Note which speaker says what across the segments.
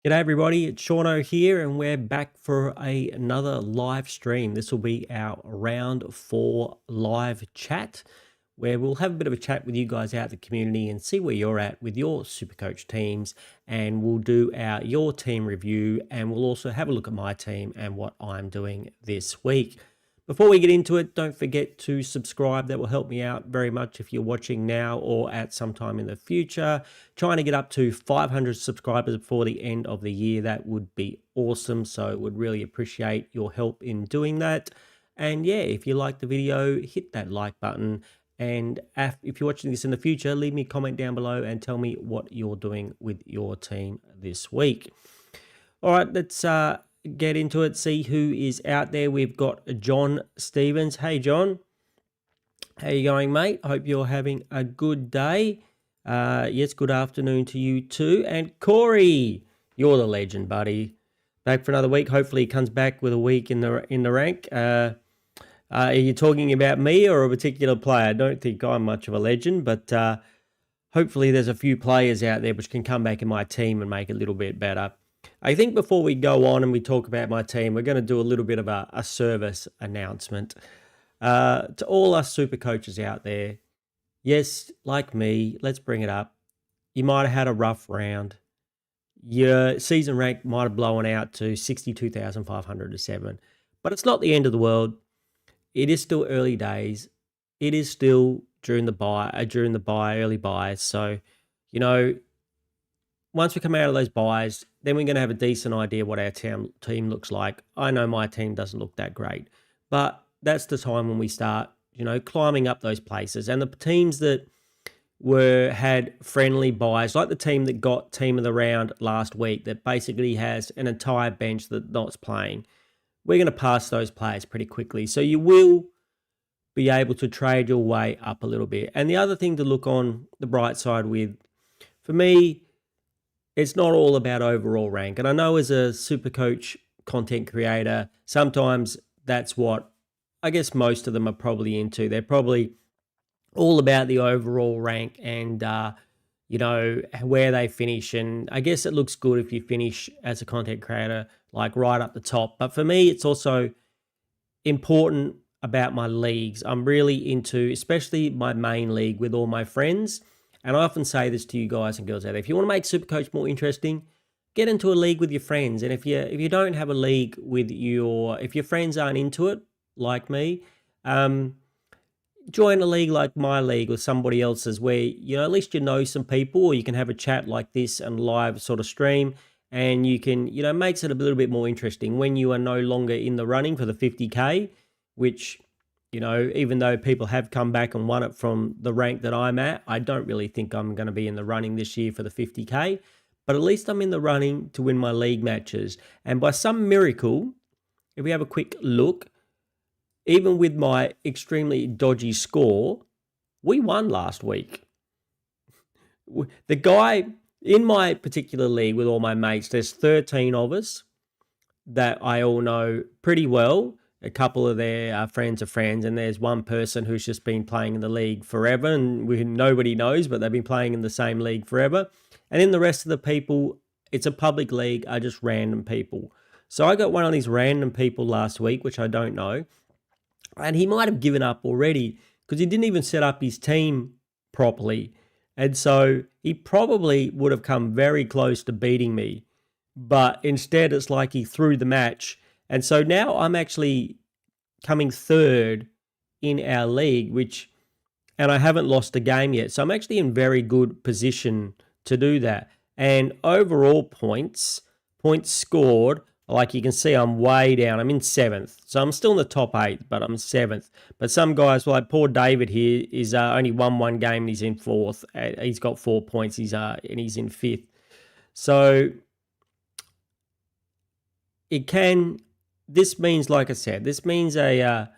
Speaker 1: G'day everybody, it's Seano here and we're back for another live stream. This will be our round 4 live chat where we'll have a bit of a chat with you guys out in the community and see where you're at with your Supercoach teams, and we'll do our your team review, and we'll also have a look at my team and what I'm doing this week. Before we get into it, don't forget to subscribe. That will help me out very much if you're watching now or at some time in the future. Trying to get up to 500 subscribers before the end of the year. That would be awesome. So would really appreciate your help in doing that. And yeah, if you like the video, hit that like button. And if you're watching this in the future, leave me a comment down below and tell me what you're doing with your team this week. All right, let's get into it, see who is out there. We've got John Stevens. Hey, John. How you going, mate? Hope you're having a good day. Yes, good afternoon to you too. And Corey, you're the legend, buddy. Back for another week. Hopefully he comes back with a week in the rank. Are you talking about me or a particular player? I don't think I'm much of a legend, but hopefully there's a few players out there which can come back in my team and make it a little bit better. I think before we go on and we talk about my team, we're going to do a little bit of a service announcement. To all us super coaches out there, yes, like me, let's bring it up. You might have had a rough round. Your season rank might have blown out to 62,507, but it's not the end of the world. It is still early days. It is still during the early buys. So, you know, once we come out of those buys, then we're going to have a decent idea what our team looks like. I know my team doesn't look that great, but that's the time when we start, climbing up those places. And the teams that had friendly buys, like the team that got team of the round last week, that basically has an entire bench that not playing, we're going to pass those players pretty quickly. So you will be able to trade your way up a little bit. And the other thing to look on the bright side with, for me, it's not all about overall rank. And I know as a Supercoach content creator, sometimes that's what I guess most of them are probably into. They're probably all about the overall rank and, where they finish. And I guess it looks good if you finish as a content creator, like right up the top. But for me, it's also important about my leagues. I'm really into, especially my main league with all my friends. And I often say this to you guys and girls out there: if you want to make Supercoach more interesting, get into a league with your friends. And if you don't have a league with if your friends aren't into it, like me, join a league like my league or somebody else's, where at least some people, or you can have a chat like this and live sort of stream, and you can makes it a little bit more interesting when you are no longer in the running for the 50K, which. Even though people have come back and won it from the rank that I'm at, I don't really think I'm going to be in the running this year for the 50K, but at least I'm in the running to win my league matches. And by some miracle, if we have a quick look, even with my extremely dodgy score, we won last week. The guy in my particular league with all my mates, there's 13 of us that I all know pretty well. A couple of their friends of friends, and there's one person who's just been playing in the league forever, and nobody knows, but they've been playing in the same league forever. And then the rest of the people, it's a public league, are just random people. So I got one of these random people last week, which I don't know, and he might have given up already because he didn't even set up his team properly. And so he probably would have come very close to beating me, but instead it's like he threw the match. And so now I'm actually coming third in our league, and I haven't lost a game yet. So I'm actually in very good position to do that. And overall points scored, like you can see, I'm way down. I'm in 7th. So I'm still in the top 8, but I'm 7th. But some guys, like poor David here, is only won one game and he's in 4th. He's got 4 points. He's in 5th. So this means, like I said, this means a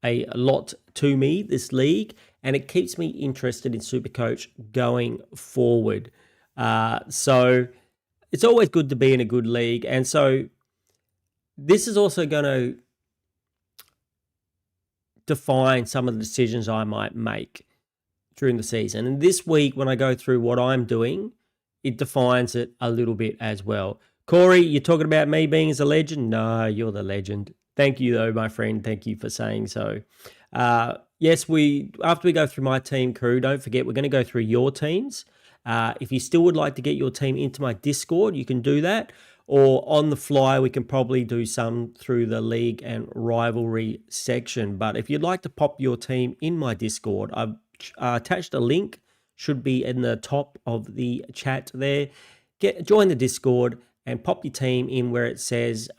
Speaker 1: lot to me, this league, and it keeps me interested in Supercoach going forward. So it's always good to be in a good league. And so this is also going to define some of the decisions I might make during the season. And this week, when I go through what I'm doing, it defines it a little bit as well. Corey, you're talking about me being as a legend? No, you're the legend. Thank you, though, my friend. Thank you for saying so. Yes, after we go through my team crew, don't forget we're going to go through your teams. If you still would like to get your team into my Discord, you can do that. Or on the fly, we can probably do some through the league and rivalry section. But if you'd like to pop your team in my Discord, I've attached a link, should be in the top of the chat there. Join the Discord and pop your team in where it says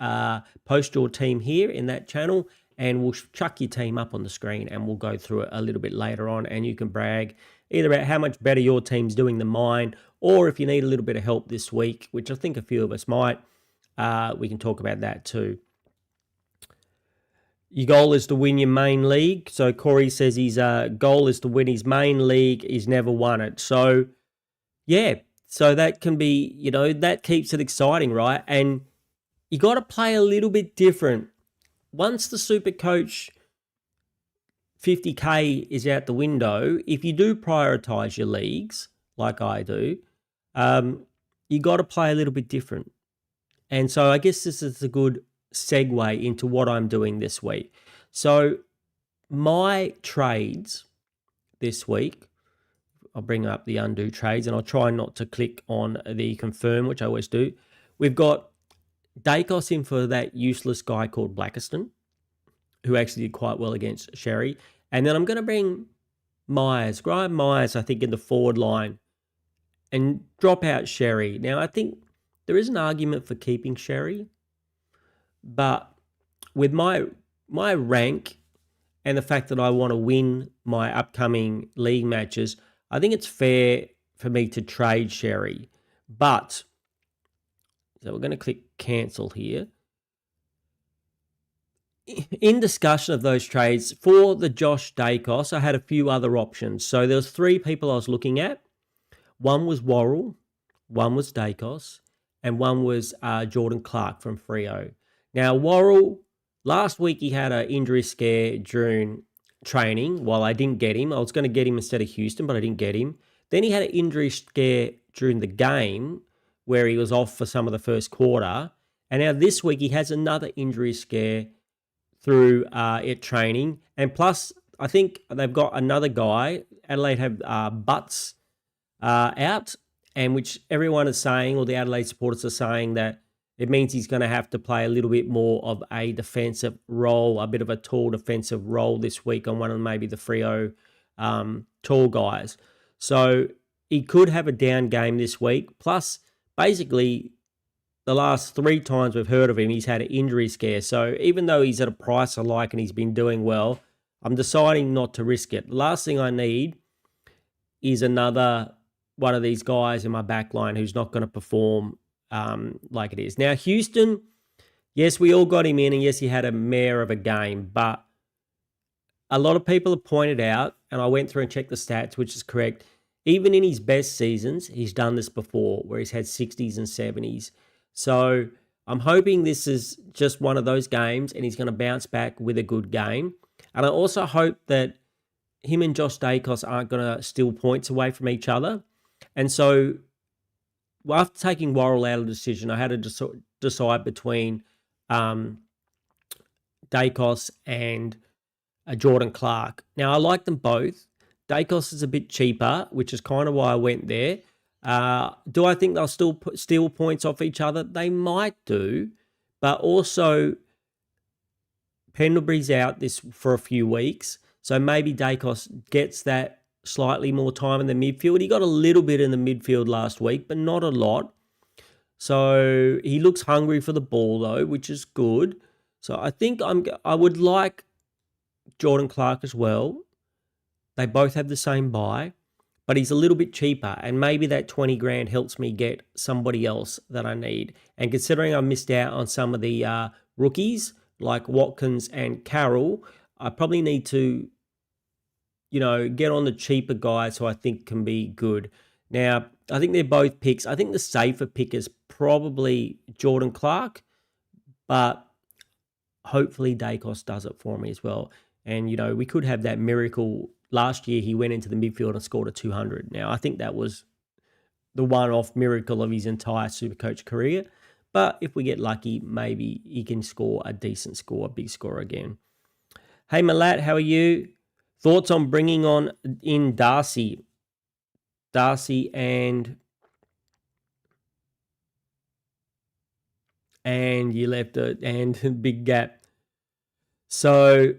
Speaker 1: post your team here in that channel, and we'll chuck your team up on the screen and we'll go through it a little bit later on, and you can brag either about how much better your team's doing than mine, or if you need a little bit of help this week, which I think a few of us might, we can talk about that too. Your goal is to win your main league. So Corey says his goal is to win his main league. He's never won it. So, yeah. So that can be, that keeps it exciting, right? And you got to play a little bit different. Once the Supercoach 50K is out the window, if you do prioritize your leagues, like I do, you got to play a little bit different. And so I guess this is a good segue into what I'm doing this week. So my trades this week, I'll bring up the undo trades and I'll try not to click on the confirm, which I always do. We've got Dacos in for that useless guy called Blackiston, who actually did quite well against Sherry. And then I'm going to bring Myers, Graham Myers, I think, in the forward line and drop out Sherry. Now, I think there is an argument for keeping Sherry, but with my rank and the fact that I want to win my upcoming league matches, I think it's fair for me to trade Sherry. But, so we're going to click cancel here. In discussion of those trades, for the Josh Dacos, I had a few other options. So there was 3 people I was looking at. One was Worrell, one was Dacos, and one was Jordan Clark from Freo. Now, Worrell, last week he had an injury scare during training. While I didn't get him, I was going to get him instead of Houston, but I didn't get him. Then he had an injury scare during the game where he was off for some of the first quarter. And now this week he has another injury scare through it training. And plus, I think they've got another guy. Adelaide have Butts out, and which everyone is saying, or the Adelaide supporters are saying, that it means he's going to have to play a little bit more of a defensive role, a bit of a tall defensive role this week on one of maybe the Freo tall guys. So he could have a down game this week. Plus, basically, the last 3 times we've heard of him, he's had an injury scare. So even though he's at a price I like and he's been doing well, I'm deciding not to risk it. The last thing I need is another one of these guys in my back line who's not going to perform like it is. Now, Houston, yes, we all got him in, and yes, he had a mare of a game, but a lot of people have pointed out, and I went through and checked the stats, which is correct, even in his best seasons, he's done this before, where he's had 60s and 70s. So I'm hoping this is just one of those games and he's going to bounce back with a good game. And I also hope that him and Josh Dacos aren't going to steal points away from each other. And so after taking Worrell out of the decision, I had to decide between Dacos and Jordan Clark. Now, I like them both. Dacos is a bit cheaper, which is kind of why I went there. Do I think they'll still steal points off each other? They might do, but also Pendlebury's out for a few weeks, so maybe Dacos gets that slightly more time in the midfield. He got a little bit in the midfield last week, but not a lot. So he looks hungry for the ball though, which is good. So I think I would like Jordan Clark as well. They both have the same buy, but he's a little bit cheaper, and maybe that 20 grand helps me get somebody else that I need. And considering I missed out on some of the rookies like Watkins and Carroll, I probably need to, get on the cheaper guys who I think can be good. Now, I think they're both picks. I think the safer pick is probably Jordan Clark, but hopefully Dacos does it for me as well. And, we could have that miracle. Last year, he went into the midfield and scored a 200. Now, I think that was the one-off miracle of his entire Supercoach career. But if we get lucky, maybe he can score a decent score, a big score again. Hey, Malat, how are you? Thoughts on bringing on in Darcy and you left it and big gap. So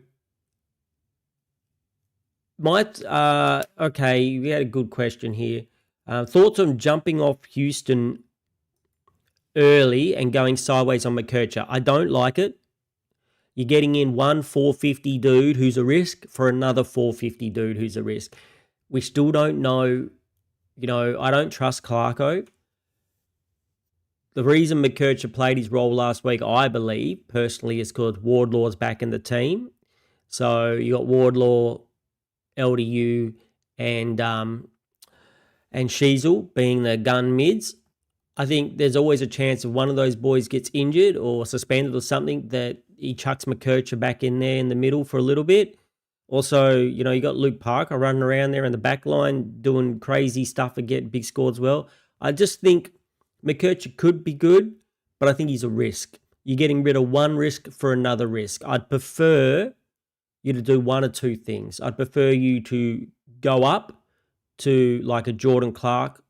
Speaker 1: okay, we had a good question here. Thoughts on jumping off Houston early and going sideways on McKercher? I don't like it. You're getting in one 450 dude who's a risk for another 450 dude who's a risk. We still don't know. I don't trust Clarko. The reason McKercher played his role last week, I believe, personally, is because Wardlaw's back in the team. So you got Wardlaw, LDU, and Sheasel being the gun mids. I think there's always a chance if one of those boys gets injured or suspended or something that he chucks McKercher back in there in the middle for a little bit. Also, you got Luke Parker running around there in the back line doing crazy stuff and getting big scores as well. I just think McKercher could be good, but I think he's a risk. You're getting rid of one risk for another risk. I'd prefer you to do one or two things. I'd prefer you to go up to like a Jordan Clark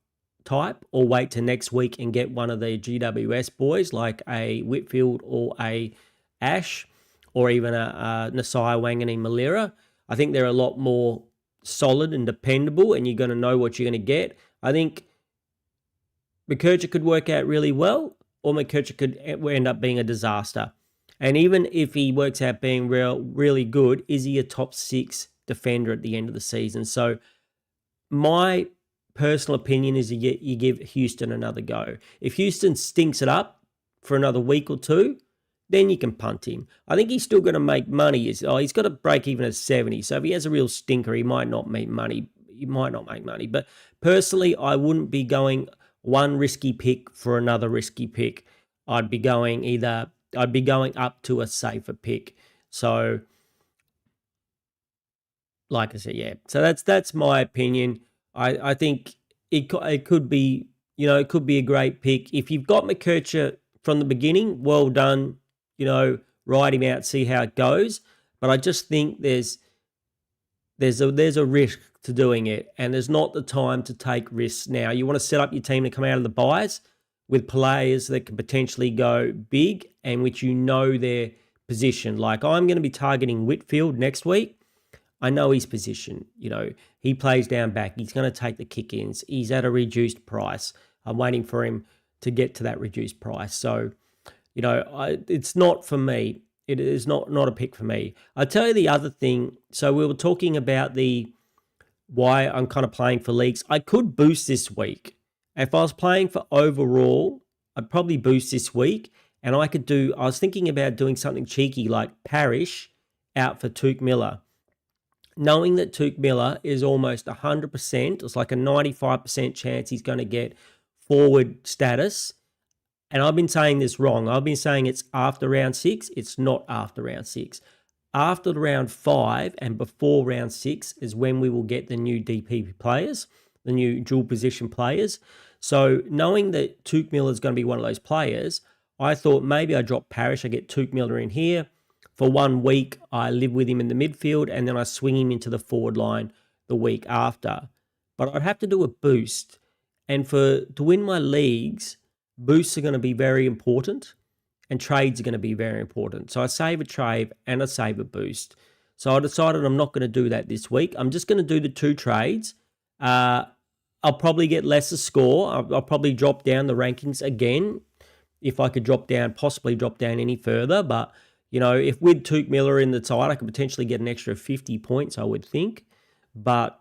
Speaker 1: type or wait till next week and get one of the GWS boys like a Whitfield or a Ash or even a Nasai Wangani Malira. I think they're a lot more solid and dependable and you're going to know what you're going to get. I think McKercher could work out really well or McKercher could end up being a disaster. And even if he works out being really good, is he a top 6 defender at the end of the season? So my personal opinion is you give Houston another go. If Houston stinks it up for another week or two, then you can punt him. I think he's still going to make money. He's got to break even at 70. So if he has a real stinker, he might not make money. But personally, I wouldn't be going one risky pick for another risky pick. I'd be going up to a safer pick. So, like I said, yeah. So that's my opinion. I think it could be, it could be a great pick. If you've got McKercher from the beginning, well done. Ride him out, see how it goes. But I just think there's a risk to doing it, and there's not the time to take risks now. You want to set up your team to come out of the buys with players that can potentially go big and which their position. Like I'm going to be targeting Whitfield next week. I know his position. He plays down back. He's going to take the kick-ins. He's at a reduced price. I'm waiting for him to get to that reduced price. So, it's not for me. It is not a pick for me. I'll tell you the other thing. So we were talking about why I'm kind of playing for leagues. I could boost this week. If I was playing for overall, I'd probably boost this week. And I was thinking about doing something cheeky like Parrish out for Tuke Miller. Knowing that Tuke Miller is almost 100%, it's like a 95% chance he's going to get forward status. And I've been saying this wrong. I've been saying it's after round 6. It's not after round 6. After round 5 and before round 6 is when we will get the new DP players, the new dual position players. So knowing that Tuke Miller is going to be one of those players, I thought maybe I drop Parrish. I get Tuke Miller in here. For 1 week, I live with him in the midfield, and then I swing him into the forward line the week after. But I'd have to do a boost. And to win my leagues, boosts are going to be very important, and trades are going to be very important. So I save a trade and I save a boost. So I decided I'm not going to do that this week. I'm just going to do the 2 trades. I'll probably get lesser score. I'll probably drop down the rankings again if I could possibly drop down any further. But if with Tuke Miller in the side, I could potentially get an extra 50 points, I would think. But,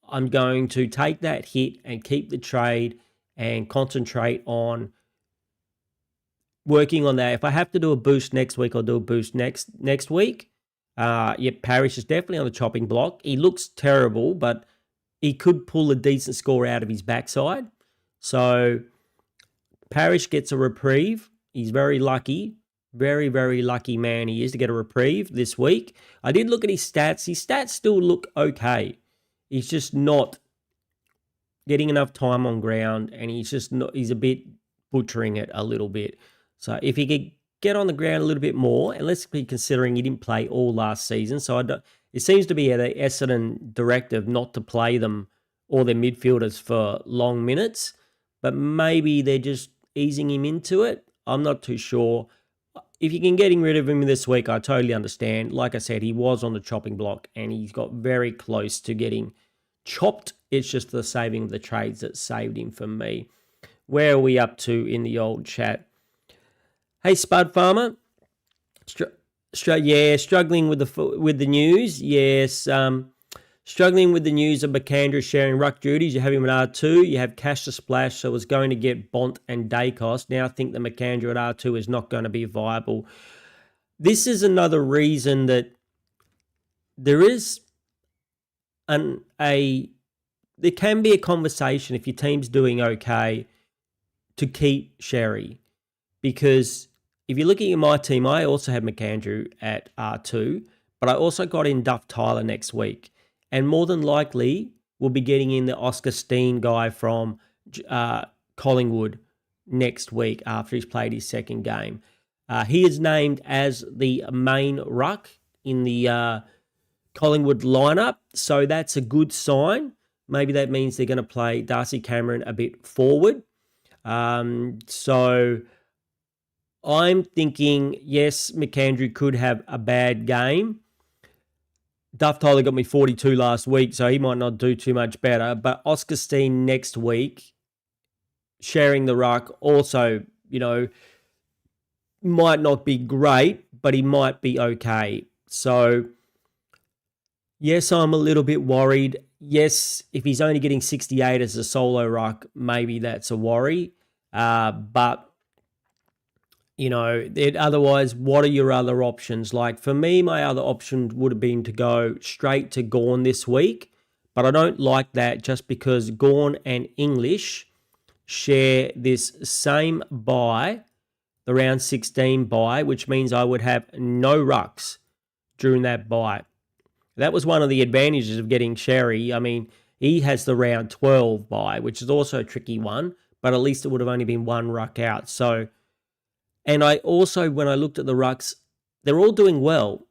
Speaker 1: I'm going to take that hit and keep the trade and concentrate on working on that. If I have to do a boost next week, I'll do a boost next week. Parrish is definitely on the chopping block. He looks terrible, but he could pull a decent score out of his backside. So Parrish gets a reprieve. He's very lucky. Very, very lucky man he is to get a reprieve this week. I did look at his stats. His stats still look okay. He's just not getting enough time on ground, and he's a bit butchering it a little bit. So if he could get on the ground a little bit more, and let's be considering he didn't play all last season, so it seems to be the Essendon directive not to play them or their midfielders for long minutes, but maybe they're just easing him into it. I'm not too sure. If you can get rid of him this week, I totally understand. Like I said, he was on the chopping block and he's got very close to getting chopped. It's just the saving of the trades that saved him for me. Where are we up to in the old chat? Hey, Spud Farmer. Struggling with the news. Yes, struggling with the news of McAndrew sharing ruck duties. You have him at R2. You have Cash to Splash, so was going to get Bont and Dacos. Now I think that McAndrew at R2 is not going to be viable. This is another reason that there is there can be a conversation if your team's doing okay to keep Sherry, because if you're looking at my team, I also have McAndrew at R2, but I also got in Duff Tyler next week. And more than likely, we'll be getting in the Oscar Steen guy from Collingwood next week after he's played his second game. He is named as the main ruck in the Collingwood lineup, so that's a good sign. Maybe that means they're going to play Darcy Cameron a bit forward. So I'm thinking, yes, McAndrew could have a bad game. Duff Tyler got me 42 last week, so he might not do too much better. But Oscar Steen next week, sharing the ruck, also, might not be great, but he might be okay. So, yes, I'm a little bit worried. Yes, if he's only getting 68 as a solo ruck, maybe that's a worry. But otherwise, what are your other options? Like for me, my other option would have been to go straight to Gawn this week, but I don't like that just because Gawn and English share this same bye, the round 16 bye, which means I would have no rucks during that bye. That was one of the advantages of getting Sherry. I mean, he has the round 12 bye, which is also a tricky one, but at least it would have only been one ruck out. So, and I also, when I looked at the rucks, they're all doing well,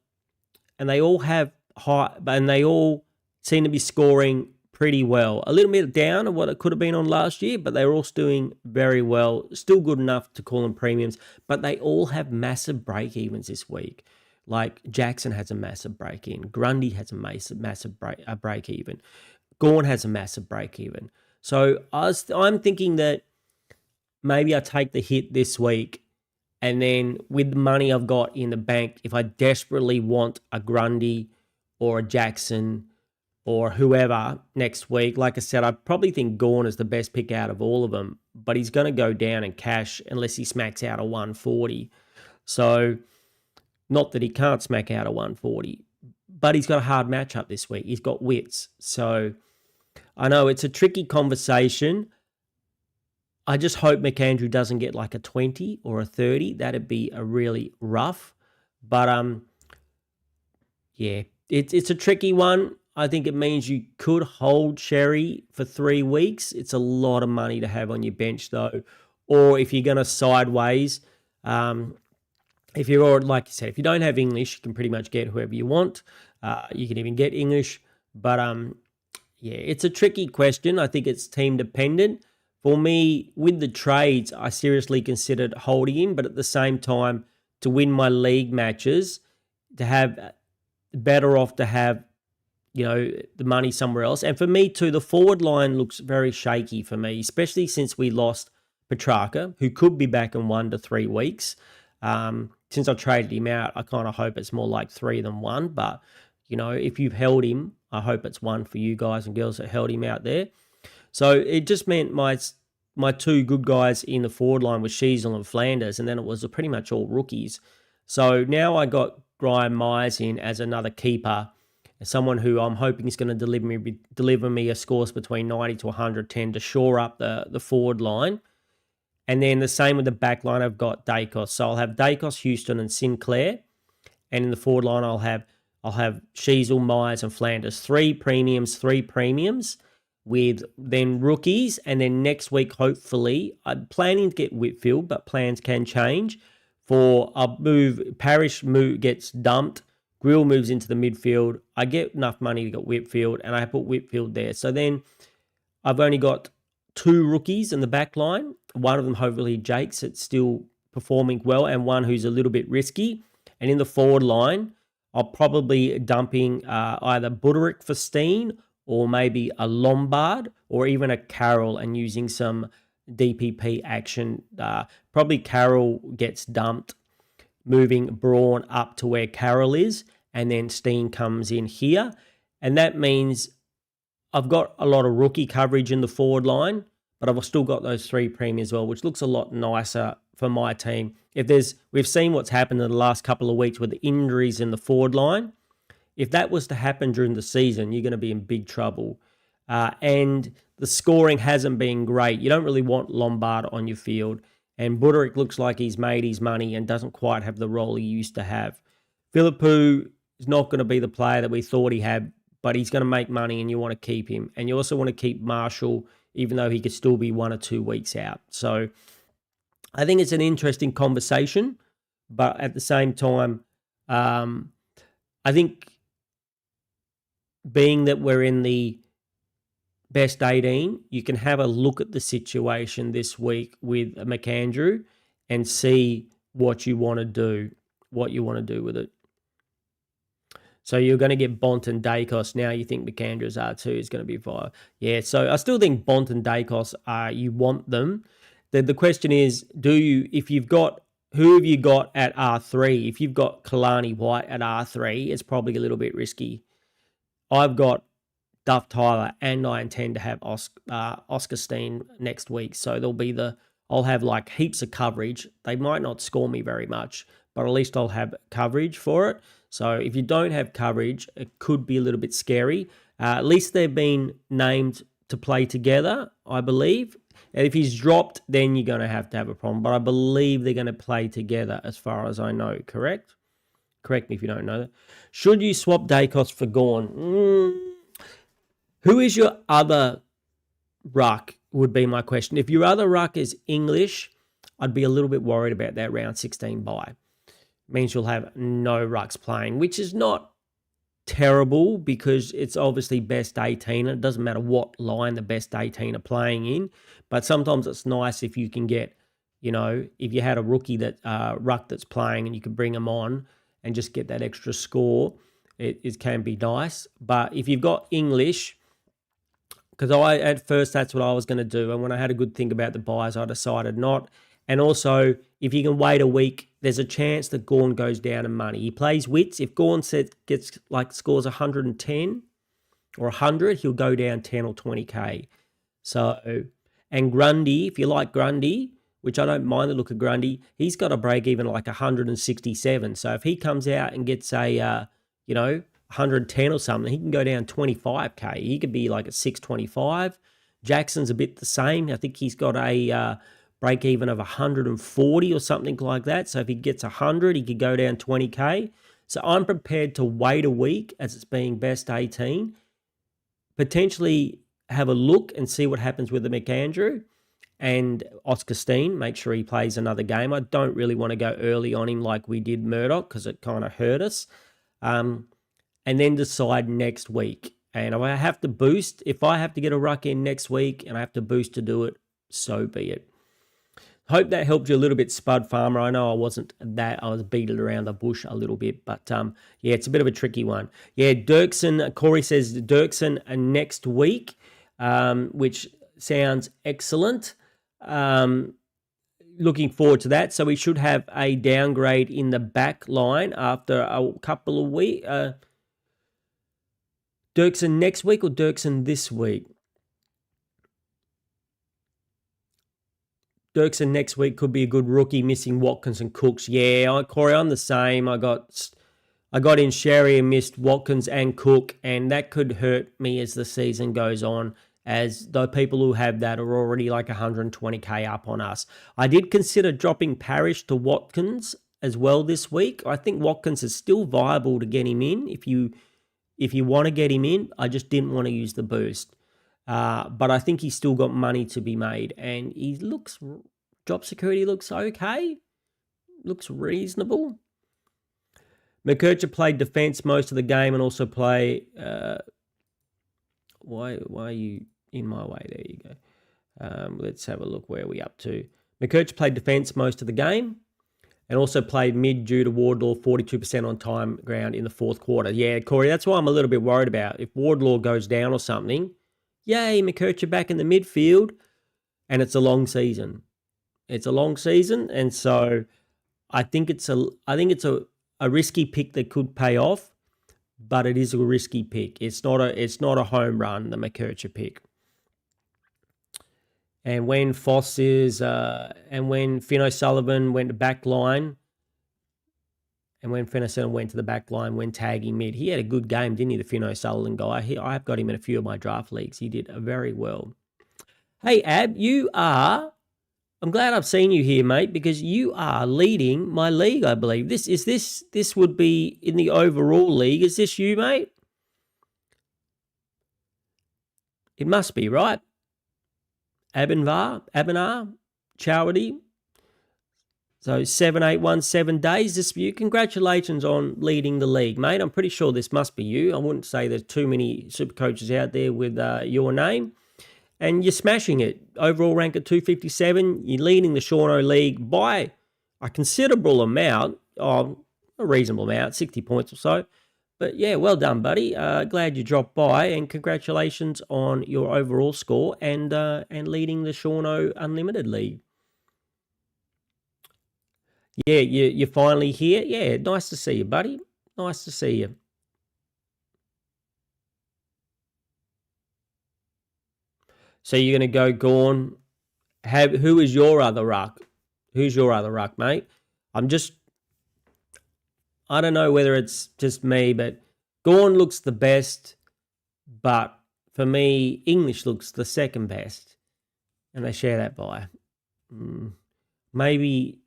Speaker 1: and they all have high, and they all seem to be scoring pretty well. A little bit down of what it could have been on last year, but they're all doing very well. Still good enough to call them premiums, but they all have massive break-evens this week. Like Jackson has a massive break-in. Grundy has a massive break-even. Gawn has a massive break-even. So I'm thinking that maybe I take the hit this week, and then with the money I've got in the bank, if I desperately want a Grundy or a Jackson or whoever next week, like I said, I probably think Gawn is the best pick out of all of them, but he's going to go down in cash unless he smacks out a 140. So not that he can't smack out a 140, but he's got a hard matchup this week. He's got Wits. So I know it's a tricky conversation. I just hope McAndrew doesn't get like a 20 or a 30. That'd be a really rough. But yeah, it's a tricky one. I think it means you could hold Sherry for 3 weeks. It's a lot of money to have on your bench though. Or if you're going to sideways, if you're already, like you said, if you don't have English, you can pretty much get whoever you want. You can even get English. But yeah, it's a tricky question. I think it's team dependent. For me, with the trades, I seriously considered holding him, but at the same time, to win my league matches, to have better off to have, the money somewhere else. And for me too, the forward line looks very shaky for me, especially since we lost Petrarca, who could be back in 1 to 3 weeks. Since I traded him out, I kind of hope it's more like 3 than 1. But, if you've held him, I hope it's 1 for you guys and girls that held him out there. So it just meant my 2 good guys in the forward line were Sheasel and Flanders, and then it was pretty much all rookies. So now I got Graham Myers in as another keeper, someone who I'm hoping is going to deliver me a scores between 90 to 110 to shore up the forward line. And then the same with the back line, I've got Dacos. So I'll have Dacos, Houston, and Sinclair. And in the forward line, I'll have Sheasel, Myers, and Flanders. 3 premiums. with then rookies, and then next week, hopefully, I'm planning to get Whitfield, but plans can change. For a move, Parrish gets dumped, Grill moves into the midfield. I get enough money to get Whitfield, and I put Whitfield there. So then I've only got 2 rookies in the back line. One of them, hopefully, Jake's, it's still performing well, and one who's a little bit risky. And in the forward line, I'll probably dumping either Buderick for Steen, or maybe a Lombard, or even a Carroll, and using some DPP action. Probably Carroll gets dumped, moving Braun up to where Carroll is, and then Steen comes in here. And that means I've got a lot of rookie coverage in the forward line, but I've still got those 3 premiums as well, which looks a lot nicer for my team. We've seen what's happened in the last couple of weeks with the injuries in the forward line. If that was to happen during the season, you're going to be in big trouble. And the scoring hasn't been great. You don't really want Lombard on your field. And Buderick looks like he's made his money and doesn't quite have the role he used to have. Philippou is not going to be the player that we thought he had, but he's going to make money and you want to keep him. And you also want to keep Marshall, even though he could still be 1 or 2 weeks out. So I think it's an interesting conversation, but at the same time, I think being that we're in the best 18, you can have a look at the situation this week with McAndrew and see what you want to do with it. So you're going to get Bont and Dacos. Now you think McAndrew's R2 is going to be 5. Yeah, so I still think Bont and Dacos, you want them. The question is, who have you got at R3? If you've got Kalani White at R3, it's probably a little bit risky. I've got Duff Tyler, and I intend to have Oscar Steen next week. So I'll have like heaps of coverage. They might not score me very much, but at least I'll have coverage for it. So if you don't have coverage, it could be a little bit scary. At least they've been named to play together, I believe. And if he's dropped, then you're going to have a problem. But I believe they're going to play together as far as I know, correct? Correct me if you don't know that. Should you swap Dacos for Gawn? Who is your other ruck would be my question. If your other ruck is English, I'd be a little bit worried about that round 16 bye. Means you'll have no rucks playing, which is not terrible because it's obviously best 18. It doesn't matter what line the best 18 are playing in, but sometimes it's nice if you can get, if you had a rookie ruck that's playing and you can bring them on and just get that extra score, it can be nice. But if you've got English, because at first that's what I was going to do, and when I had a good think about the buys, I decided not. And also, if you can wait a week, there's a chance that Gawn goes down in money. He plays Wits. If Gawn scores 110 or 100, he'll go down 10 or 20k. So, and Grundy, if you like Grundy, which I don't mind the look of Grundy, he's got a break even like 167. So if he comes out and gets a 110 or something, he can go down 25k. He could be like a 625. Jackson's a bit the same. I think he's got a break even of 140 or something like that. So if he gets 100, he could go down 20k. So I'm prepared to wait a week as it's being best 18, potentially have a look and see what happens with the McAndrew and Oscar Steen, make sure he plays another game. I don't really want to go early on him like we did Murdoch because it kind of hurt us. And then decide next week. And if I have to get a ruck in next week and I have to boost to do it, so be it. Hope that helped you a little bit, Spud Farmer. I know I was beating around the bush a little bit, but it's a bit of a tricky one. Yeah, Dirksen, Corey says Dirksen next week, which sounds excellent. Looking forward to that. So we should have a downgrade in the back line after a couple of weeks. Dirksen next week or Dirksen this week? Dirksen next week could be a good rookie, missing Watkins and Cooks. Yeah, Corey, I'm the same. I got in Sherry and missed Watkins and Cook, and that could hurt me as the season goes on, as the people who have that are already like 120k up on us. I did consider dropping Parrish to Watkins as well this week. I think Watkins is still viable to get him in if you want to get him in. I just didn't want to use the boost. But I think he's still got money to be made, and job security looks okay, looks reasonable. McKercher played defence most of the game and also play. Why are you in my way? There you go. Let's have a look where we up to. McKercher played defence most of the game and also played mid due to Wardlaw 42% on time ground in the fourth quarter. Yeah, Corey, that's why I'm a little bit worried about. If Wardlaw goes down or something, yay, McKercher back in the midfield, and it's a long season. It's a long season, and so I think it's a risky pick that could pay off, but it is a risky pick. It's not a home run, the McKercher pick. And when and when Finn O'Sullivan went to back line, and when Finn O'Sullivan went to the back line when tagging mid, he had a good game, didn't he, the Finn O'Sullivan guy? I've got him in a few of my draft leagues. He did very well. Hey, Ab, I'm glad I've seen you here, mate, because you are leading my league, I believe. This would be in the overall league. Is this you, mate? It must be, right? Abenar, Charity. So 7817 days, this for you. Congratulations on leading the league, mate. I'm pretty sure this must be you. I wouldn't say there's too many super coaches out there with your name. And you're smashing it. Overall rank at 257. You're leading the Seano League by a considerable amount, a reasonable amount, 60 points or so. But yeah, well done, buddy. Glad you dropped by, and congratulations on your overall score and leading the Seano Unlimited League. Yeah, you're finally here. Yeah, nice to see you, buddy. Nice to see you. So you're going to go Gorn. Who is your other ruck? Who's your other ruck, mate? I don't know whether it's just me, but Gorn looks the best, but for me, English looks the second best, and they share that by. Maybe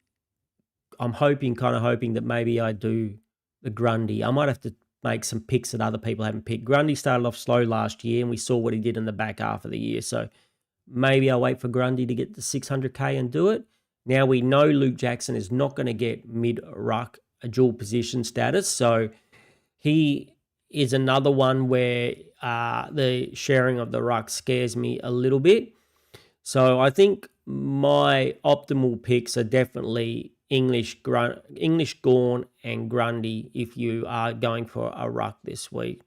Speaker 1: I'm kind of hoping that maybe I do the Grundy. I might have to make some picks that other people haven't picked. Grundy started off slow last year, and we saw what he did in the back half of the year, so maybe I'll wait for Grundy to get the 600K and do it. Now we know Luke Jackson is not going to get mid-ruck a dual position status, so he is another one where the sharing of the ruck scares me a little bit. So I think my optimal picks are definitely English, Gorn, and Grundy if you are going for a ruck this week.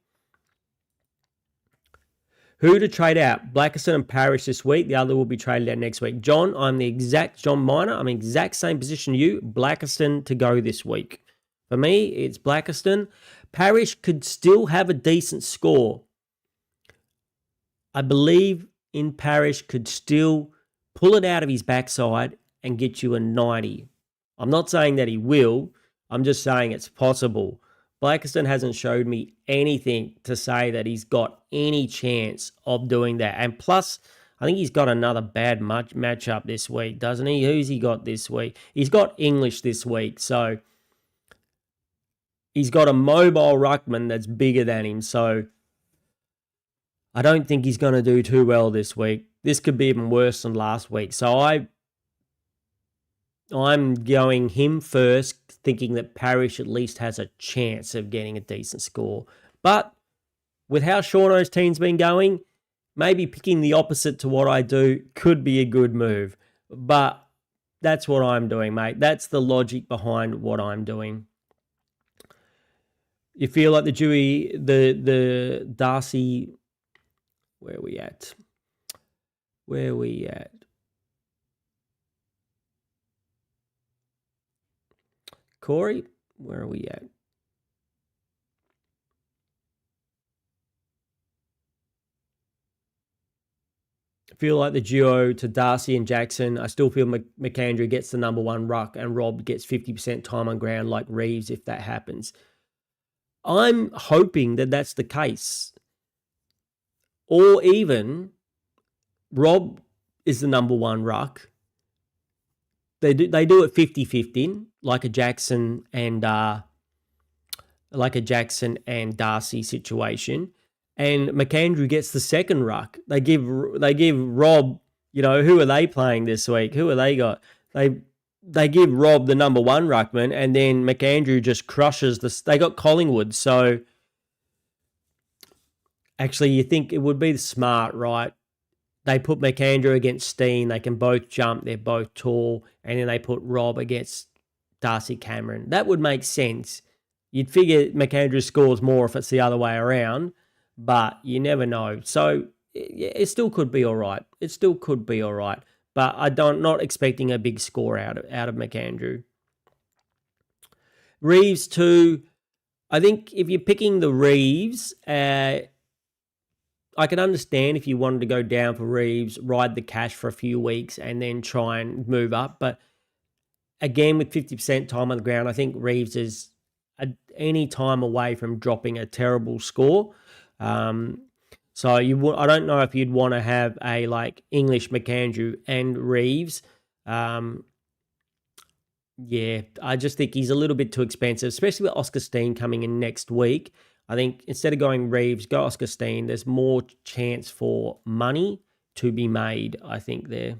Speaker 1: Who to trade out? Blackerson and Parrish this week. The other will be traded out next week. John, I'm the exact John Miner. I'm exact same position you. Blackerson to go this week. For me, it's Blackerson. Parrish could still have a decent score. I believe in Parrish could still pull it out of his backside and get you a 90. I'm not saying that he will. I'm just saying it's possible. Blackerson hasn't showed me anything to say that he's got any chance of doing that. And plus, I think he's got another bad matchup this week, doesn't he? Who's he got this week? He's got English this week. So he's got a mobile ruckman that's bigger than him. So I don't think he's going to do too well this week. This could be even worse than last week. So I'm going him first, thinking that Parrish at least has a chance of getting a decent score. But with how Seano's team's been going, maybe picking the opposite to what I do could be a good move. But that's what I'm doing, mate. That's the logic behind what I'm doing. You feel like the Darcy, where are we at? Corey, where are we at? I feel like the duo to Darcy and Jackson, I still feel McAndrew gets the number one ruck and Rob gets 50% time on ground like Reeves if that happens. I'm hoping that that's the case. Or even Rob is the number one ruck. They do it 50-50, like a Jackson and Darcy situation. and McAndrew gets the second ruck. They give Rob, who are they playing this week? Who are they got? They give Rob the number one ruckman, and then McAndrew just crushes they got Collingwood. So actually, you think it would be smart, right? They put McAndrew against Steen. They can both jump. They're both tall. And then they put Rob against Darcy Cameron. That would make sense. You'd figure McAndrew scores more if it's the other way around, but you never know. So it still could be all right. It still could be all right. But not expecting a big score out of McAndrew. Reeves too. I think if you're picking the Reeves, I can understand if you wanted to go down for Reeves, ride the cash for a few weeks, and then try and move up. But again, with 50% time on the ground, I think Reeves is any time away from dropping a terrible score. So I don't know if you'd want to have a English, McAndrew and Reeves. Yeah, I just think he's a little bit too expensive, especially with Oscar Steen coming in next week. I think instead of going Reeves, go Oscar Steen. There's more chance for money to be made, I think, there.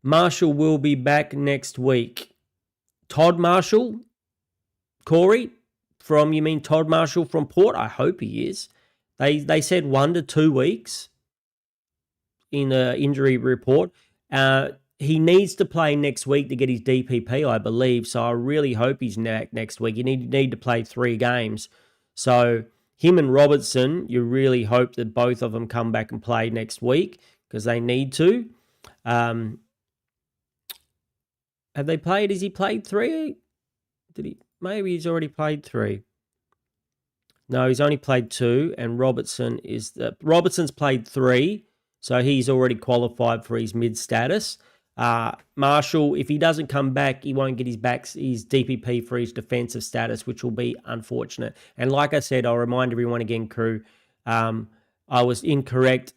Speaker 1: Marshall will be back next week. Todd Marshall? Corey? You mean Todd Marshall from Port? I hope he is. They said 1 to 2 weeks in the injury report. He needs to play next week to get his DPP, I believe. So I really hope he's next week. You need to play 3 games. So him and Robertson, you really hope that both of them come back and play next week because they need to. Have they played? Has he played 3? Maybe he's already played 3. No, he's only played 2, and Robertson's played 3, so he's already qualified for his mid status. Marshall, if he doesn't come back, he won't get his DPP for his defensive status, which will be unfortunate. And like I said, I'll remind everyone again, crew, I was incorrect.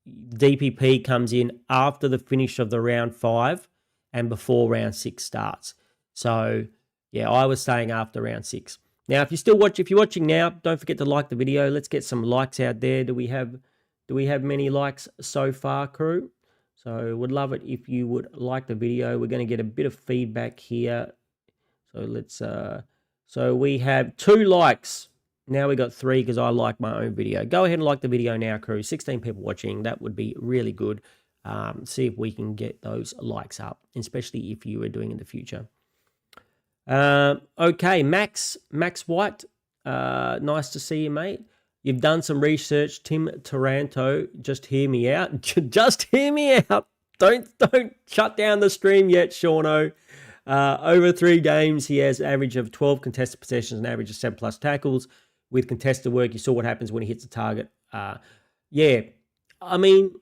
Speaker 1: DPP comes in after the finish of the round 5 and before round 6 starts. So yeah, I was saying after round 6. Now, if you're watching now, don't forget to like the video. Let's get some likes out there. Do we have many likes so far, crew? So would love it if you would like the video. We're going to get a bit of feedback here. So let's so we have 2 likes. Now we got 3 because I like my own video. Go ahead and like the video now, crew. 16 people watching. That would be really good. See if we can get those likes up, especially if you are doing in the future. Okay, Max White, nice to see you, mate. You've done some research, Tim Taranto. Just hear me out. Just hear me out. Don't shut down the stream yet, Seano. Over 3 games, he has an average of 12 contested possessions, an average of 7+ tackles. With contested work, you saw what happens when he hits a target. Yeah, I mean,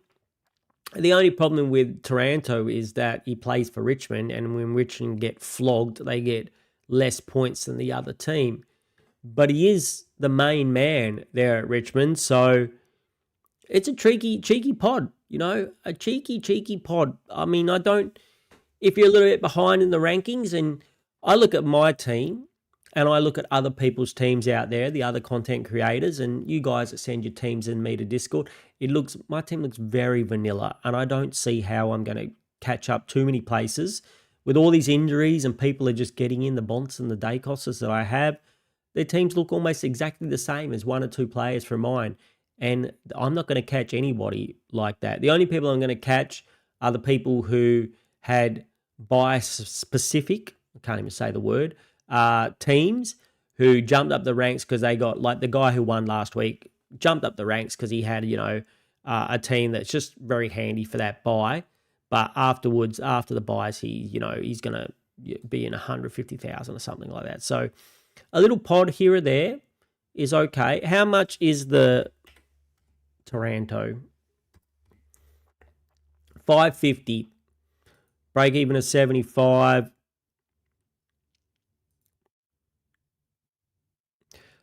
Speaker 1: the only problem with Taranto is that he plays for Richmond, and when Richmond get flogged, they get less points than the other team. But he is the main man there at Richmond, so it's a cheeky pod, a cheeky pod. I mean, if you're a little bit behind in the rankings, and I look at my team, and I look at other people's teams out there, the other content creators, and you guys that send your teams in me to Discord, my team looks very vanilla, and I don't see how I'm going to catch up too many places. With all these injuries and people are just getting in the Bonts and the Dacoses that I have, their teams look almost exactly the same as 1 or 2 players from mine, and I'm not going to catch anybody like that. The only people I'm going to catch are the people who had bias-specific, I can't even say the word, teams who jumped up the ranks because they got, like the guy who won last week, jumped up the ranks because he had, a team that's just very handy for that buy. But afterwards, after the buys, he's going to be in 150,000 or something like that. So a little pod here or there is okay. How much is the Taranto? 550. Break even of 75.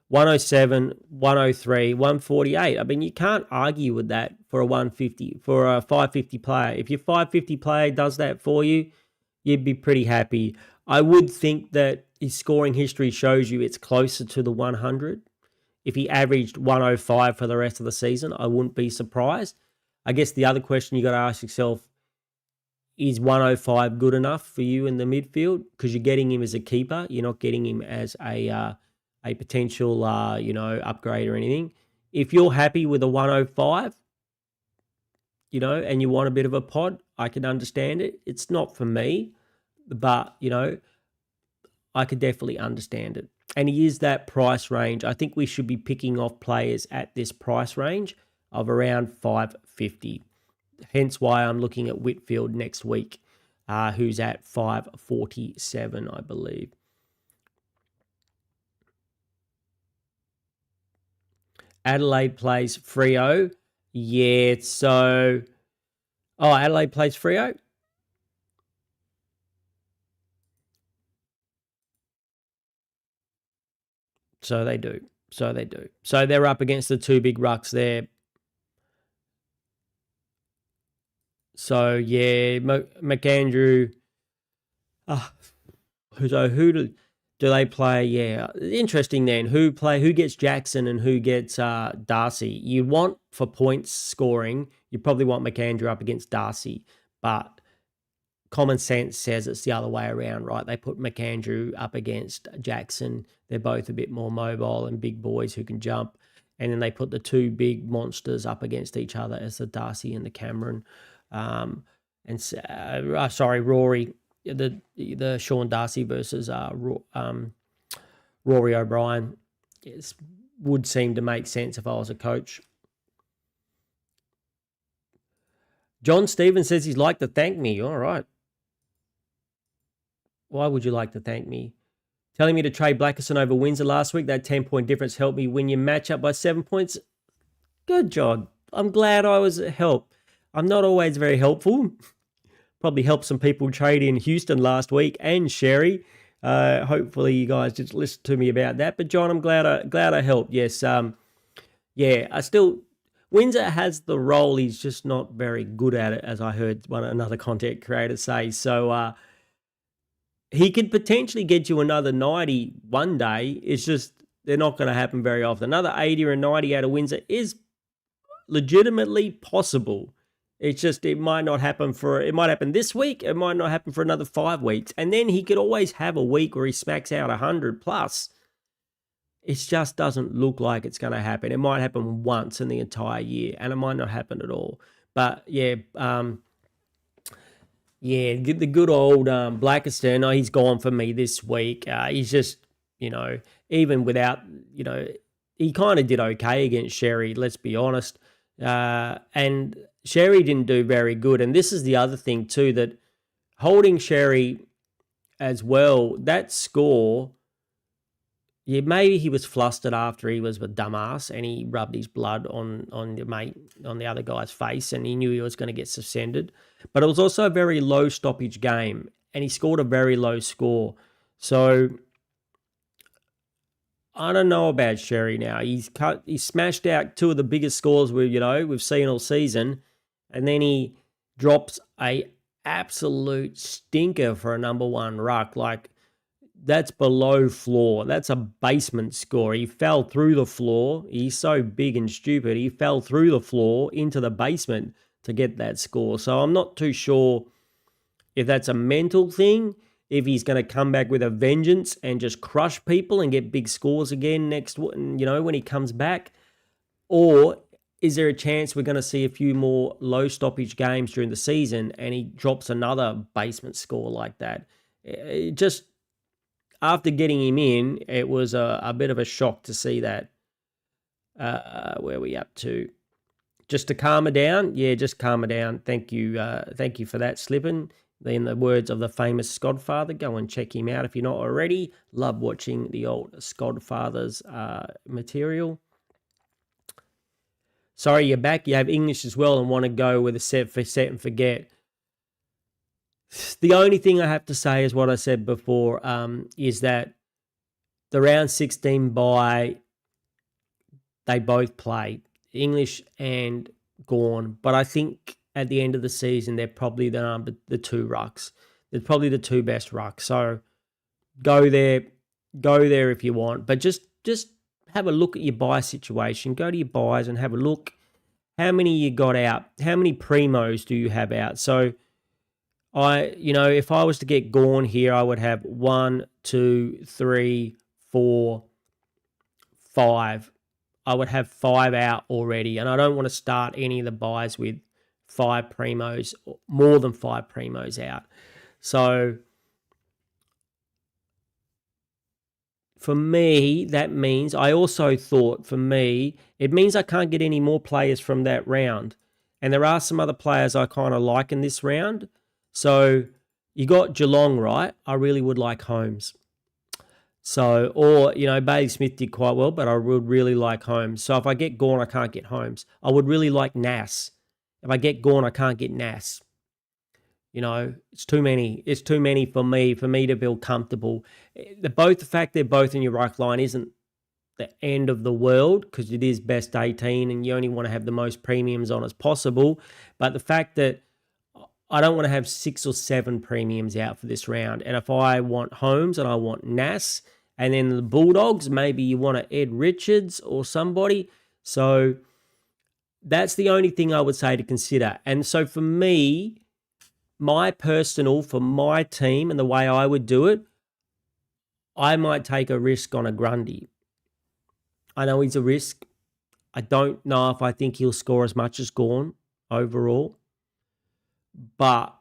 Speaker 1: 107, 103, 148. I mean, you can't argue with that for a 550 player. If your 550 player does that for you, you'd be pretty happy. I would think that his scoring history shows you it's closer to the 100. if he averaged 105 for the rest of the season, I wouldn't be surprised. I guess the other question you got to ask yourself, is 105 good enough for you in the midfield? Because you're getting him as a keeper. You're not getting him as a potential, upgrade or anything. If you're happy with a 105, and you want a bit of a pod, I can understand it. It's not for me, but, I could definitely understand it. And he is that price range. I think we should be picking off players at this price range of around 550. Hence why I'm looking at Whitfield next week, who's at 547, I believe. Adelaide plays Freo. Yeah, so... Oh, Adelaide plays Freo? So they do. So they're up against the two big rucks there. So, yeah, McAndrew... So who do they play? Yeah, interesting then. Who gets Jackson and who gets Darcy? You want, for points scoring, you probably want McAndrew up against Darcy, but common sense says it's the other way around, right? They put McAndrew up against Jackson. They're both a bit more mobile and big boys who can jump. And then they put the two big monsters up against each other as the Darcy and the Cameron. Rory, the Sean Darcy versus Rory O'Brien would seem to make sense if I was a coach. John Stevens says he'd like to thank me. All right. Why would you like to thank me? Telling me to trade Blackerson over Windsor last week. That 10-point difference helped me win your matchup by 7 points. Good, John. I'm glad I was a help. I'm not always very helpful. Probably helped some people trade in Houston last week and Sherry. Hopefully you guys just listen to me about that. But John, I'm glad I helped. Yes. Windsor has the role. He's just not very good at it, as I heard another content creator say. So he could potentially get you another 90 one day. It's just they're not going to happen very often. Another 80 or 90 out of Windsor is legitimately possible. It's just it might happen this week. It might not happen for another 5 weeks. And then he could always have a week where he smacks out 100 plus. It just doesn't look like it's going to happen. It might happen once in the entire year, and it might not happen at all. But, yeah, the good old Blackerson, he's gone for me this week. He's just, even without, he kind of did okay against Sherry, let's be honest. And Sherry didn't do very good. And this is the other thing too, that holding Sherry as well, that score, yeah, maybe he was flustered after he was a dumbass and he rubbed his blood on the other guy's face and he knew he was going to get suspended. But it was also a very low stoppage game and he scored a very low score. So I don't know about Sherry now. He smashed out two of the biggest scores we've seen all season, and then he drops a absolute stinker for a number one ruck. Like, that's below floor. That's a basement score. He fell through the floor. He's so big and stupid. He fell through the floor into the basement to get that score. So I'm not too sure if that's a mental thing, if he's going to come back with a vengeance and just crush people and get big scores again when he comes back, or is there a chance we're going to see a few more low stoppage games during the season and he drops another basement score like that? It just, after getting him in, it was a bit of a shock to see that. Where are we up to? Just to calm her down? Yeah, just calm her down. Thank you for that, Slippin'. In the words of the famous Skodfather, go and check him out if you're not already. Love watching the old Skodfather's material. Sorry, you're back. You have English as well and want to go with a set and forget. The only thing I have to say is what I said before, is that the round 16 bye, they both play, English and Gawn. But I think at the end of the season, they're probably the two rucks. They're probably the two best rucks. So go there if you want. But just have a look at your buy situation. Go to your buys and have a look. How many you got out? How many primos do you have out? So if I was to get Gorn here, I would have 1, 2, 3, 4, 5. I would have 5 out already, and I don't want to start any of the buys with 5 primos, more than 5 primos out. So for me, that means I also thought it means I can't get any more players from that round. And there are some other players I kind of like in this round. So you got Geelong, right? I really would like Holmes. So, or, Bailey Smith did quite well, but I would really like Holmes. So if I get Gawn, I can't get Holmes. I would really like Nas. If I get Gawn, I can't get Nas. It's too many. It's too many for me to feel comfortable. The fact they're both in your ruck line isn't the end of the world, because it is best 18 and you only want to have the most premiums on as possible. But the fact that I don't want to have 6 or 7 premiums out for this round. And if I want Holmes and I want Nas, and then the Bulldogs, maybe you want to Ed Richards or somebody. So that's the only thing I would say to consider. And so for me, for my team and the way I would do it, I might take a risk on a Grundy. I know he's a risk. I don't know if I think he'll score as much as Gawn overall, but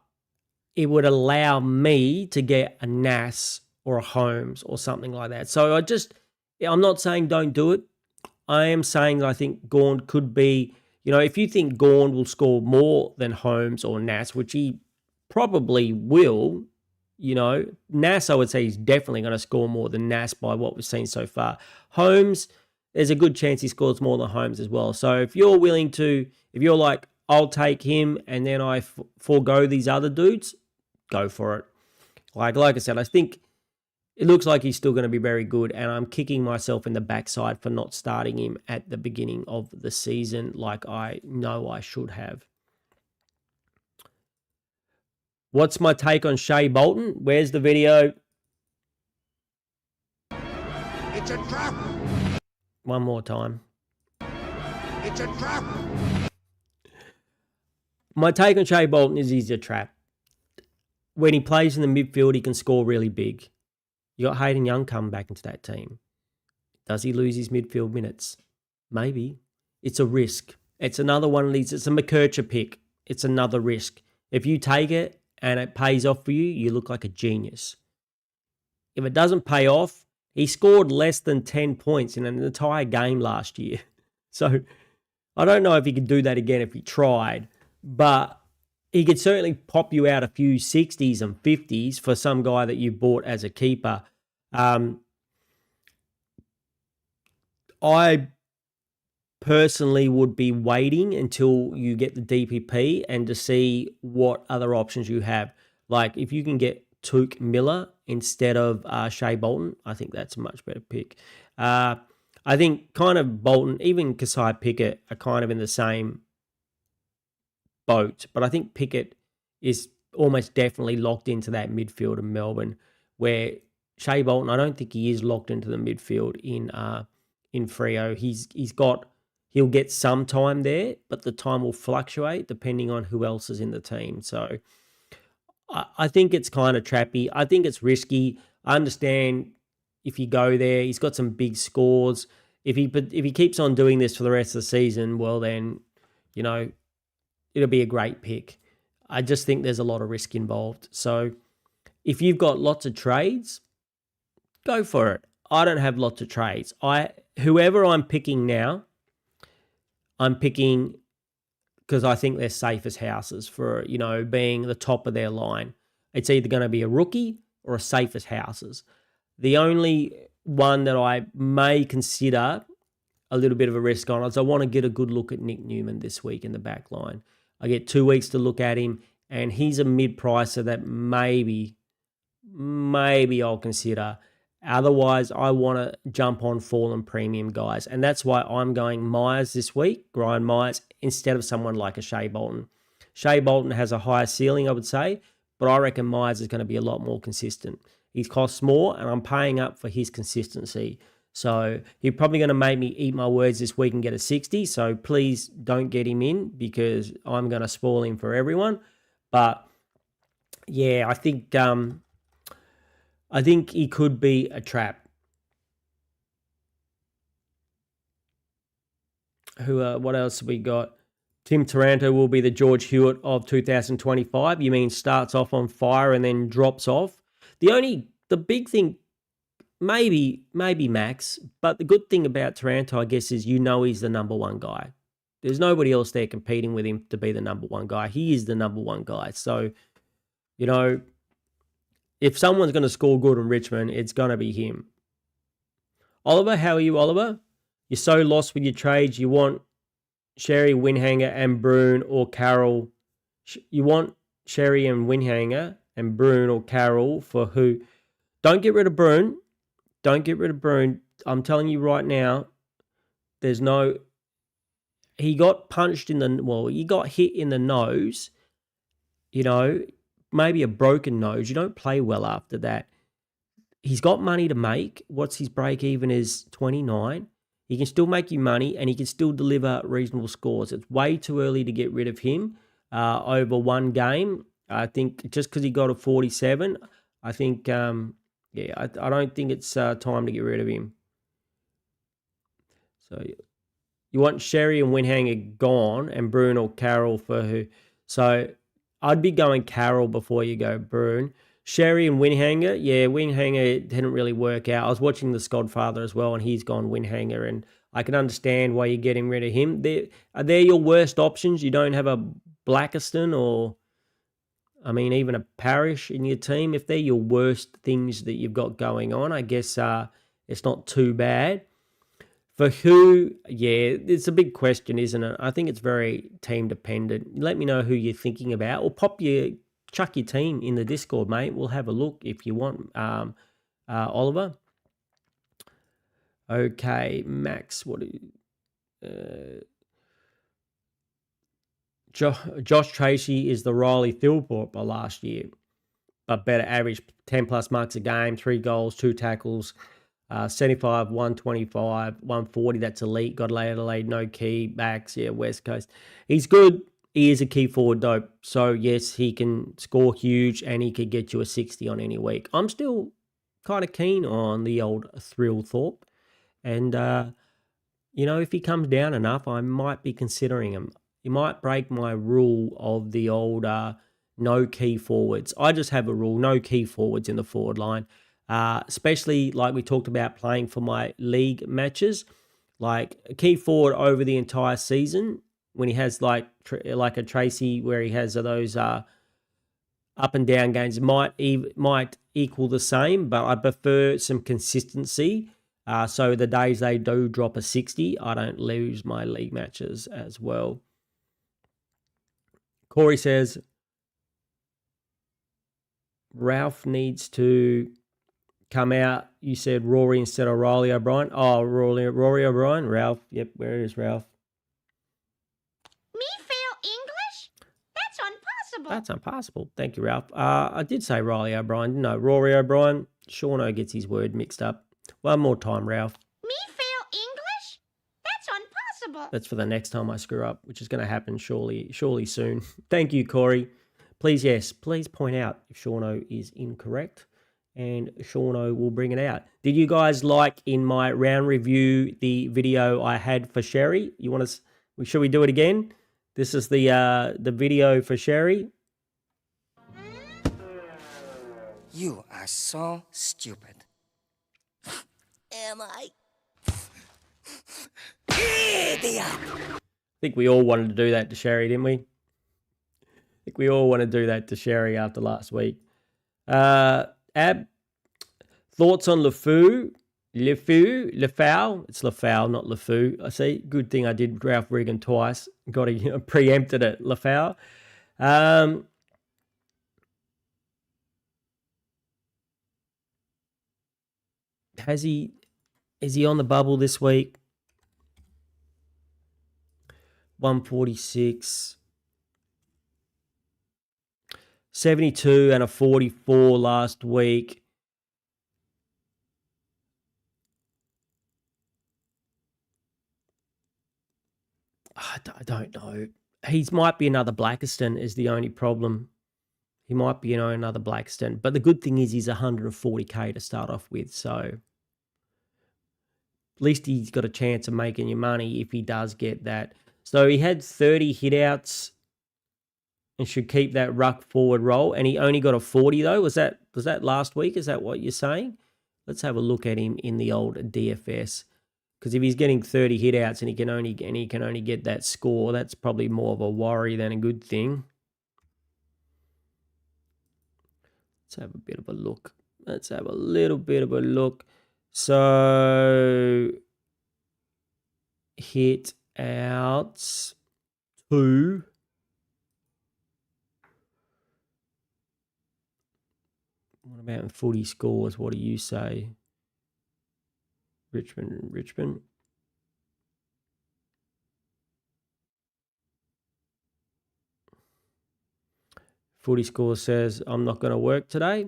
Speaker 1: it would allow me to get a Nas or a Holmes or something like that. So I'm not saying don't do it. I am saying I think Gawn could be, if you think Gawn will score more than Holmes or Nas, which he probably will, Nas, I would say, he's definitely going to score more than Nas by what we've seen so far. Holmes, there's a good chance he scores more than Holmes as well. So if you're like, I'll take him and then I forego these other dudes, go for it. Like I said, I think it looks like he's still going to be very good, and I'm kicking myself in the backside for not starting him at the beginning of the season like I know I should have. What's my take on Shea Bolton? Where's the video?
Speaker 2: It's a trap.
Speaker 1: One more time.
Speaker 2: It's a trap.
Speaker 1: My take on Shea Bolton is he's a trap. When he plays in the midfield, he can score really big. You got Hayden Young coming back into that team. Does he lose his midfield minutes? Maybe. It's a risk. It's another one of these. It's a McKercher pick. It's another risk. If you take it and it pays off for you, you look like a genius. If it doesn't pay off, he scored less than 10 points in an entire game last year. So I don't know if he could do that again if he tried, but he could certainly pop you out a few 60s and 50s for some guy that you bought as a keeper. I personally would be waiting until you get the DPP and to see what other options you have. Like if you can get Touk Miller instead of Shea Bolton, I think that's a much better pick. I think kind of Bolton, even Kasai Pickett are kind of in the same boat, but I think Pickett is almost definitely locked into that midfield in Melbourne, where Shea Bolton, I don't think he is locked into the midfield in Freo. He'll get some time there, but the time will fluctuate depending on who else is in the team. So I think it's kind of trappy. I think it's risky. I understand if you go there, he's got some big scores. If he keeps on doing this for the rest of the season, well then, it'll be a great pick. I just think there's a lot of risk involved. So if you've got lots of trades, go for it. I don't have lots of trades. Whoever I'm picking now, I'm picking because I think they're safe as houses for, being the top of their line. It's either going to be a rookie or a safe as houses. The only one that I may consider a little bit of a risk on is I want to get a good look at Nick Newman this week in the back line. I get 2 weeks to look at him, and he's a mid-pricer that maybe I'll consider. Otherwise, I want to jump on fallen premium guys, and that's why I'm going Myers this week, Ryan Myers, instead of someone like a Shea Bolton. Shea Bolton has a higher ceiling, I would say, but I reckon Myers is going to be a lot more consistent. He costs more, and I'm paying up for his consistency. So he's probably going to make me eat my words this week and get a 60. So please don't get him in because I'm going to spoil him for everyone. But yeah, I think he could be a trap. What else have we got? Tim Taranto will be the George Hewitt of 2025. You mean starts off on fire and then drops off? The big thing, maybe Max, but the good thing about Taranto, I guess, is he's the number one guy. There's nobody else there competing with him to be the number one guy. He is the number one guy. So, if someone's going to score good in Richmond, it's going to be him. Oliver, how are you, Oliver? You're so lost with your trades. You want Sherry, Winhanger, and Bruin or Carroll. You want Sherry and Winhanger and Bruin or Carroll for who? Don't get rid of Bruin. Don't get rid of Bruin. I'm telling you right now, he got punched he got hit in the nose, maybe a broken nose. You don't play well after that. He's got money to make. What's his break even is 29. He can still make you money and he can still deliver reasonable scores. It's way too early to get rid of him over one game. I think just because he got a 47, I think, I don't think it's time to get rid of him. So you want Sherry and Winhanger gone and Bruin or Carroll for who? So I'd be going Carroll before you go Bruin. Sherry and Winhanger, Winhanger didn't really work out. I was watching The Skodfather as well, and he's gone Winhanger, and I can understand why you're getting rid of him. Are they your worst options? You don't have a Blackiston or, even a Parrish in your team? If they're your worst things that you've got going on, I guess it's not too bad. For who, it's a big question, isn't it? I think it's very team dependent. Let me know who you're thinking about, or chuck your team in the Discord, mate. We'll have a look if you want, Oliver. Okay, Max, what do you... Josh Tracy is the Riley Philpott of last year, but better average, 10-plus marks a game, 3 goals, 2 tackles, 75, 125, 140, that's elite. Got Adelaide, no key, backs, West Coast. He's good. He is a key forward dope. So, yes, he can score huge and he could get you a 60 on any week. I'm still kind of keen on the old Thrill Thorpe. And, if he comes down enough, I might be considering him. He might break my rule of the old no key forwards. I just have a rule, no key forwards in the forward line, especially like we talked about playing for my league matches. Like a key forward over the entire season, when he has like a Tracy where he has those up and down games, might equal the same, but I prefer some consistency. So the days they do drop a 60, I don't lose my league matches as well. Corey says, Ralph needs to come out. You said Rory instead of Riley O'Brien. Oh, Rory O'Brien. Ralph. Yep, where is Ralph?
Speaker 3: Me fail English? That's impossible.
Speaker 1: That's impossible. Thank you, Ralph. I did say Riley O'Brien. No, Rory O'Brien. Seano gets his word mixed up. One more time, Ralph.
Speaker 3: Me fail English? That's impossible.
Speaker 1: That's for the next time I screw up, which is going to happen surely soon. Thank you, Corey. Please point out if Seano is incorrect, and Seano will bring it out. Did you guys like in my round review the video I had for Sherry? Should we do it again? This is the video for Sherry.
Speaker 4: You are so stupid.
Speaker 3: Am I?
Speaker 4: Idiot!
Speaker 1: I think we all wanted to do that to Sherry, didn't we? I think we all want to do that to Sherry after last week. Ab, thoughts on Lefau? It's Lefau, not Lefau. I see. Good thing I did Ralph Regan twice. Got to preempted it. Lefau. Is he on the bubble this week? 146. 72 and a 44 last week. I don't know. He might be another Blackiston is the only problem. He might be, another Blackiston. But the good thing is he's 140K to start off with. So at least he's got a chance of making you money if he does get that. So he had 30 hitouts and should keep that ruck forward roll. And he only got a 40 though. Was that last week? Is that what you're saying? Let's have a look at him in the old DFS. Because if he's getting 30 hitouts and he can only get that score, that's probably more of a worry than a good thing. Let's have a bit of a look. Let's have a little bit of a look. So hit outs 2. What about footy scores? What do you say? Richmond. Footy score says, I'm not going to work today.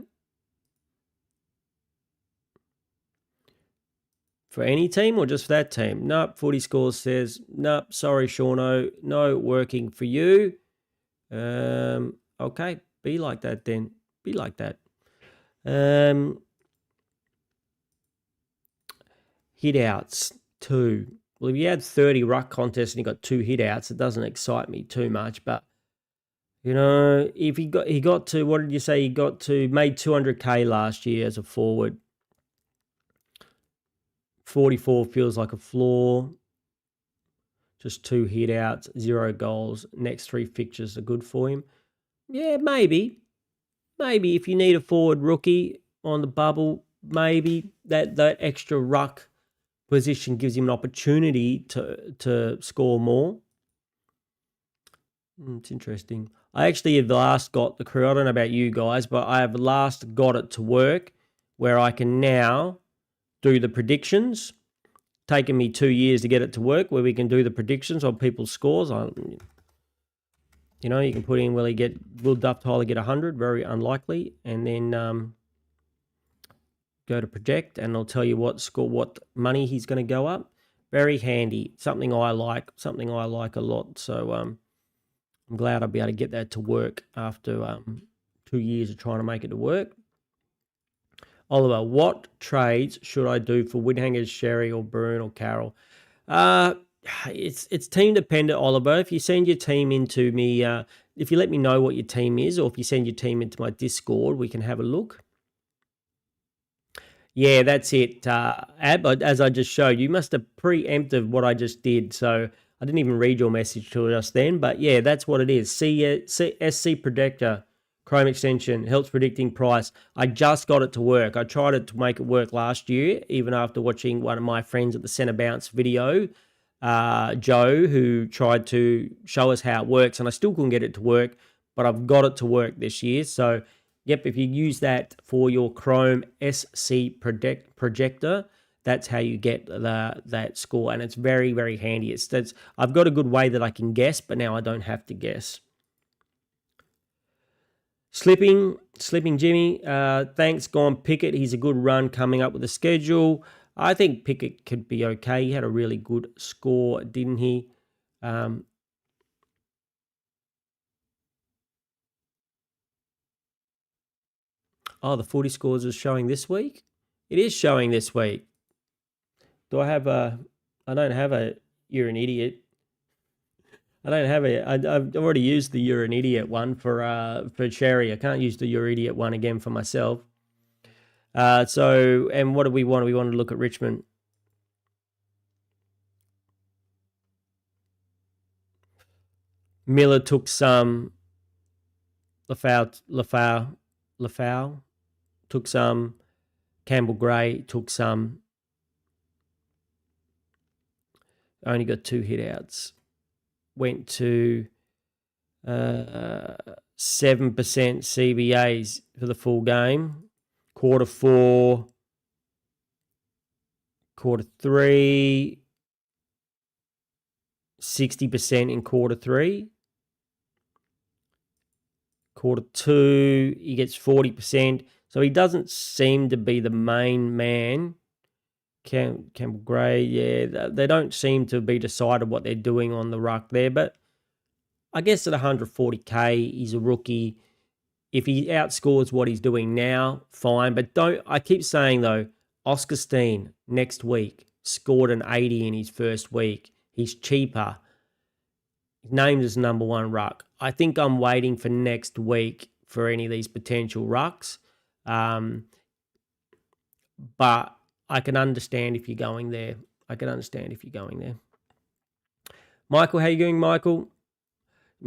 Speaker 1: For any team or just for that team? Nope. Footy score says, nope, sorry, Seano, no working for you. Okay, be like that then. Be like that. Hit outs 2. Well, if you had 30 ruck contests and you got 2 hit outs, it doesn't excite me too much. But if he got to, what did you say? He made 200K last year as a forward. 44 feels like a floor. Just 2 hit outs, 0 goals. Next 3 fixtures are good for him. Yeah, maybe. Maybe if you need a forward rookie on the bubble, maybe that extra ruck position gives him an opportunity to score more. It's interesting. I actually have last got the crew. I don't know about you guys, but I have last got it to work where I can now do the predictions. Taken me 2 years to get it to work where we can do the predictions on people's scores. You can put in, will Duff Tyler get 100? Very unlikely. And then go to project and it'll tell you what money he's going to go up. Very handy. Something I like a lot. So I'm glad I'll be able to get that to work after 2 years of trying to make it to work. Oliver, what trades should I do for Windhangers, Sherry, or Bruin, or Carroll? It's team dependent, Oliver. If you send your team into me, if you let me know what your team is, or if you send your team into my Discord, we can have a look. Yeah, that's it, Ab. As I just showed, you must have preempted what I just did, so I didn't even read your message to us then. But yeah, that's what it is. SC Predictor. Chrome extension helps predicting price. I just got it to work. I tried to make it work last year, even after watching one of my friends at the Centre Bounce video, Joe, who tried to show us how it works, and I still couldn't get it to work, but I've got it to work this year. So, yep, if you use that for your Chrome SC Projector, that's how you get that score, and it's very, very handy. I've got a good way that I can guess, but now I don't have to guess. Slipping Jimmy, thanks, Gone Pickett. He's a good run coming up with a schedule. I think Pickett could be okay. He had a really good score, didn't he? The footy scores is showing this week? It is showing this week. Do I have I don't have a you're an idiot. I don't have I've already used the you're an idiot one for Sherry. I can't use the you're an idiot one again for myself. And what do we want? We want to look at Richmond. Miller took some. Lafau took some. Campbell Gray took some. Only got 2 hit outs. Went to 7% CBAs for the full game. Quarter 4, quarter 3, 60% in quarter 3. Quarter 2, he gets 40%. So he doesn't seem to be the main man Campbell Gray, yeah, they don't seem to be decided what they're doing on the ruck there. But I guess at 140K, he's a rookie. If he outscores what he's doing now, fine. But I keep saying though, Oscar Steen next week scored an 80 in his first week. He's cheaper. He's named as number one ruck. I think I'm waiting for next week for any of these potential rucks. But I can understand if you're going there. Michael, how you doing, Michael?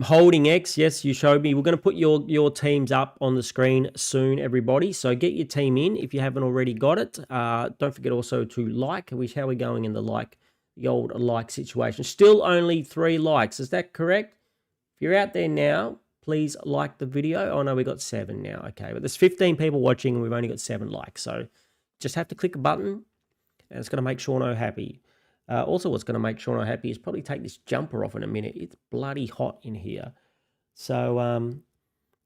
Speaker 1: Holding X, yes, you showed me. We're going to put your teams up on the screen soon, everybody. So get your team in if you haven't already got it. Don't forget also to like. How are we going in the old like situation? Still only 3 likes. Is that correct? If you're out there now, please like the video. Oh, no, we got 7 now. Okay, but there's 15 people watching and we've only got 7 likes. So just have to click a button and it's going to make Seano happy. Also, what's going to make Seano happy is probably take this jumper off in a minute. It's bloody hot in here. So,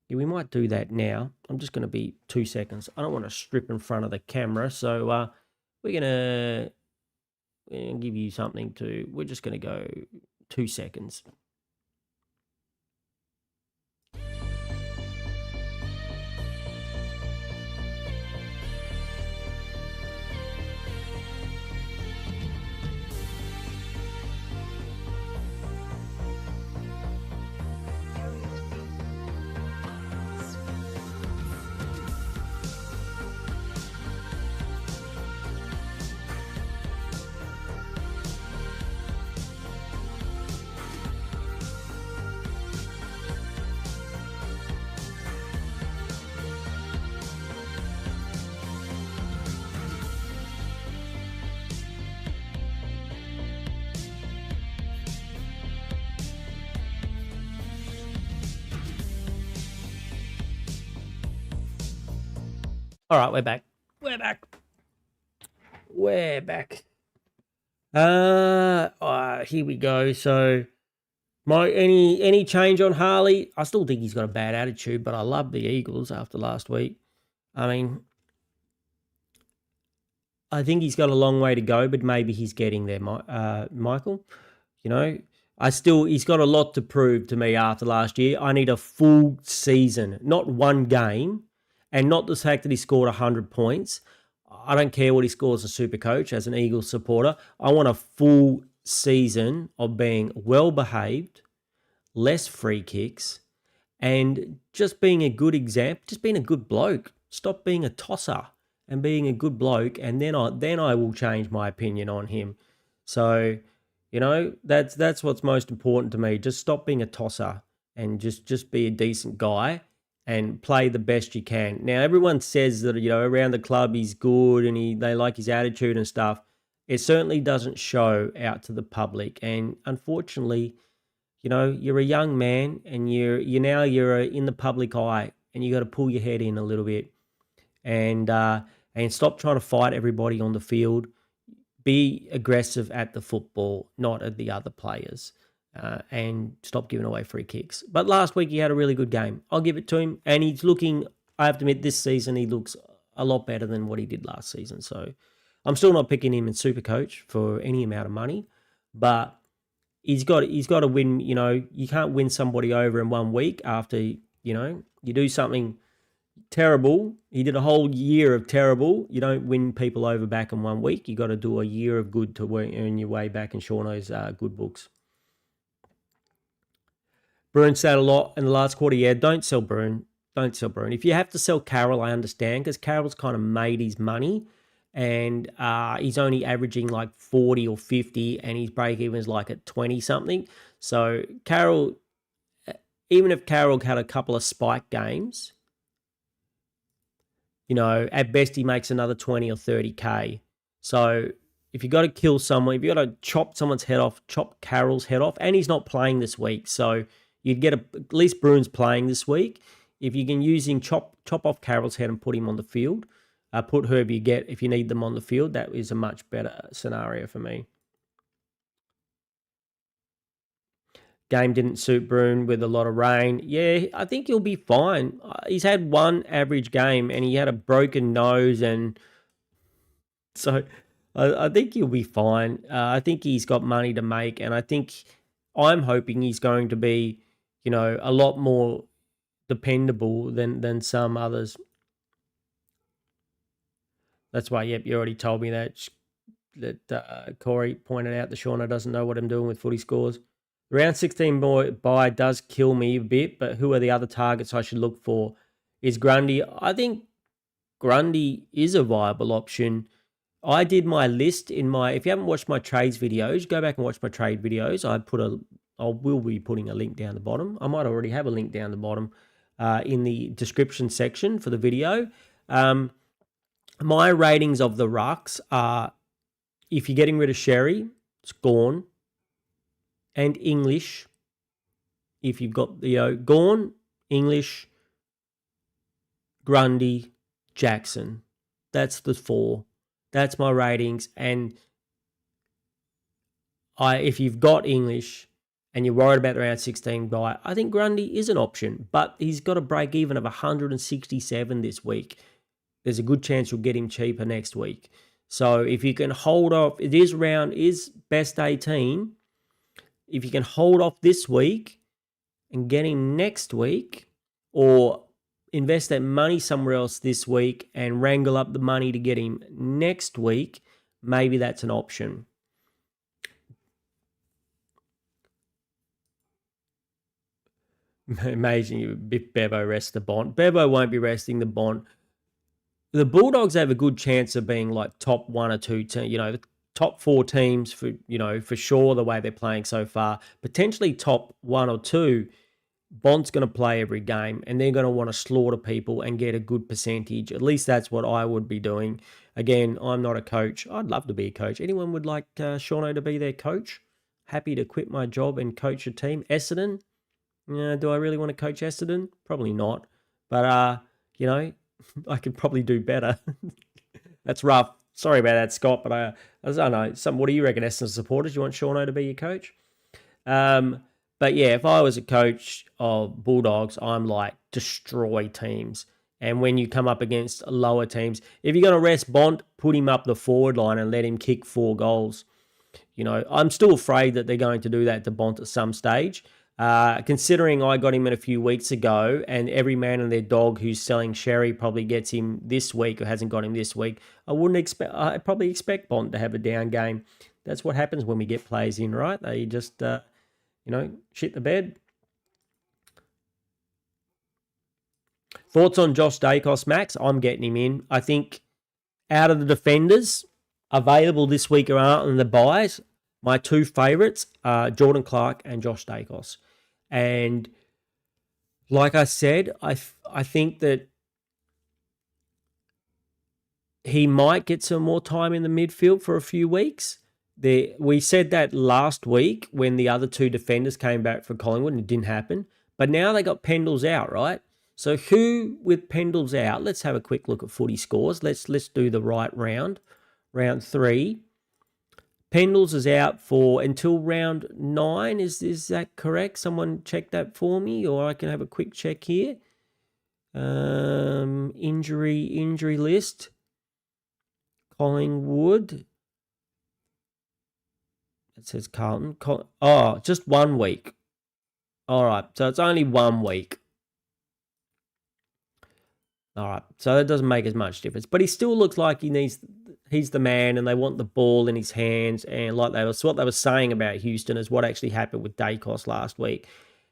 Speaker 1: yeah, we might do that now. I'm just going to be 2 seconds. I don't want to strip in front of the camera. So, we're going to give you something to... We're just going to go 2 seconds. All right, we're back. Here we go. So, any change on Harley? I still think he's got a bad attitude, but I love the Eagles after last week. I mean, I think he's got a long way to go, but maybe he's getting there, Michael. You know, he's got a lot to prove to me after last year. I need a full season, not one game. And not the fact that he scored 100 points. I don't care what he scores as Supercoach, as an Eagles supporter. I want a full season of being well-behaved, less free kicks, and just being a good example, just being a good bloke. Stop being a tosser and being a good bloke, and then I will change my opinion on him. So, you know, that's what's most important to me. Just stop being a tosser and just be a decent guy. And play the best you can. Now, everyone says that, you know, around the club he's good and they like his attitude and stuff. It certainly doesn't show out to the public. And unfortunately, you know, you're a young man and you're in the public eye and you got to pull your head in a little bit and stop trying to fight everybody on the field. Be aggressive at the football, not at the other players. And stop giving away free kicks. But last week he had a really good game. I'll give it to him. And he's looking, I have to admit, this season he looks a lot better than what he did last season. So I'm still not picking him in Supercoach for any amount of money. But he's got to win. You know, you can't win somebody over in 1 week after, you know, you do something terrible. He did a whole year of terrible. You don't win people over back in 1 week. You got to do a year of good to earn your way back in Seano's good books. Bruin sat a lot in the last quarter. Yeah, don't sell Bruin. If you have to sell Carroll, I understand, because Carroll's kind of made his money and he's only averaging like 40 or 50 and his break-even is like at 20-something. So Carroll, even if Carroll had a couple of spike games, you know, at best he makes another 20 or 30K. So if you got to kill someone, if you got to chop someone's head off, chop Carroll's head off, and he's not playing this week, so you'd get at least Bruin's playing this week. If you can use him, chop off Carroll's head and put him on the field. Put whoever you get if you need them on the field. That is a much better scenario for me. Game didn't suit Bruin with a lot of rain. Yeah, I think he'll be fine. He's had one average game and he had a broken nose, and so I think he'll be fine. I think he's got money to make, and I'm hoping he's going to be, a lot more dependable than some others. That's why, yep, you already told me that Corey pointed out that Seano doesn't know what I'm doing with footy scores. Round 16 bye does kill me a bit, but who are the other targets I should look for? Is Grundy? I think Grundy is a viable option. I did my list if you haven't watched my trades videos, go back and watch my trade videos. I will be putting a link down the bottom. I might already have a link down the bottom in the description section for the video. My ratings of the rucks are, if you're getting rid of Sherry, it's Gawn and English. If you've got, Gawn, English, Grundy, Jackson. That's the 4. That's my ratings. And if you've got English and you're worried about the round 16 bye, I think Grundy is an option, but he's got a break even of 167 this week. There's a good chance you'll get him cheaper next week. So if you can hold off, it is best 18. If you can hold off this week and get him next week, or invest that money somewhere else this week and wrangle up the money to get him next week, maybe that's an option. Amazing if Bevo rests the Bont. Bevo won't be resting the Bont. The Bulldogs have a good chance of being like top 1 or 2 teams, the top 4 teams for sure, the way they're playing so far. Potentially top 1 or 2. Bont's going to play every game, and they're going to want to slaughter people and get a good percentage. At least that's what I would be doing. Again, I'm not a coach. I'd love to be a coach. Anyone would like Seano to be their coach? Happy to quit my job and coach a team. Essendon? Do I really want to coach Essendon? Probably not. But, I could probably do better. That's rough. Sorry about that, Scott, but I don't know. What do you reckon, Essendon supporters? You want Seano to be your coach? But yeah, if I was a coach of Bulldogs, I'm like, destroy teams. And when you come up against lower teams, if you're going to rest Bont, put him up the forward line and let him kick 4 goals. I'm still afraid that they're going to do that to Bont at some stage. Considering I got him in a few weeks ago, and every man and their dog who's selling Sherry probably gets him this week or hasn't got him this week, I'd probably expect Bont to have a down game. That's what happens when we get players in, right? They just, shit the bed. Thoughts on Josh Dacos, Max? I'm getting him in. I think out of the defenders available this week around in the buys, my 2 favourites are Jordan Clark and Josh Dacos. And like I said, I think that he might get some more time in the midfield for a few weeks. We said that last week when the other 2 defenders came back for Collingwood and it didn't happen. But now they got Pendles out, right? So who with Pendles out? Let's have a quick look at footy scores. Let's do the right round. Round 3. Pendles is out for until round 9. Is that correct? Someone check that for me, or I can have a quick check here. Injury list. Collingwood. It says Carlton. Just 1 week. All right, so it's only 1 week. All right, so that doesn't make as much difference. But he still looks like he's the man, and they want the ball in his hands. And like what they were saying about Houston is what actually happened with Dacos last week.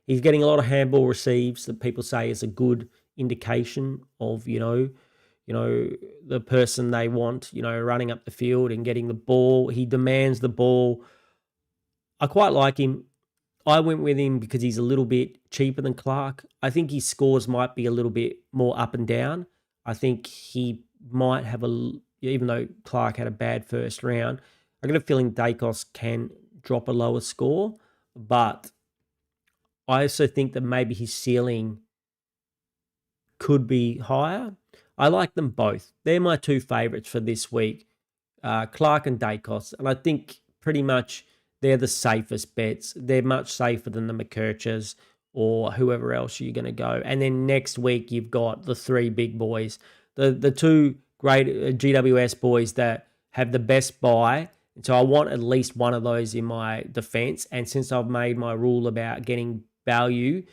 Speaker 1: He's getting a lot of handball receives that people say is a good indication of, the person they want, running up the field and getting the ball. He demands the ball. I quite like him. I went with him because he's a little bit cheaper than Clark. I think his scores might be a little bit more up and down. I think he might have even though Clark had a bad first round, I got a feeling Dacos can drop a lower score, but I also think that maybe his ceiling could be higher. I like them both. They're my 2 favourites for this week, Clark and Dacos, and I think pretty much they're the safest bets. They're much safer than the McKerchers or whoever else you're going to go. And then next week, you've got the 3 big boys, the 2 great GWS boys that have the best buy. And so I want at least one of those in my defense. And since I've made my rule about getting value,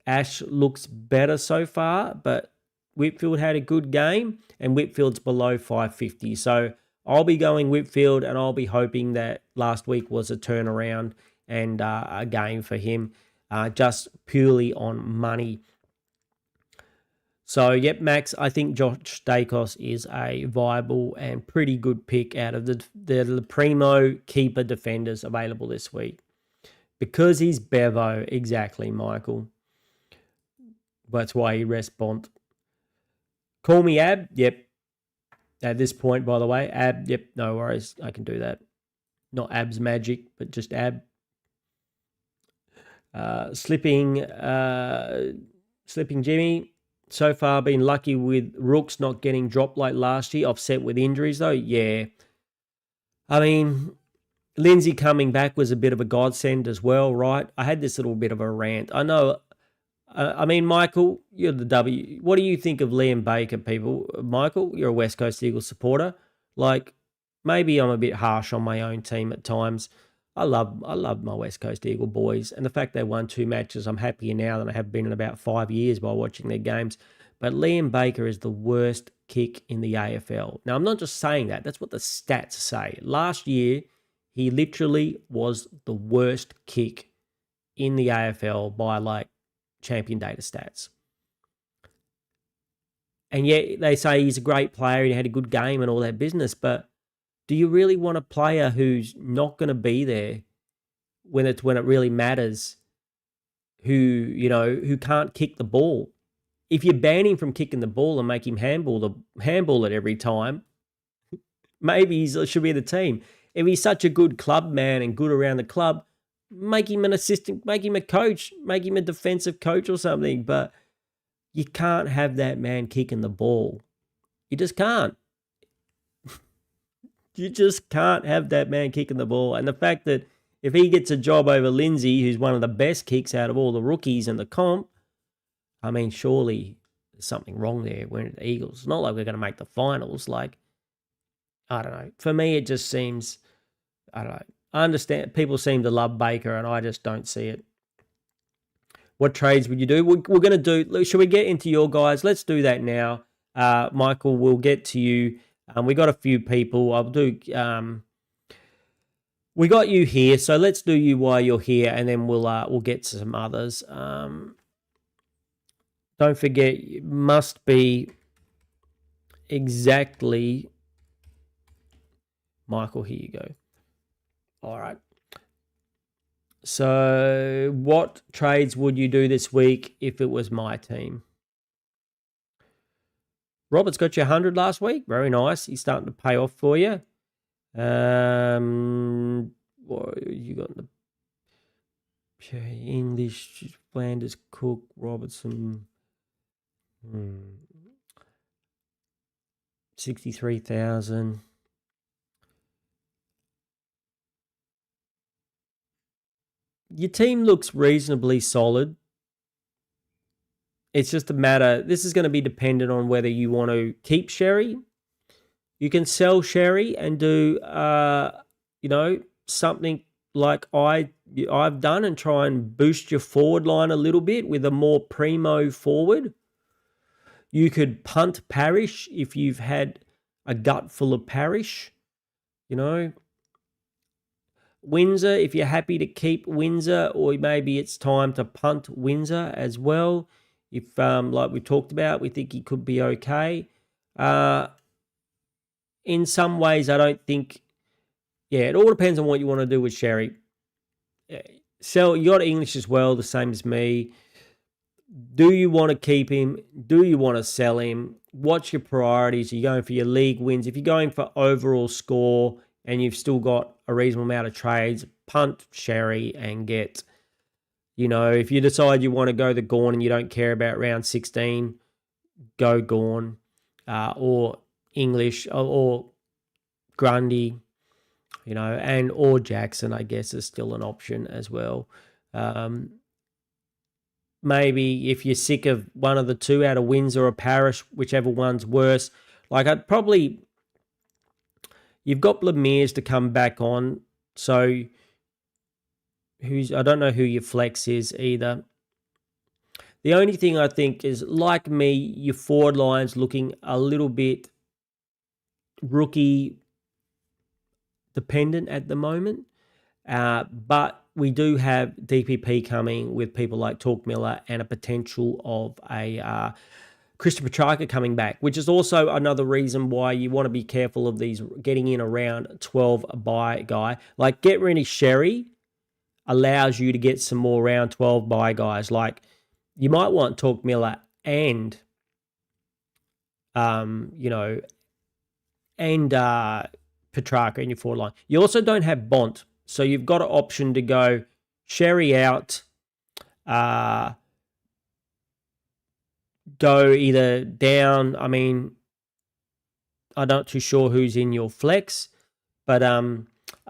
Speaker 1: Ash looks better so far, but Whitfield had a good game, and Whitfield's below 550. So I'll be going Whitfield, and I'll be hoping that last week was a turnaround and a game for him, just purely on money. So, yep, Max, I think Josh Dacos is a viable and pretty good pick out of the primo keeper defenders available this week. Because he's Bevo, exactly, Michael. That's why he rests Bont. Call me Ab, yep. At this point, by the way, Ab, yep, no worries, I can do that. Not Ab's magic, but just Ab. Slipping Jimmy. So far, been lucky with Rooks not getting dropped like last year, offset with injuries though. Yeah. I mean, Lindsay coming back was a bit of a godsend as well, right? I had this little bit of a rant. I know, I mean, Michael, you're the W. What do you think of Liam Baker, people? Michael, you're a West Coast Eagles supporter. Like, maybe I'm a bit harsh on my own team at times. I love my West Coast Eagle boys, and the fact they won 2 matches, I'm happier now than I have been in about 5 years by watching their games. But Liam Baker is the worst kick in the AFL. Now, I'm not just saying that. That's what the stats say. Last year, he literally was the worst kick in the AFL by like champion data stats. And yet they say he's a great player, he had a good game and all that business, but do you really want a player who's not going to be there when it really matters, who can't kick the ball? If you ban him from kicking the ball and make him handball it every time, maybe he should be the team. If he's such a good club man and good around the club, make him an assistant, make him a coach, make him a defensive coach or something. But you can't have that man kicking the ball. You just can't. You just can't have that man kicking the ball. And the fact that if he gets a job over Lindsay, who's one of the best kicks out of all the rookies in the comp, I mean, surely there's something wrong there. We're in the Eagles. It's not like we're going to make the finals. Like, I don't know. For me, it just seems, I don't know. I understand people seem to love Baker, and I just don't see it. What trades would you do? We're going to do, should we get into your guys? Let's do that now. Michael, we'll get to you. We got a few people. I'll do, we got you here, so let's do you while you're here, and then we'll get to some others. Don't forget, it must be exactly, Michael, here you go. All right. So what trades would you do this week if it was my team? Robert's got you 100 last week. Very nice. He's starting to pay off for you. What you got in the English, Flanders, Cook, Robertson. 63,000. Your team looks reasonably solid. It's just a matter, this is going to be dependent on whether you want to keep Sherry. You can sell Sherry and do, something like I've done and try and boost your forward line a little bit with a more primo forward. You could punt Parrish if you've had a gut full of Parrish, Windsor, if you're happy to keep Windsor, or maybe it's time to punt Windsor as well. If, like we talked about, we think he could be okay. In some ways, I don't think... Yeah, it all depends on what you want to do with Sherry. So you got English as well, the same as me. Do you want to keep him? Do you want to sell him? What's your priorities? Are you going for your league wins? If you're going for overall score and you've still got a reasonable amount of trades, punt Sherry and get... if you decide you want to go the Gorn and you don't care about round 16, go Gorn, or English, or Grundy, or Jackson, I guess, is still an option as well. Maybe if you're sick of one of the two out of Windsor or Parish, whichever one's worse, like I'd probably... You've got Lemire's to come back on. So I don't know who your flex is either. The only thing I think is, like me, your forward line's looking a little bit rookie dependent at the moment. But we do have DPP coming with people like Talk Miller and a potential of a Christopher Petrarca coming back, which is also another reason why you want to be careful of these getting in around 12 bye guy. Like, Get Ready Sherry allows you to get some more round 12 bye guys. Like, you might want Talk Miller and Petrarca in your forward line. You also don't have Bont, so you've got an option to go Sherry out, go either down. I mean, I'm not too sure who's in your flex, but a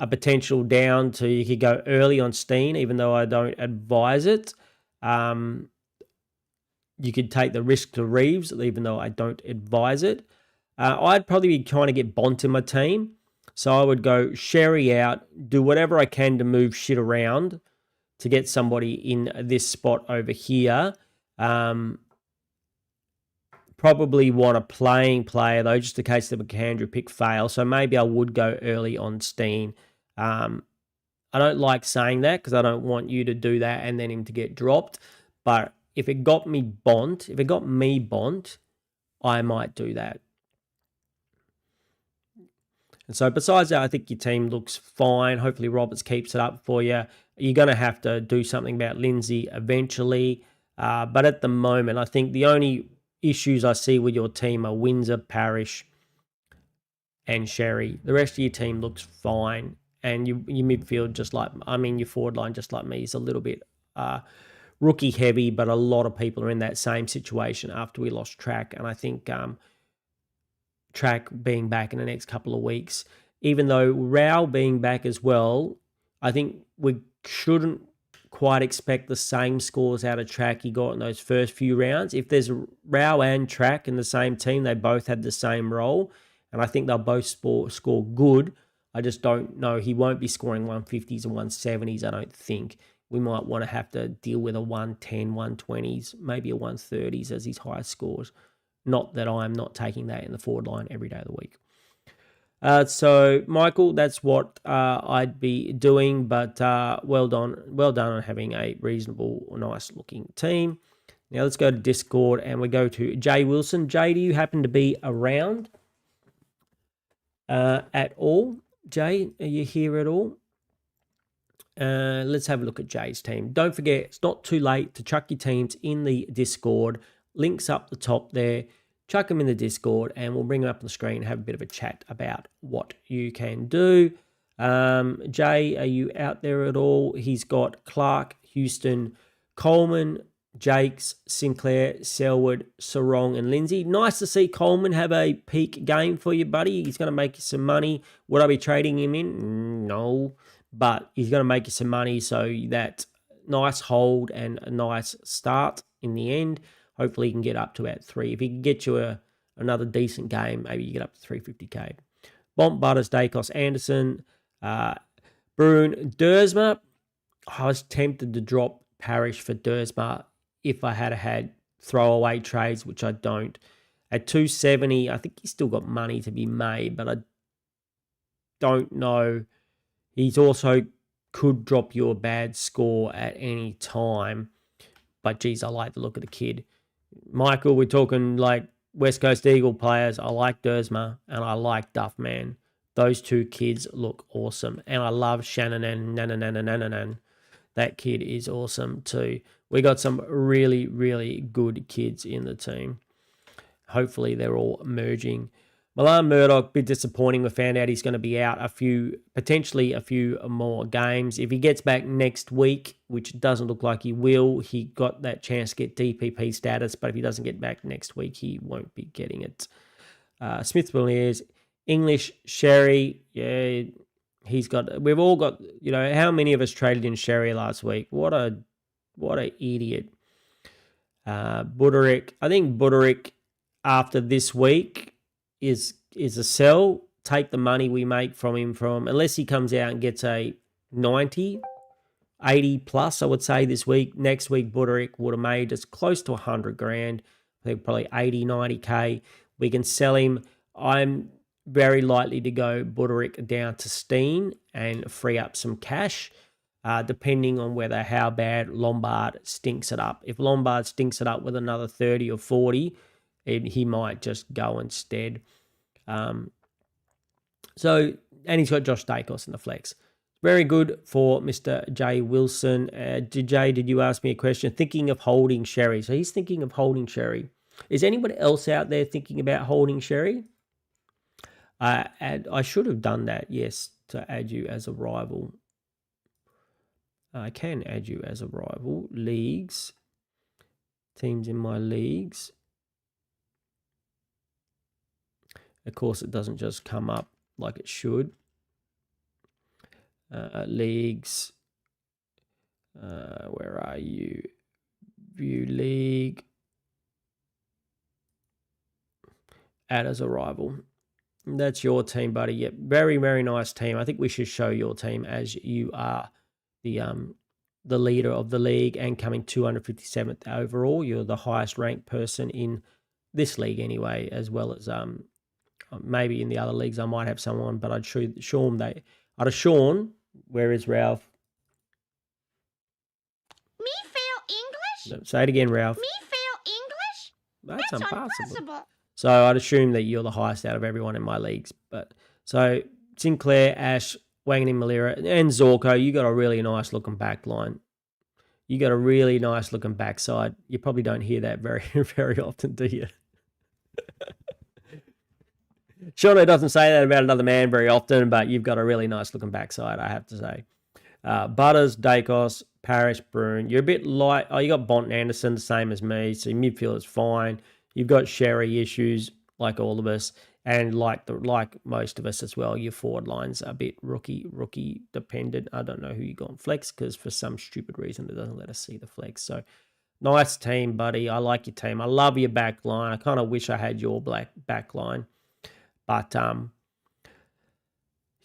Speaker 1: potential down to, you could go early on Steen, even though I don't advise it. You could take the risk to Reeves, even though I don't advise it. I'd probably be trying to get Bont in my team. So I would go Sherry out, do whatever I can to move shit around to get somebody in this spot over here. Probably want a playing player, though, just in case the McAndrew pick fails. So maybe I would go early on Steen. I don't like saying that because I don't want you to do that and then him to get dropped. But if it got me Bont, I might do that. And so besides that, I think your team looks fine. Hopefully Roberts keeps it up for you. You're going to have to do something about Lindsay eventually. But at the moment, I think the only issues I see with your team are Windsor, Parrish, and Sherry. The rest of your team looks fine. And your midfield, your forward line, just like me, is a little bit rookie heavy, but a lot of people are in that same situation after we lost Track. And I think Track being back in the next couple of weeks, even though Rao being back as well, I think we shouldn't quite expect the same scores out of Track he got in those first few rounds. If there's Rao and Track in the same team, they both had the same role, and I think they'll both score good. I just don't know. He won't be scoring 150s and 170s, I don't think. We might want to have to deal with a 110, 120s, maybe a 130s as his highest scores. Not that I'm not taking that in the forward line every day of the week. So, Michael, that's what I'd be doing, but well done on having a reasonable, nice-looking team. Now, let's go to Discord, and we go to Jay Wilson. Jay, do you happen to be around at all? Jay, are you here at all? Let's have a look at Jay's team. Don't forget, it's not too late to chuck your teams in the Discord. Links up the top there. Chuck them in the Discord and we'll bring them up on the screen and have a bit of a chat about what you can do. Jay, are you out there at all? He's got Clark, Houston, Coleman, Jakes, Sinclair, Selwood, Sarong, and Lindsay. Nice to see Coleman have a peak game for you, buddy. He's going to make you some money. Would I be trading him in? No, but he's going to make you some money. So that nice hold and a nice start in the end. Hopefully he can get up to about 3. If he can get you another decent game, maybe you get up to 350k. Bomb, Butters, Dacos, Anderson, Bruin, Dersma. I was tempted to drop Parrish for Dersma if I had throwaway trades, which I don't. At 270, I think he's still got money to be made, but I don't know. He's also could drop you a bad score at any time. But, geez, I like the look of the kid. Michael, we're talking like West Coast Eagle players. I like Dersma and I like Duffman. Those two kids look awesome. And I love Shannon and Nanananan. That kid is awesome too. We got some really, really good kids in the team. Hopefully they're all merging. Milan Murdoch, bit disappointing. We found out he's going to be out potentially a few more games. If he gets back next week, which doesn't look like he will, he got that chance to get DPP status, but if he doesn't get back next week, he won't be getting it. Smith Williams, English, Sherry, yeah, we've all got, how many of us traded in Sherry last week? What a idiot. Buderick, I think Buderick after this week is a sell. take the money we make from him unless he comes out and gets a 90, 80 plus, I would say this week. Next week, Buderick would have made us close to 100 grand. I think probably 80, 90K. We can sell him. I'm very likely to go Buderick down to Steen and free up some cash, depending on how bad Lombard stinks it up. If Lombard stinks it up with another 30 or 40, he might just go instead. And he's got Josh Dacos in the flex. Very good for Mr. Jay Wilson. Jay, did you ask me a question? Thinking of holding Sherry. So he's thinking of holding Sherry. Is anybody else out there thinking about holding Sherry? And I should have done that, yes, to add you as a rival. I can add you as a rival. Leagues. Teams in my leagues. Of course, it doesn't just come up like it should. Leagues. Where are you? View league. Add as a rival. That's your team, buddy. Yep, very, very nice team. I think we should show your team as you are the leader of the league and coming 257th overall. You're the highest ranked person in this league anyway, as well as maybe in the other leagues I might have someone, but I'd show Sean. Where is Ralph?
Speaker 3: Me fail English?
Speaker 1: Say it again, Ralph.
Speaker 3: Me fail English?
Speaker 1: That's impossible.
Speaker 3: Impossible.
Speaker 1: So I'd assume that you're the highest out of everyone in my leagues. But so Sinclair, Ash, Wangan Malira, and Zorko, you got a really nice looking back line. You got a really nice looking backside. You probably don't hear that very, very often, do you? Seano doesn't say that about another man very often, but you've got a really nice looking backside, I have to say. Butters, Dacos, Parrish, Bruin. You're a bit light. Oh, you got Bont Anderson, the same as me. So your midfield is fine. You've got Sherry issues, like all of us, and like most of us as well. Your forward line's a bit rookie dependent. I don't know who you got on flex because for some stupid reason it doesn't let us see the flex. So nice team, buddy. I like your team. I love your back line. I kind of wish I had your back line. But,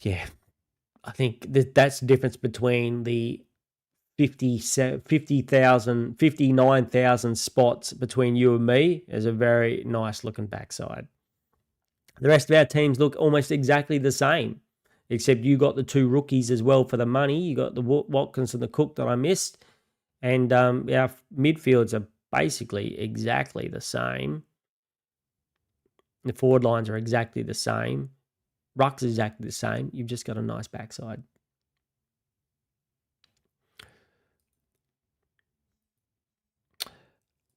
Speaker 1: yeah, I think that's the difference between the 59,000 spots between you and me. Is a very nice looking backside. The rest of our teams look almost exactly the same, except you got the two rookies as well for the money. You got the Watkins and the Cook that I missed. And our midfields are basically exactly the same. The forward lines are exactly the same. Ruck's exactly the same. You've just got a nice backside.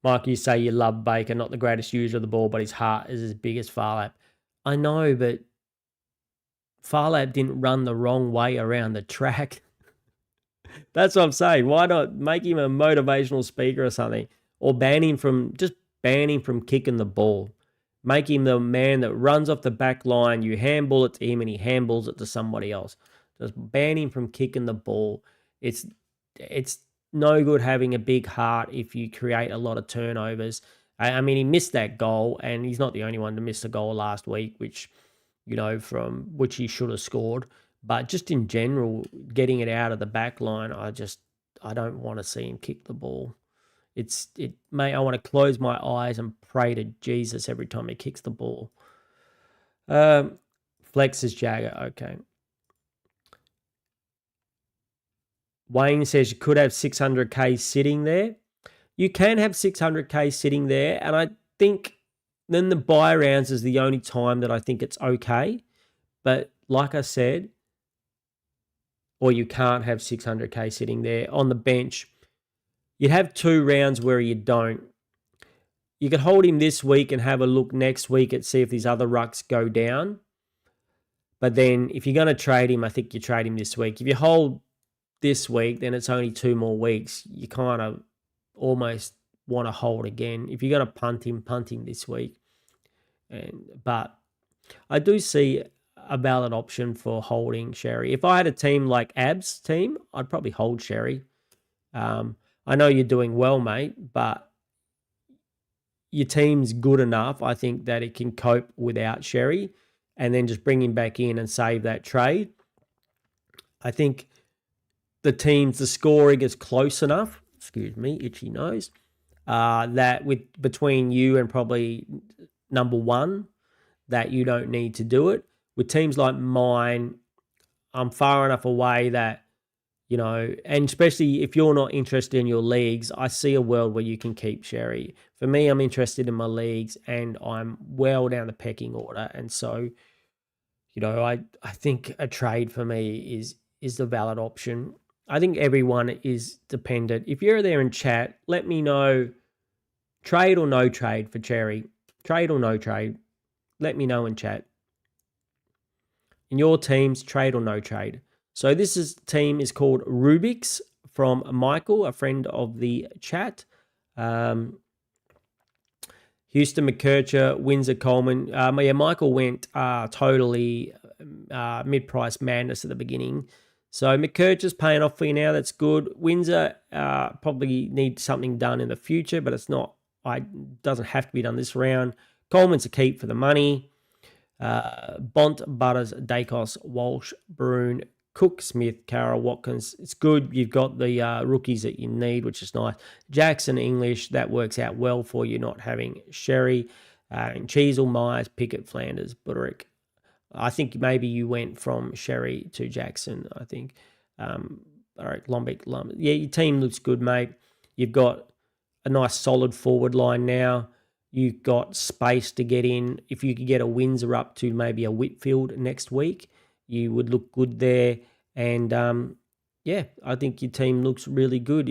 Speaker 1: Mike, you say you love Baker, not the greatest user of the ball, but his heart is as big as Farlap. I know, but Farlap didn't run the wrong way around the track. That's what I'm saying. Why not make him a motivational speaker or something? Or ban him from kicking the ball. Make him the man that runs off the back line. You handball it to him and he handballs it to somebody else. Just ban him from kicking the ball. It's no good having a big heart if you create a lot of turnovers. I mean, he missed that goal, and he's not the only one to miss a goal last week, which he should have scored. But just in general, getting it out of the back line, I don't want to see him kick the ball. I want to close my eyes and pray to Jesus every time he kicks the ball. Flex is Jagger. Okay. Wayne says you could have 600K sitting there. You can have 600K sitting there, and I think then the buy rounds is the only time that I think it's okay. But like I said, or you can't have 600K sitting there on the bench. You'd have 2 rounds where you don't. You could hold him this week and have a look next week and see if these other rucks go down. But then if you're going to trade him, I think you trade him this week. If you hold this week, then it's only 2 more weeks. You kind of almost want to hold again. If you're going to punt him this week. But I do see a valid option for holding Sherry. If I had a team like Ab's team, I'd probably hold Sherry. I know you're doing well, mate, but your team's good enough, I think, that it can cope without Sherry. and then just bring him back in and save that trade. I think the scoring is close enough. Excuse me, itchy nose. That between you and probably number one, that you don't need to do it. With teams like mine, I'm far enough away that, and especially if you're not interested in your leagues, I see a world where you can keep Sherry. For me, I'm interested in my leagues and I'm well down the pecking order. And so, I think a trade for me is the valid option. I think everyone is dependent. If you're there in chat, let me know trade or no trade for Cherry. Trade or no trade. Let me know in chat. In your teams, trade or no trade. So this team is called Rubik's from Michael, a friend of the chat. Houston, McKercher, Windsor, Coleman. Michael went totally mid-price madness at the beginning. So McKercher's paying off for you now. That's good. Windsor probably needs something done in the future, but doesn't have to be done this round. Coleman's a keep for the money. Bont, Butters, Dacos, Walsh, Broon, Cook, Smith, Carroll, Watkins. It's good. You've got the rookies that you need, which is nice. Jackson, English, that works out well for you not having Sherry. And Cheezel, Myers, Pickett, Flanders, Buderick. I think maybe you went from Sherry to Jackson, I think. All right, Lombeck. Yeah, your team looks good, mate. You've got a nice solid forward line now. You've got space to get in. If you could get a Windsor up to maybe a Whitfield next week, you would look good there. And, I think your team looks really good.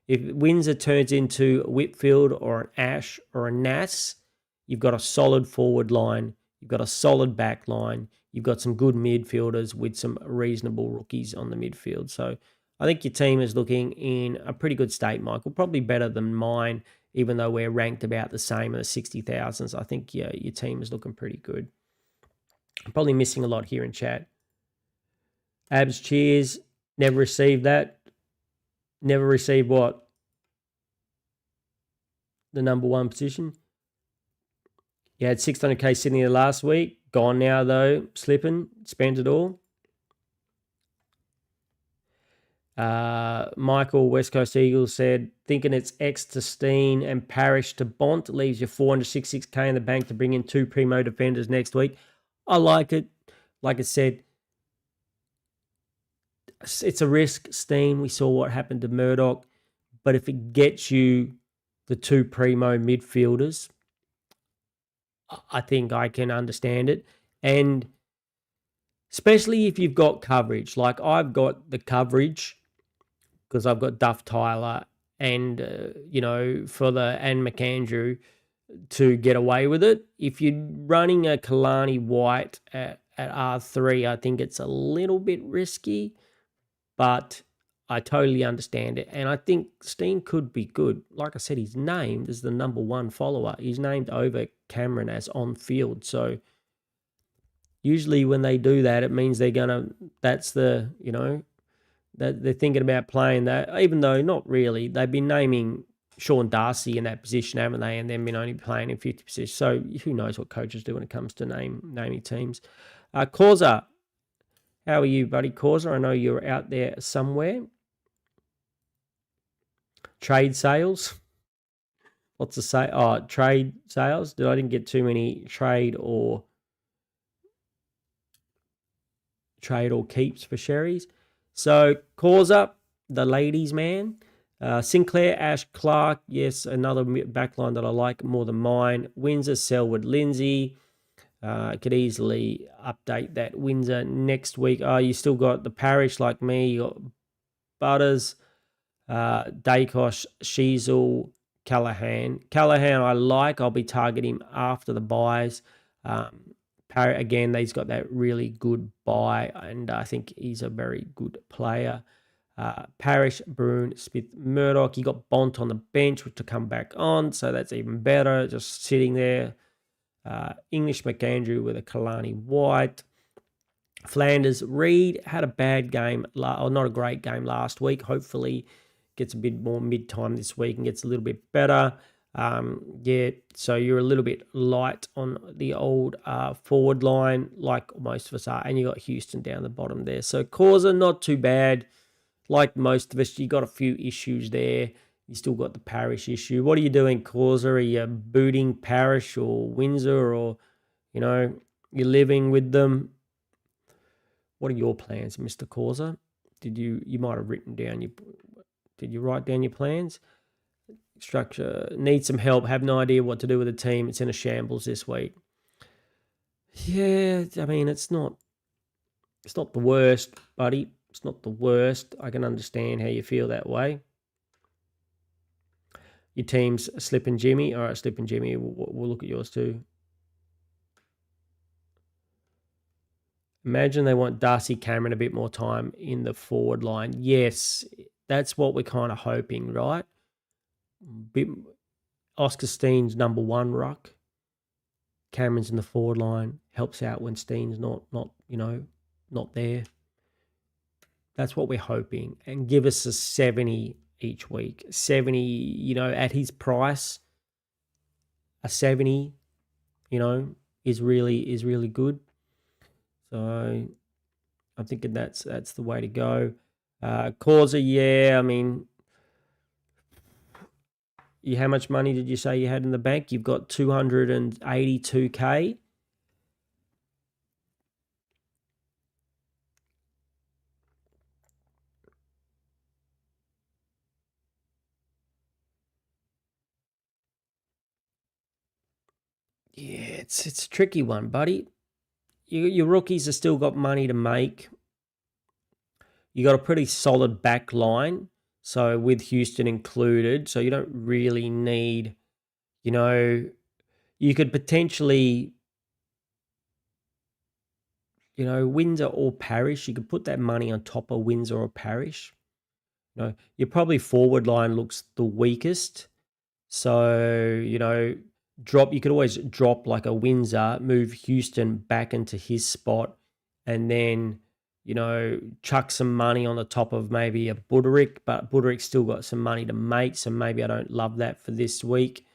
Speaker 1: If Windsor turns into Whitfield or an Ash or a Nass, you've got a solid forward line. You've got a solid back line. You've got some good midfielders with some reasonable rookies on the midfield. So I think your team is looking in a pretty good state, Michael. Probably better than mine, even though we're ranked about the same in the 60,000s. I think your team is looking pretty good. I'm probably missing a lot here in chat. Abs, cheers. Never received that. Never received what? The number one position. You had 600k sitting there last week. Gone now, though. Slipping. Spent it all. Michael, West Coast Eagles, said, thinking it's X to Steen and Parrish to Bont. Leaves you 466k in the bank to bring in 2 primo defenders next week. I like it. Like I said, it's a risk, Steen. We saw what happened to Murdoch. But if it gets you the 2 primo midfielders, I think I can understand it. And especially if you've got coverage. Like I've got the coverage because I've got Duff Tyler and, and McAndrew to get away with it. If you're running a Kalani White at R3, I think it's a little bit risky, but I totally understand it. And I think Steen could be good. Like I said, he's named as the number 1 follower. He's named over Cameron as on field. So usually when they do that, it means that they're thinking about playing that, even though not really. They've been naming Sean Darcy in that position, haven't they? And then been only playing in 50%. So who knows what coaches do when it comes to naming teams. Causa, how are you, buddy? Causa, I know you're out there somewhere. Trade sales. What's the say? Oh, trade sales. I didn't get too many trade or keeps for Sherry's. So Causa, the ladies' man. Sinclair, Ash, Clark. Yes, another backline that I like more than mine. Windsor, Selwood, Lindsay. Could easily update that Windsor next week. Oh, you still got the Parish like me. You got Butters, Dacos, Sheasel, Callahan. Callahan I like. I'll be targeting him after the buys. Again, he's got that really good buy, and I think he's a very good player. Parish, Broon, Smith, Murdoch. You got Bont on the bench to come back on, so that's even better. Just sitting there. English, McAndrew with a Kalani White. Flanders, Reed had a bad game, or not a great game last week. Hopefully gets a bit more mid-time this week and gets a little bit better. Yeah, so you're a little bit light on the old forward line, like most of us are, and you got Houston down the bottom there. So Causa, not too bad. Like most of us, you got a few issues there. You still got the Parish issue. What are you doing, Causa? Are you booting Parish or Windsor, or you're living with them? What are your plans, Mr. Causa? You might have written down did you write down your plans? Structure, need some help, have no idea what to do with the team. It's in a shambles this week. Yeah, I mean, it's not the worst, buddy. It's not the worst. I can understand how you feel that way. Your team's Slip and Jimmy. All right, Slip and Jimmy, we'll look at yours too. Imagine they want Darcy Cameron a bit more time in the forward line. Yes, that's what we're kind of hoping, right? Oscar Steen's number one ruck. Cameron's in the forward line, helps out when Steen's not there. That's what we're hoping. And give us a 70 each week. 70, at his price, a 70, is really good. So I'm thinking that's the way to go. Causa, yeah, I mean, how much money did you say you had in the bank? You've got 282K. Yeah, it's a tricky one, buddy. Your rookies have still got money to make. You got a pretty solid back line, so with Houston included, so you don't really need, you could potentially, Windsor or Parish. You could put that money on top of Windsor or Parish. Your probably forward line looks the weakest. So, you could always drop like a Windsor, move Houston back into his spot, and then, chuck some money on the top of maybe a Buderick, but Buderick's still got some money to make, so maybe I don't love that for this week.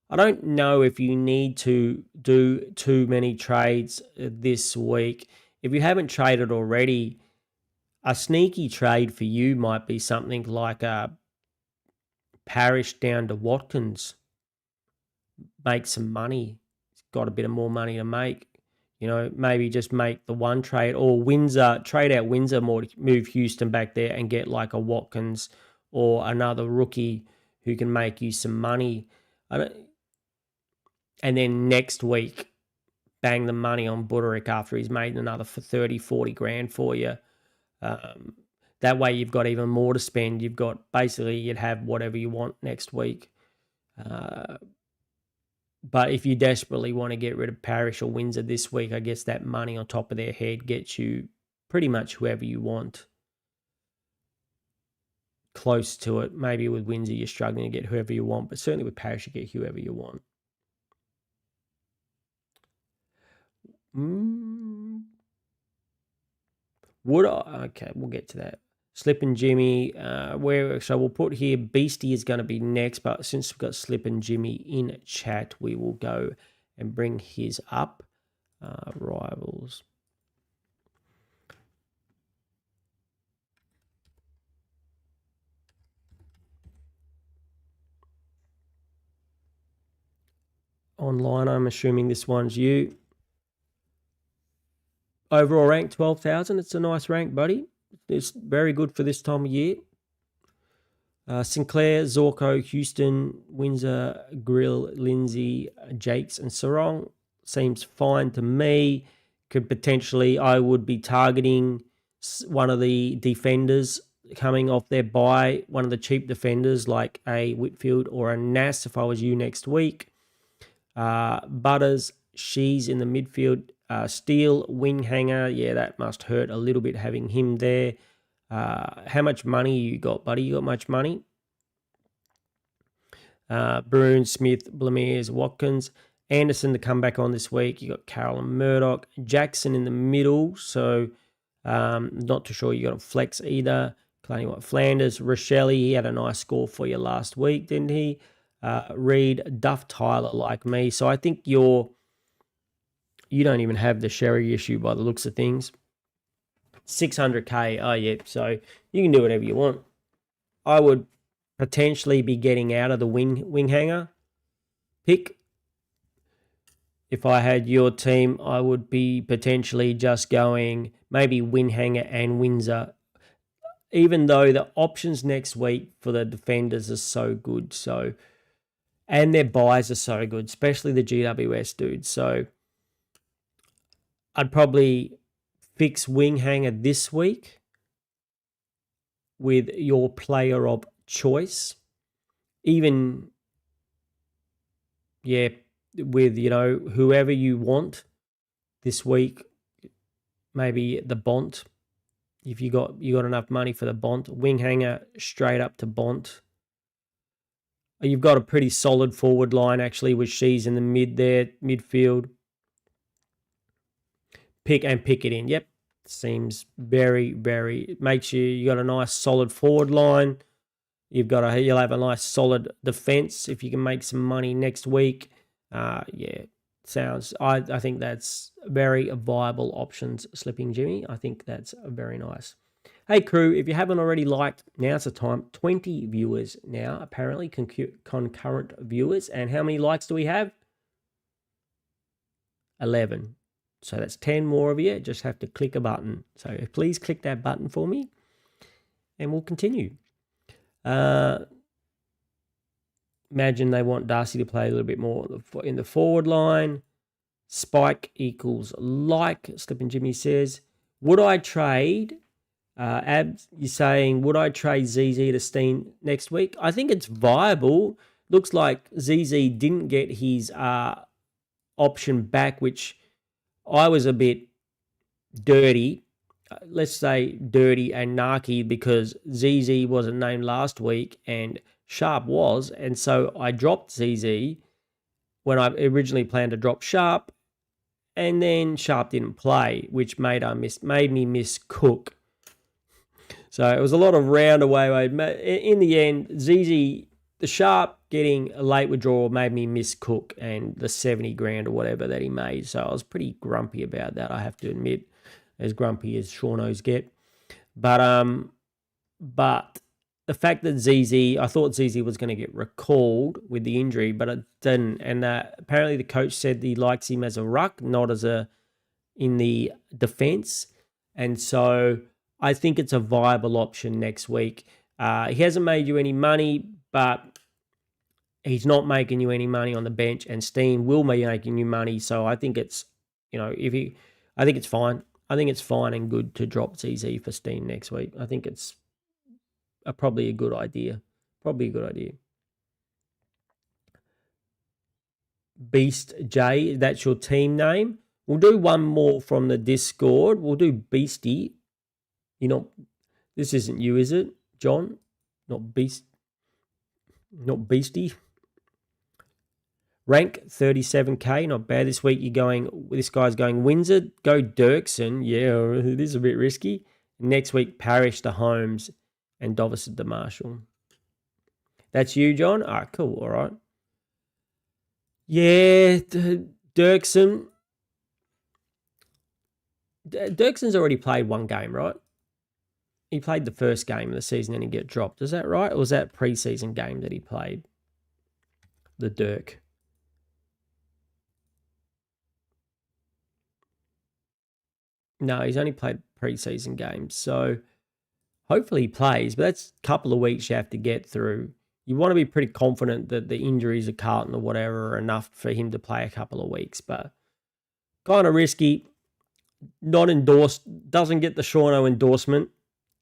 Speaker 1: I don't know if you need to do too many trades this week. If you haven't traded already, a sneaky trade for you might be something like a Parish down to Watkins. Make some money. He's got a bit of more money to make. Maybe just make the one trade, or Windsor, trade out Windsor more to move Houston back there and get like a Watkins or another rookie who can make you some money. And then next week, bang the money on Buderick after he's made another for 30, 40 grand for you. That way you've got even more to spend. You'd have whatever you want next week. But if you desperately want to get rid of Parish or Windsor this week, I guess that money on top of their head gets you pretty much whoever you want. Close to it. Maybe with Windsor you're struggling to get whoever you want, but certainly with Parish you get whoever you want. Okay, we'll get to that. Slip and Jimmy, so we'll put here Beastie is going to be next, but since we've got Slip and Jimmy in chat, we will go and bring his up. Rivals. Online, I'm assuming this one's you. Overall rank 12,000. It's a nice rank, buddy. It's very good for this time of year. Sinclair, Zorko, Houston, Windsor, Grill, Lindsay, Jakes, and Sarong seems fine to me. I would be targeting one of the defenders coming off their bye, one of the cheap defenders like a Whitfield or a Nass if I was you next week. Butters, she's in the midfield. Steele, wing hanger. Yeah, that must hurt a little bit having him there. How much money you got, buddy? You got much money? Bruin, Smith, Blamiers, Watkins. Anderson to come back on this week. You got Carroll and Murdoch. Jackson in the middle. So not too sure you got a flex either. Flanders, Rochelle, he had a nice score for you last week, didn't he? Reed, Duff Tyler like me. So I think you don't even have the Sherry issue by the looks of things. 600k. Oh, yeah. So you can do whatever you want. I would potentially be getting out of the wing hanger pick. If I had your team, I would be potentially just going maybe wing hanger and Windsor, even though the options next week for the defenders are so good. So, and their buys are so good, especially the GWS dudes. So I'd probably fix wing hanger this week with your player of choice. Even, yeah, with, whoever you want this week, maybe the Bont. If you got enough money for the Bont, wing hanger straight up to Bont. You've got a pretty solid forward line actually with Shees in the midfield. Pick it in. Yep. Seems very, very, makes you got a nice solid forward line. You'll have a nice solid defense if you can make some money next week. Yeah, I think that's very viable options, Slipping Jimmy. I think that's very nice. Hey crew, if you haven't already liked, now's the time. 20 viewers now, apparently, concurrent viewers. And how many likes do we have? 11. So that's 10 more of you. Just have to click a button. So please click that button for me and we'll continue. Imagine they want Darcy to play a little bit more in the forward line. Spike equals like, Slippin' Jimmy says. Would I trade, Abs, you're saying, would I trade ZZ to Steen next week? I think it's viable. Looks like ZZ didn't get his option back, which I was a bit dirty. Let's say dirty and narky because ZZ wasn't named last week and Sharp was. And so I dropped ZZ when I originally planned to drop Sharp. And then Sharp didn't play, which made me miss Cook. So it was a lot of round away. In the end, ZZ, the Sharp getting a late withdrawal made me miss Cook and the 70 grand or whatever that he made. So I was pretty grumpy about that, I have to admit, as grumpy as Seanos get. But the fact that I thought ZZ was going to get recalled with the injury, but it didn't. And apparently the coach said he likes him as a ruck, not as in the defense. And so I think it's a viable option next week. He hasn't made you any money, but he's not making you any money on the bench, and Steen will be making you money. So I think it's, I think it's fine. I think it's fine and good to drop ZZ for Steen next week. I think it's probably a good idea. Beast J, that's your team name. We'll do one more from the Discord. We'll do Beastie. This isn't you, is it, John? Not Beastie. Rank 37k, not bad. This week this guy's going Windsor. Go Dirksen. Yeah, it is a bit risky. Next week, Parrish to Holmes and Dovison to Marshall. That's you, John? Ah, cool. All right. Yeah, Dirksen. Dirksen's already played one game, right? He played the first game of the season and he got dropped. Is that right? Or was that preseason game that he played? The Dirk. No, he's only played preseason games. So hopefully he plays, but that's a couple of weeks you have to get through. You want to be pretty confident that the injuries of Carlton or whatever are enough for him to play a couple of weeks, but kind of risky. Not endorsed, doesn't get the Seano endorsement,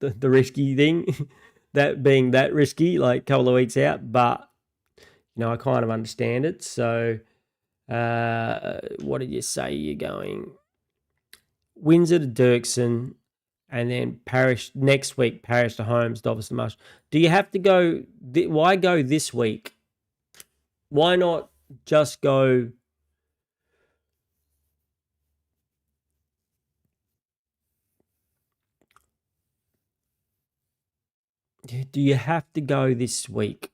Speaker 1: the risky thing, that being that risky, like a couple of weeks out, but, I kind of understand it. So, what did you say you're going? Windsor to Dirksen, and then Parrish next week, Parrish to Holmes, Dovison to Marshall. Do you have to go, why go this week? Why not just go... Do you have to go this week?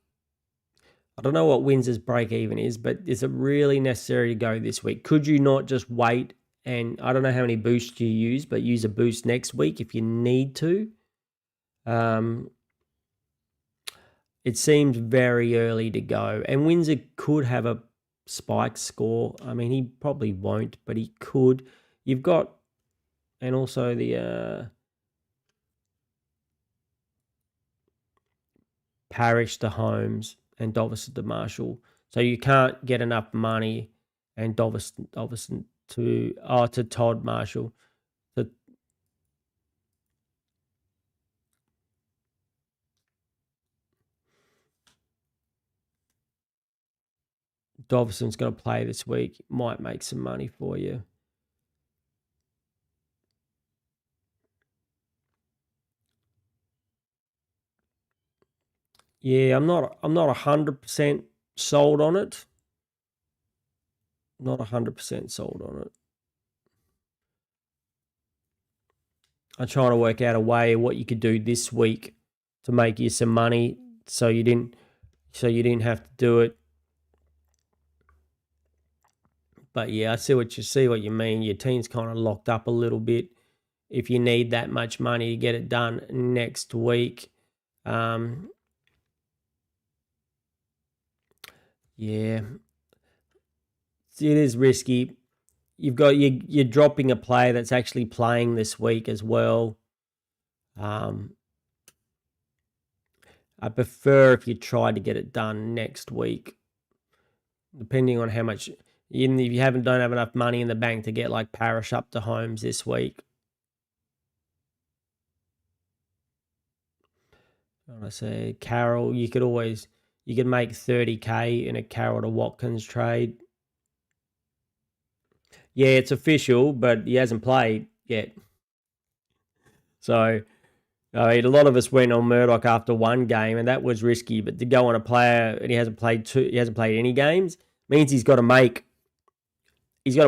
Speaker 1: I don't know what Windsor's break even is, but is it really necessary to go this week? Could you not just wait? And I don't know how many boosts you use, but use a boost next week if you need to. It seems very early to go. And Windsor could have a spike score. I mean, he probably won't, but he could. You've got, and also the Parish to Holmes and Dovison to Marshall. So you can't get enough money and Dovison to Todd Marshall. So Dovison's going to play this week. Might make some money for you. Yeah, I'm not 100% sold on it. Not 100% sold on it. I'm trying to work out a way of what you could do this week to make you some money, so you didn't have to do it. But yeah, I see what you mean. Your team's kind of locked up a little bit. If you need that much money to get it done next week, yeah, it is risky. You're dropping a player that's actually playing this week as well. I prefer if you try to get it done next week, depending on how much. Even if you don't have enough money in the bank to get like Parish up to Holmes this week. I say Carroll, you could make 30K in a Carroll to Watkins trade. Yeah, it's official, but he hasn't played yet. So, I mean, a lot of us went on Murdoch after one game, and that was risky. But to go on a player and he hasn't played any games, means he's got to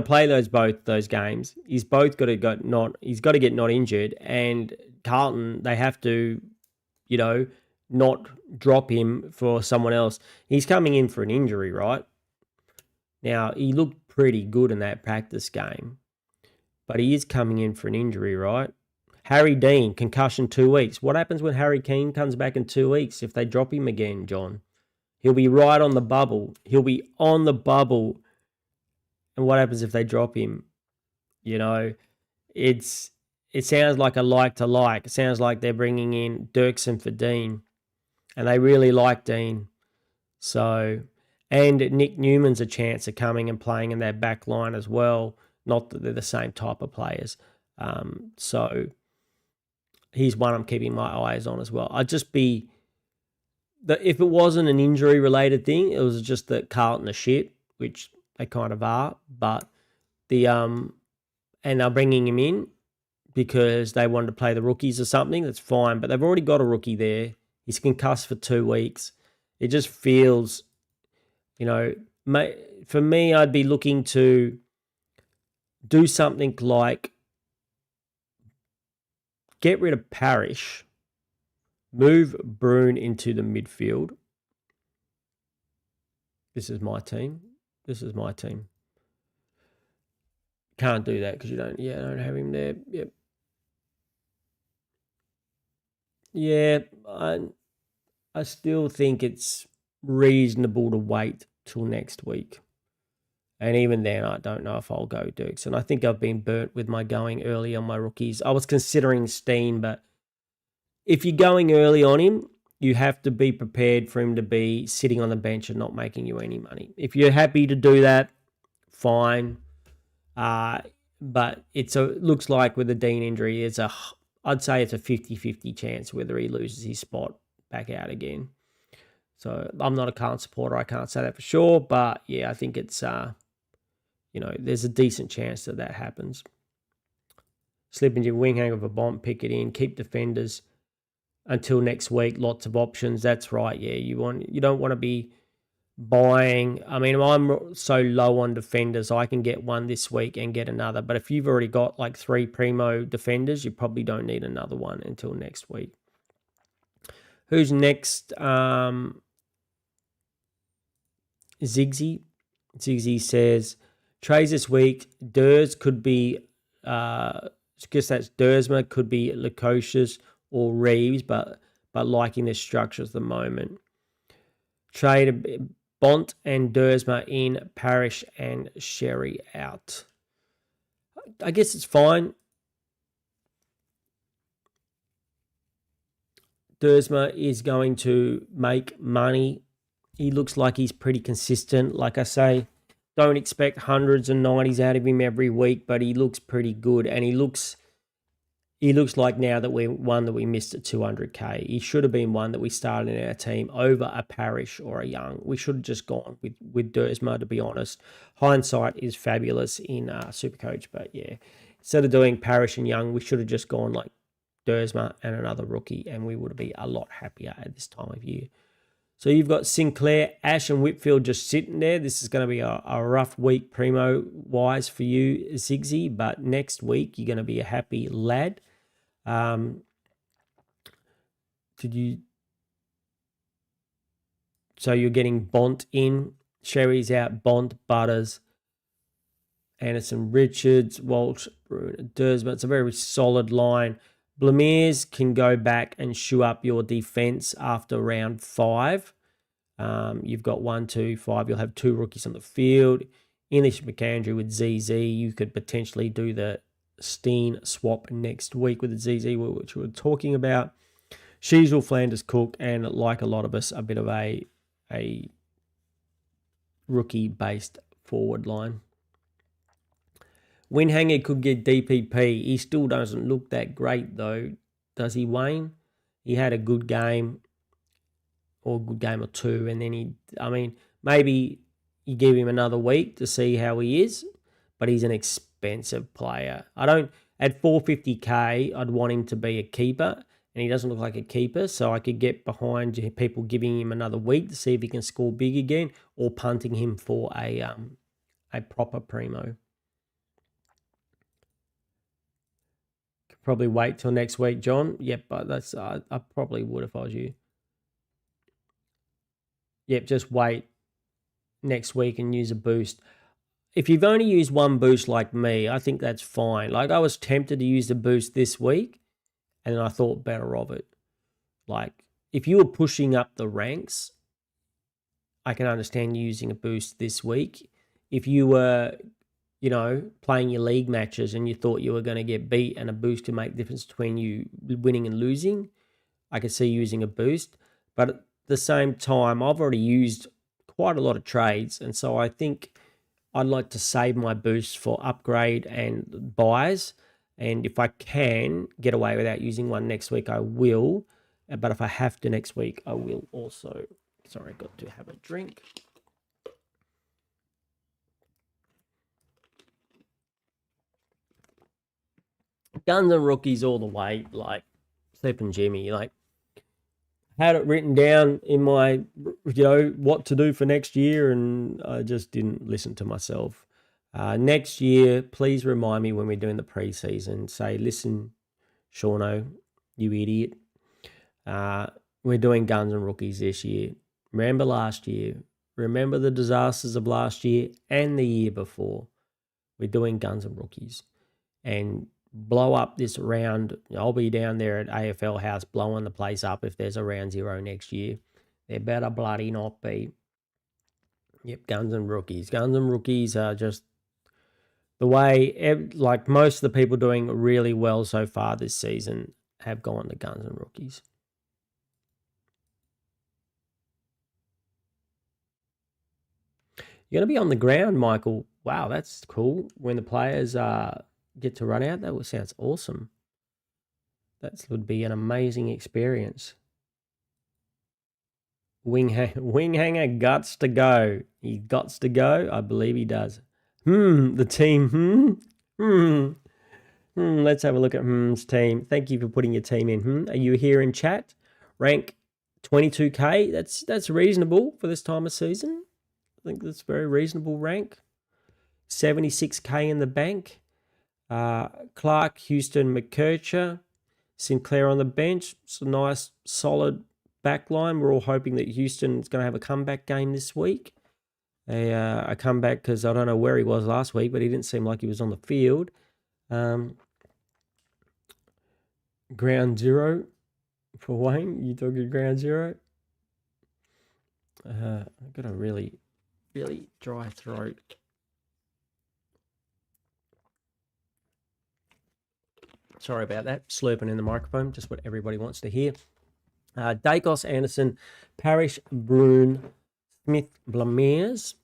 Speaker 1: play both those games. He's got to get not injured, and Carlton, they have to, not drop him for someone else. He's coming in for an injury, right? Now, he looked pretty good in that practice game, but he is coming in for an injury, right? Harry Dean, concussion 2 weeks. What happens when Harry Keane comes back in 2 weeks if they drop him again, John? He'll be right on the bubble. He'll be on the bubble. And what happens if they drop him? It sounds like a like to like. It sounds like they're bringing in Dirksen for Dean. And they really like Dean. So, and Nick Newman's a chance of coming and playing in their back line as well. Not that they're the same type of players. So he's one I'm keeping my eyes on as well. if it wasn't an injury related thing, it was just that Carlton are shit, which they kind of are. But and they're bringing him in because they wanted to play the rookies or something. That's fine, but they've already got a rookie there. He's concussed for 2 weeks. It just feels, for me, I'd be looking to do something like get rid of Parish, move Brune into the midfield. This is my team. Can't do that because I don't have him there. Yep. Yeah, I still think it's reasonable to wait till next week. And even then, I don't know if I'll go Dirksen. I think I've been burnt with my going early on my rookies. I was considering Steen, but if you're going early on him, you have to be prepared for him to be sitting on the bench and not making you any money. If you're happy to do that, fine. But it looks like with the Dean injury, I'd say it's a 50-50 chance whether he loses his spot back out again. So I'm not a Carlton supporter. I can't say that for sure. But yeah, I think it's, there's a decent chance that happens. Slip into your wing, hang of a bomb, pick it in, keep defenders until next week. Lots of options. That's right. Yeah, you don't want to be buying. I mean, I'm so low on defenders. I can get one this week and get another. But if you've already got like 3 primo defenders, you probably don't need another one until next week. Who's next? Ziggy. Ziggy says, trades this week, Durs could be, I guess that's Dursma, could be Lukosius or Reeves, but liking their structures at the moment. Trade Bont and Dursma in, Parrish and Sherry out. I guess it's fine. Dursma is going to make money. He looks like he's pretty consistent. Like I say, don't expect hundreds and 90s out of him every week, but he looks pretty good. And he looks like now that we're one that we missed at 200K. He should have been one that we started in our team over a Parrish or a Young. We should have just gone with Dursma, to be honest. Hindsight is fabulous in Supercoach, but yeah. Instead of doing Parrish and Young, we should have just gone like Dursma and another rookie, and we would be a lot happier at this time of year. So you've got Sinclair, Ash, and Whitfield just sitting there. This is going to be a rough week primo-wise for you, Ziggy, but next week you're going to be a happy lad. So you're getting Bont in, Sherry's out, Bont, Butters, Anderson, Richards, Walsh, Bruner, Dursma. It's a very solid line. Blamiers can go back and shoe up your defense after round 5. You've got 1, 2, 5. You'll have 2 rookies on the field. English McAndrew with ZZ. You could potentially do the Steen swap next week with the ZZ, which we were talking about. Sheasel, Flanders, Cook, and like a lot of us, a bit of a rookie-based forward line. Windhanger could get DPP. He still doesn't look that great, though, does he, Wayne? He had a good game or two, and then maybe you give him another week to see how he is, but he's an expensive player. At 450K, I'd want him to be a keeper, and he doesn't look like a keeper, so I could get behind people giving him another week to see if he can score big again, or punting him for a proper primo. Probably wait till next week, John. Yep, but that's I probably would if I was you. Yep, just wait next week and use a boost. If you've only used one boost like me, I think that's fine. Like, I was tempted to use the boost this week, and then I thought better of it. Like, if you were pushing up the ranks, I can understand using a boost this week. If you were, playing your league matches and you thought you were going to get beat and a boost to make the difference between you winning and losing, I could see using a boost. But at the same time, I've already used quite a lot of trades, and so I think I'd like to save my boosts for upgrade and buys. And if I can get away without using one next week, I will. But if I have to next week, I will also. Sorry, I got to have a drink. Guns and rookies all the way, like Sleeping Jimmy. Like, had it written down in my, what to do for next year, and I just didn't listen to myself. Next year, please remind me when we're doing the preseason. Say, listen, Seano, you idiot. We're doing guns and rookies this year. Remember last year. Remember the disasters of last year and the year before. We're doing guns and rookies. And blow up this round. I'll be down there at AFL House blowing the place up if there's a round 0 next year. There better bloody not be. Yep, guns and rookies. Guns and rookies are just the way, like most of the people doing really well so far this season have gone to guns and rookies. You're going to be on the ground, Michael. Wow, that's cool. When the players get to run out, that sounds awesome. That would be an amazing experience. Winghanger guts to go. He guts to go. I believe he does. The team. Let's have a look at Hm's team. Thank you for putting your team in. Are you here in chat? Rank 22K. That's reasonable for this time of season. I think that's very reasonable rank. 76K in the bank. Clark, Houston, McKercher, Sinclair on the bench. It's a nice, solid back line. We're all hoping that Houston is going to have a comeback game this week. a comeback because I don't know where he was last week, but he didn't seem like he was on the field. Ground zero for Wayne. You talking ground zero? I've got a really, really dry throat. Sorry about that. Slurping in the microphone, just what everybody wants to hear. Dacos, Anderson, Parrish, Bruin, Smith, Blamires,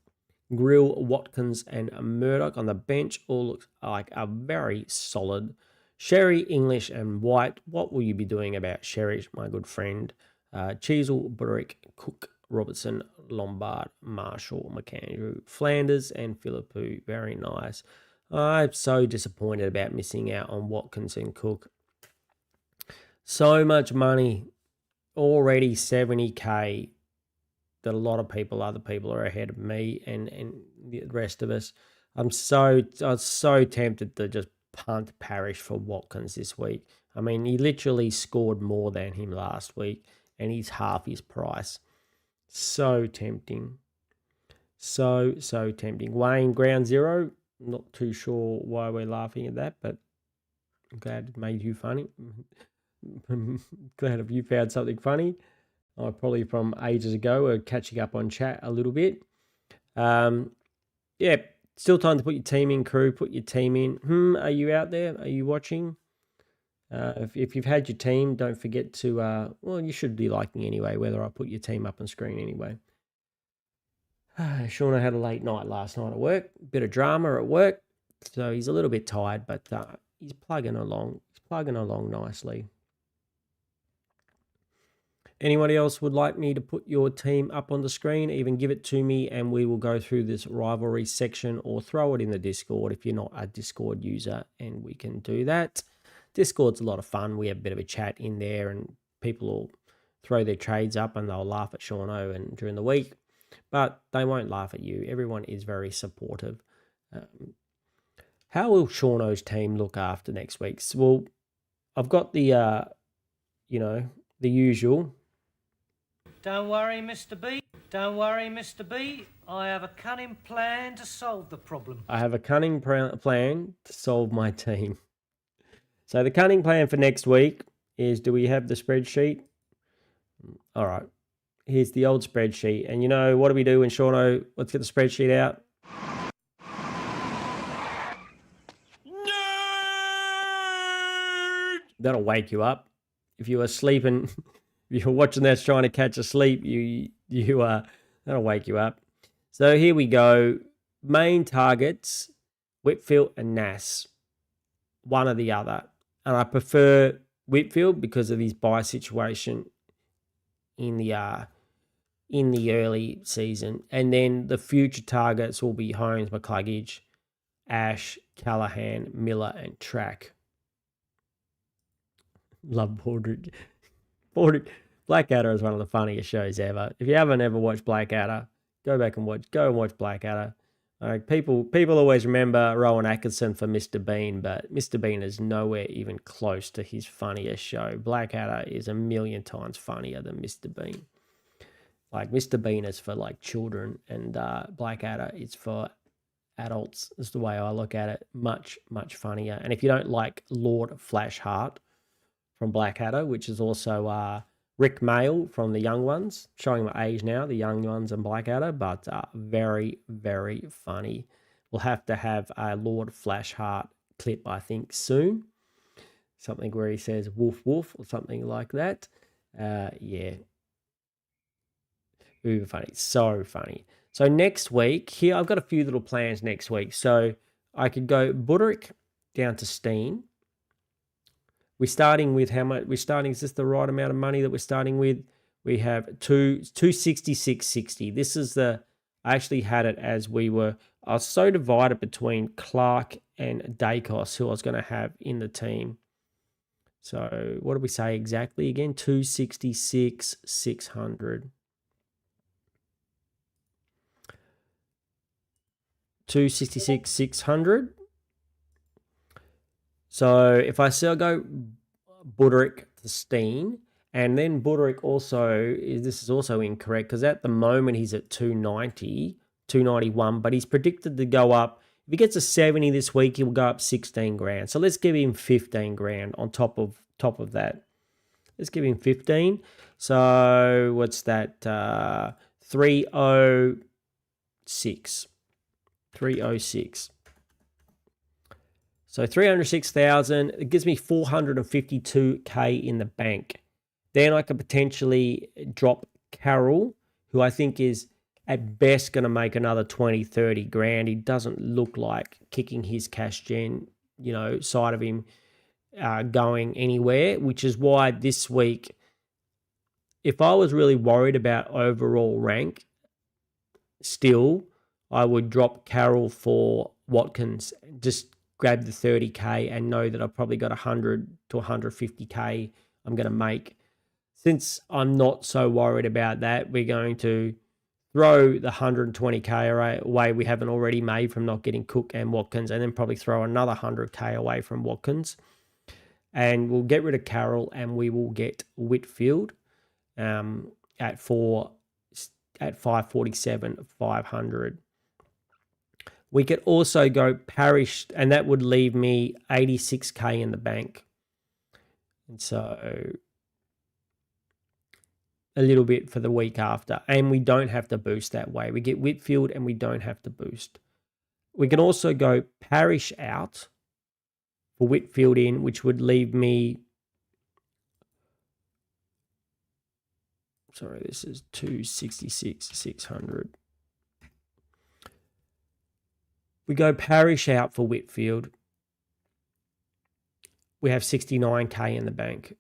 Speaker 1: Grill, Watkins, and Murdoch on the bench all looks like a very solid. Sherry, English, and White. What will you be doing about Sherry, my good friend? Cheezel, Burick, Cook, Robertson, Lombard, Marshall, McAndrew, Flanders, and Philippou. Very nice. I'm so disappointed about missing out on Watkins and Cook. So much money. Already 70K. That a lot of people, other people are ahead of me and the rest of us. I was so tempted to just punt Parrish for Watkins this week. I mean, he literally scored more than him last week, and he's half his price. So tempting. So tempting. Wayne, ground zero. Not too sure why we're laughing at that, but I'm glad it made you funny. Glad if you found something funny. Probably from ages ago, or catching up on chat a little bit. Yeah, still time to put your team in, crew. Put your team in. Are you out there? Are you watching? If you've had your team, don't forget to, well, you should be liking anyway, whether I put your team up on screen anyway. Seano had a late night last night at work. Bit of drama at work. So he's a little bit tired, but he's plugging along. He's plugging along nicely. Anybody else would like me to put your team up on the screen? Even give it to me and we will go through this rivalry section, or throw it in the Discord if you're not a Discord user, and we can do that. Discord's a lot of fun. We have a bit of a chat in there and people will throw their trades up and they'll laugh at Seano and during the week, but they won't laugh at you. Everyone is very supportive. How will Seano's team look after next week? Well, I've got the, the usual.
Speaker 5: Don't worry, Mr. B. Don't worry, Mr. B. I have a cunning plan to solve the problem.
Speaker 1: I have a cunning plan to solve my team. So the cunning plan for next week is, do we have the spreadsheet? All right. Here's the old spreadsheet. And you know, what do we do when Seano, let's get the spreadsheet out. Nerd! That'll wake you up. If you are sleeping... If you're watching that trying to catch a sleep, that'll wake you up. So here we go. Main targets, Whitfield and Nass. One or the other. And I prefer Whitfield because of his bye situation in the early season. And then the future targets will be Holmes, McCluggage, Ash, Callahan, Miller, and Track. Love Baldrick. Blackadder is one of the funniest shows ever. If you haven't ever watched Blackadder, go and watch Blackadder. People always remember Rowan Atkinson for Mr. Bean, but Mr. Bean is nowhere even close to his funniest show. Blackadder is a million times funnier than Mr. Bean. Like, Mr. Bean is for like children, and Blackadder is for adults. Is the way I look at it. Much funnier. And if you don't like Lord Flashheart from Blackadder, which is also Rick Mail from The Young Ones, showing my age now, The Young Ones and Blackadder, but very funny. We'll have to have a Lord Flashheart clip, I think, soon. Something where he says woof woof or something like that. Yeah. Uber funny. So funny. So next week, here I've got a few little plans next week. So I could go Buderick down to Steen. We're starting with how much? Is this the right amount of money that we're starting with? We have 266.60. This is I actually had it as I was so divided between Clark and Dacos, who I was going to have in the team. So what did we say exactly again? 266,600. 266,600. So if I go Buderick to Steen, and then Buderick also, this is also incorrect because at the moment he's at 290 291, but he's predicted to go up. If he gets a 70 this week, he will go up 16 grand. So let's give him 15 grand on top of that. Let's give him 15. So what's that? 306. 306. So 306,000. It gives me 452k in the bank. Then I could potentially drop Carroll, who I think is at best going to make another 20, 30 grand. He doesn't look like kicking his cash gen, side of him going anywhere, which is why this week, if I was really worried about overall rank, still, I would drop Carroll for Watkins, just grab the 30k and know that I've probably got 100 to 150k I'm going to make. Since I'm not so worried about that, we're going to throw the 120k away we haven't already made from not getting Cook and Watkins, and then probably throw another 100k away from Watkins. And we'll get rid of Carroll and we will get Whitfield at 547, 500. We could also go Parish, and that would leave me 86k in the bank. And so a little bit for the week after. And we don't have to boost that way. We get Whitfield and we don't have to boost. We can also go Parish out for Whitfield in, which would leave me... Sorry, this is 266, 600. We go Parish out for Whitfield. We have 69k in the bank.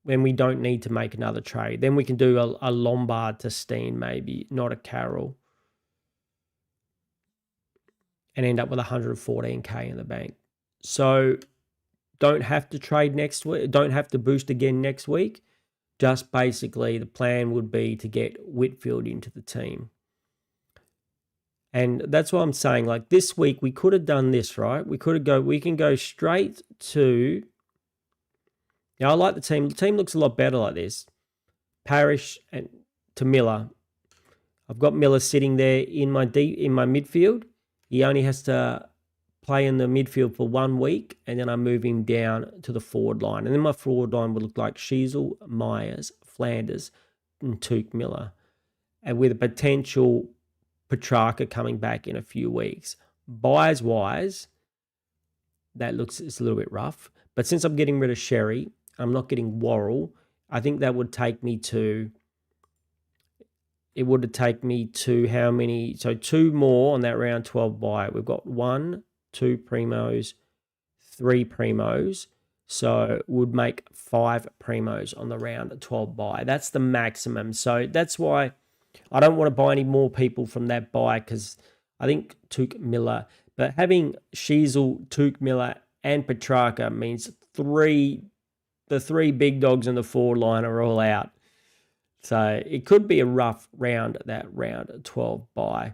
Speaker 1: When we don't need to make another trade. Then we can do a Lombard to Steen maybe, not a Carroll. And end up with 114k in the bank. So don't have to trade next week. Don't have to boost again next week. Just basically the plan would be to get Whitfield into the team. And that's what I'm saying. Like this week, we could have done this, right? We can go straight to... Now, I like the team. The team looks a lot better like this. Parish and to Miller. I've got Miller sitting there in my midfield. He only has to play in the midfield for 1 week, and then I move him down to the forward line. And then my forward line would look like Sheasel, Myers, Flanders, and Tuke Miller. And with a potential Petrarca coming back in a few weeks. Buys-wise, it's a little bit rough. But since I'm getting rid of Sherry, I'm not getting Worrell, I think that would take me to... It would take me to how many? So 2 more on that round 12 buy. We've got 1, 2 primos, 3 primos. So would make 5 primos on the round 12 buy. That's the maximum. So that's why I don't want to buy any more people from that buy, because I think Tuke Miller. But having Sheasel, Tuke Miller, and Petrarca means the 3 big dogs in the forward line are all out. So it could be a rough round, that round 12 buy,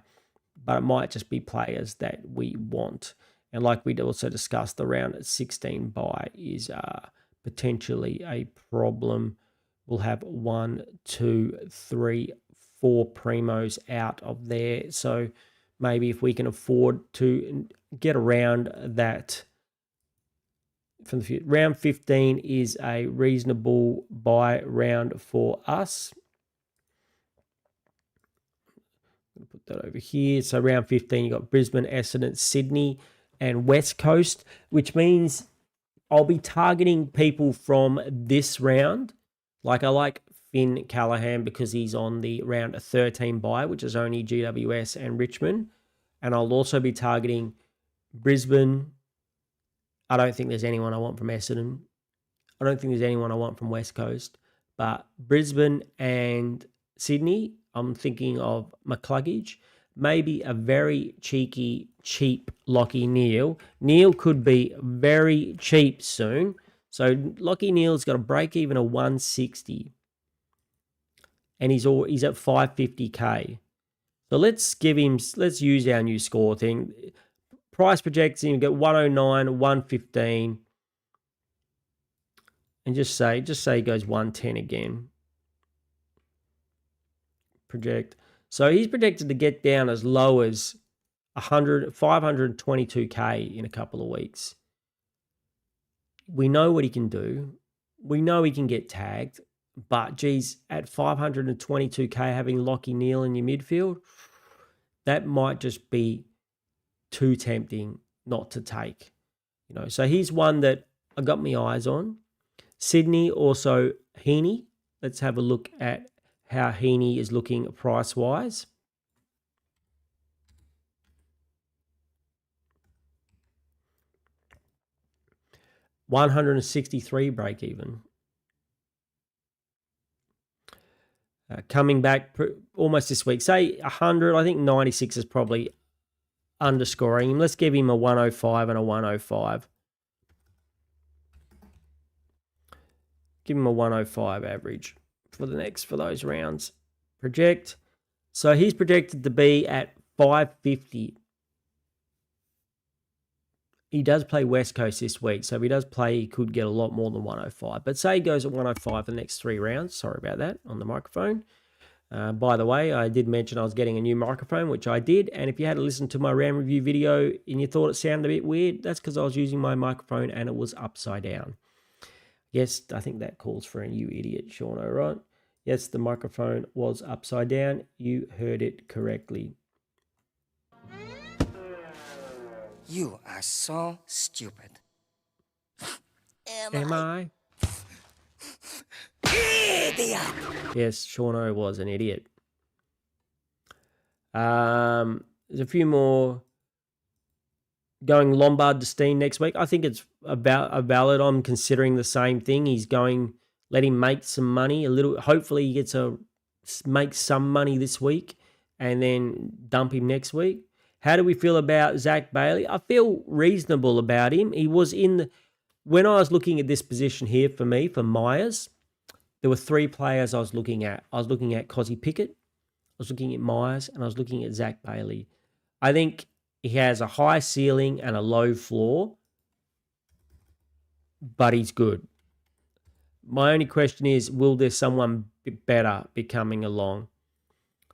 Speaker 1: but it might just be players that we want. And like we'd also discussed, the round 16 buy is potentially a problem. We'll have 1, 2, 3, 4 primos out of there. So maybe if we can afford to get around that, from the round 15 is a reasonable buy round for us. I'm going to put that over here. So round 15, you got Brisbane, Essendon, Sydney, and West Coast, which means I'll be targeting people from this round. Like I like Finn Callahan because he's on the round 13 buy, which is only GWS and Richmond. And I'll also be targeting Brisbane. I don't think there's anyone I want from Essendon. I don't think there's anyone I want from West Coast. But Brisbane and Sydney, I'm thinking of McCluggage. Maybe a very cheap Lockie Neal. Neal could be very cheap soon. So Lockie Neal's got a break even of 160. And he's at 550k. So let's use our new score thing. Price projects him, get 109, 115. And just say he goes 110 again. Project. So he's projected to get down as low as 522K in a couple of weeks. We know what he can do. We know he can get tagged. But, geez, at 522K having Lockie Neal in your midfield, that might just be too tempting not to take. So he's one that I got my eyes on. Sydney, also Heaney. Let's have a look at how Heaney is looking price-wise. $163 break even. Coming back almost this week. Say 100. I think 96 is probably underscoring him. Let's give him a 105 and a 105. Give him a 105 average for those rounds. Project. So he's projected to be at 550. He does play West Coast this week, so if he does play, he could get a lot more than 105. But say he goes at 105 for the next 3 rounds. Sorry about that on the microphone. By the way, I did mention I was getting a new microphone, which I did. And if you had to listen to my round review video and you thought it sounded a bit weird, that's because I was using my microphone and it was upside down. Yes, I think that calls for a "you idiot," Seano, right? Yes, the microphone was upside down. You heard it correctly.
Speaker 4: You are so stupid.
Speaker 1: Am I?
Speaker 4: Idiot!
Speaker 1: Yes, Seano was an idiot. There's a few more. Going Lombard to Steen next week. I think it's about a valid. I'm considering the same thing. He's going, let him make some money a little. Hopefully he gets make some money this week and then dump him next week. How do we feel about Zach Bailey? I feel reasonable about him. He was when I was looking at this position here for me, for Myers, there were 3 players I was looking at. I was looking at Cozzy Pickett, I was looking at Myers, and I was looking at Zach Bailey. I think he has a high ceiling and a low floor, but he's good. My only question is, will there someone better be coming along?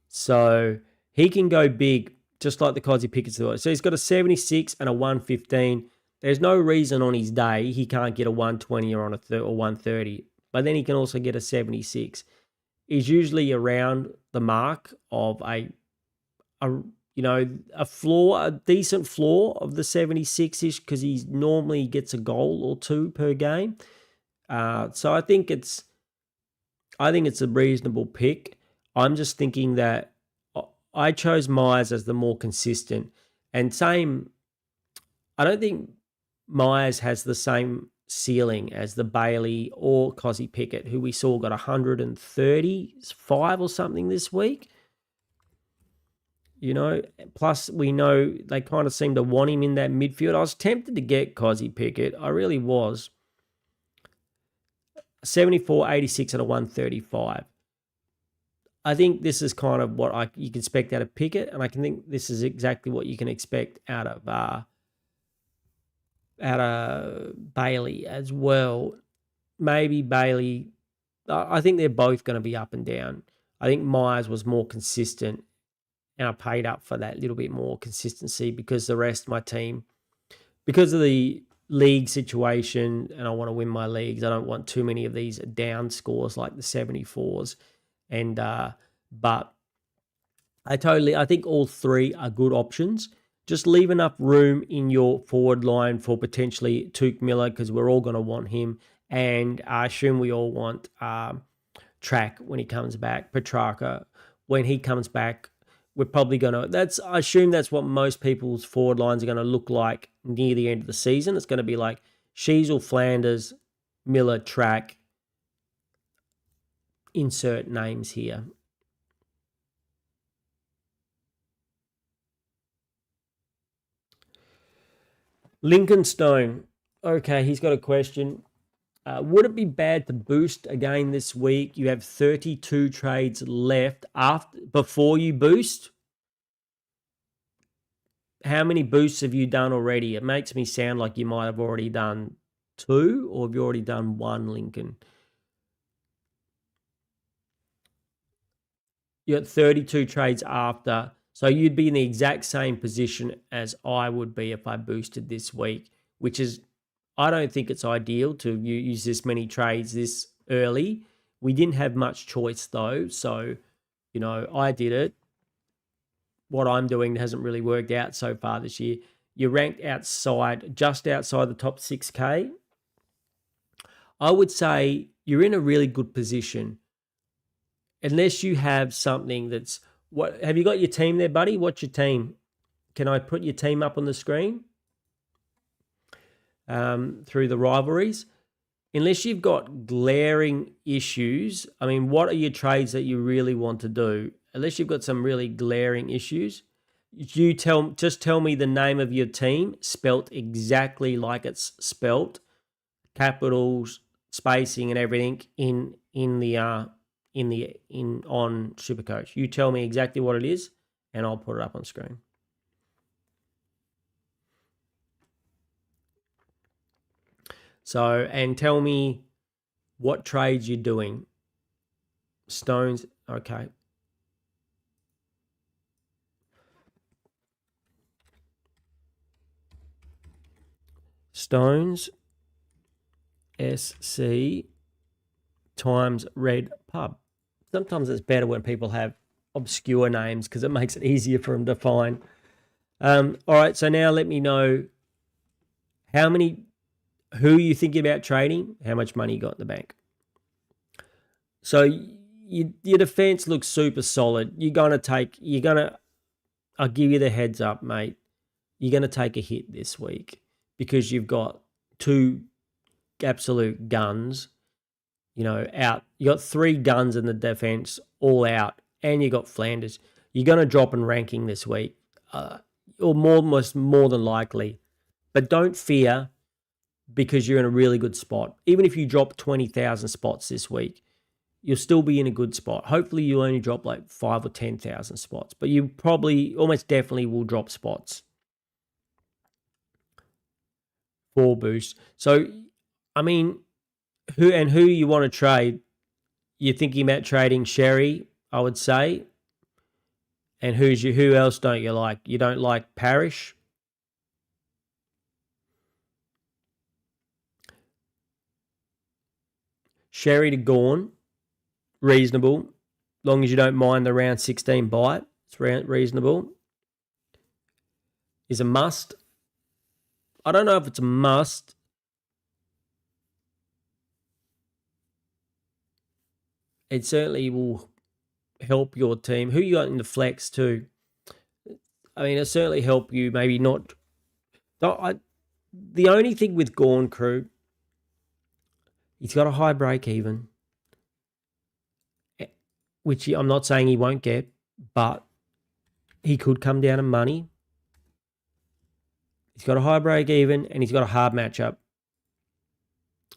Speaker 1: So he can go big, just like the Cozzy Pickett's do. So he's got a 76 and a 115. There's no reason on his day he can't get a 120 or 130. But then he can also get a 76. He's usually around the mark of a decent floor of the 76-ish, because he normally gets a goal or 2 per game. So I think it's a reasonable pick. I'm just thinking that I chose Myers as the more consistent. And same, I don't think Myers has the same ceiling as the Bailey or Cozzy Pickett, who we saw got 135 or something this week. Plus we know they kind of seem to want him in that midfield. I was tempted to get Cozzy Pickett. I really was. 74, 86 and a 135. I think this is kind of what you can expect out of Pickett, and I can think this is exactly what you can expect out of Bailey as well. Maybe Bailey. I think they're both going to be up and down. I think Myers was more consistent, and I paid up for that little bit more consistency because the rest of my team, because of the league situation, and I want to win my leagues, I don't want too many of these down scores like the 74s. And but I think all 3 are good options. Just leave enough room in your forward line for potentially Tuke Miller, because we're all going to want him. And I assume we all want Track when he comes back, Petrarca when he comes back. We're probably going to, I assume that's what most people's forward lines are going to look like near the end of the season. It's going to be like Sheasel, Flanders, Miller, Track. Insert names here. Lincoln Stone. Okay, he's got a question. Would it be bad to boost again this week? You have 32 trades left before you boost. How many boosts have you done already? It makes me sound like you might have already done 2, or have you already done 1, Lincoln? You got 32 trades after. So you'd be in the exact same position as I would be if I boosted this week, which is, I don't think it's ideal to use this many trades this early. We didn't have much choice though. So, I did it. What I'm doing hasn't really worked out so far this year. You're ranked just outside the top 6K. I would say you're in a really good position. Unless you have something that's, have you got your team there, buddy? What's your team? Can I put your team up on the screen? Through the rivalries. Unless you've got glaring issues, I mean, what are your trades that you really want to do? Unless you've got some really glaring issues, just tell me the name of your team, spelt exactly like it's spelt, capitals, spacing, and everything on Supercoach. You tell me exactly what it is, and I'll put it up on screen. So, and tell me what trades you're doing. Stones, okay. Stones, SC times Red Pub. Sometimes it's better when people have obscure names because it makes it easier for them to find. All right, so now let me know who you thinking about trading, how much money you got in the bank. So your defense looks super solid. I'll give you the heads up, mate. You're going to take a hit this week because you've got two absolute guns, out. You got three guns in the defense all out, and you got Flanders. You're going to drop in ranking this week, or more than likely. But don't fear, because you're in a really good spot. Even if you drop 20,000 spots this week, you'll still be in a good spot. Hopefully you'll only drop like 5 or 10,000 spots, but you probably almost definitely will drop spots for boost. So, I mean, who you want to trade? You're thinking about trading Sherry, I would say. And who else don't you like? You don't like Parrish? Sherry to Gorn, reasonable. Long as you don't mind the round 16 bite, it's reasonable. Is a must. I don't know if it's a must. It certainly will help your team. Who you got in the flex too? I mean, it'll certainly help you. Maybe not. The only thing with Gorn Crew, he's got a high break even, which I'm not saying he won't get, but he could come down in money. He's got a high break even, and he's got a hard matchup.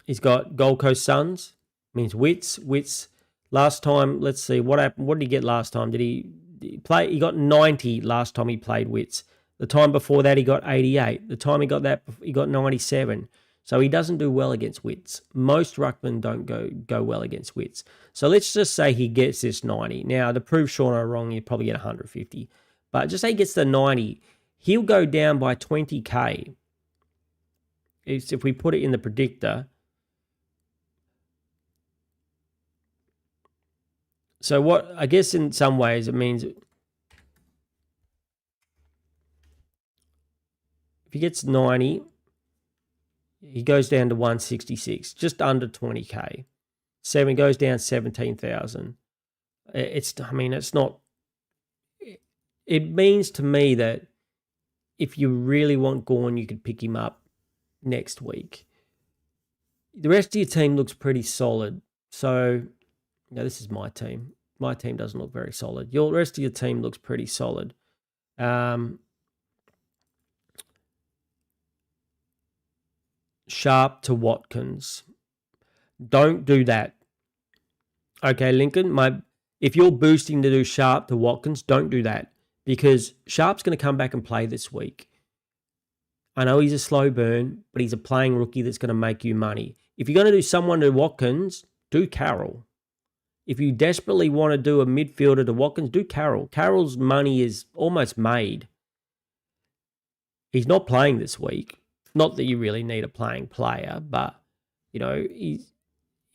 Speaker 1: He's got Gold Coast Suns, means Wits. Last time, let's see what happened. What did he get last time? Did he play? He got 90 last time he played Wits. The time before that, he got 88. The time he got that, he got 97. So he doesn't do well against Wits. Most ruckmen don't go well against Wits. So let's just say he gets this 90. Now, to prove Seano wrong, you'd probably get 150. But just say he gets the 90, he'll go down by 20K. If we put it in the predictor. So what, I guess in some ways it means if he gets 90, he goes down to 166, just under 20K. He goes down 17,000. It's not, it means to me that if you really want Gorn, you could pick him up next week. The rest of your team looks pretty solid. So, this is my team. My team doesn't look very solid. The rest of your team looks pretty solid. Sharp to Watkins. Don't do that. Okay, Lincoln, if you're boosting to do Sharp to Watkins, don't do that, because Sharp's going to come back and play this week. I know he's a slow burn, but he's a playing rookie that's going to make you money. If you're going to do someone to Watkins, do Carroll. If you desperately want to do a midfielder to Watkins, do Carroll. Carroll's money is almost made. He's not playing this week. Not that you really need a playing player, but if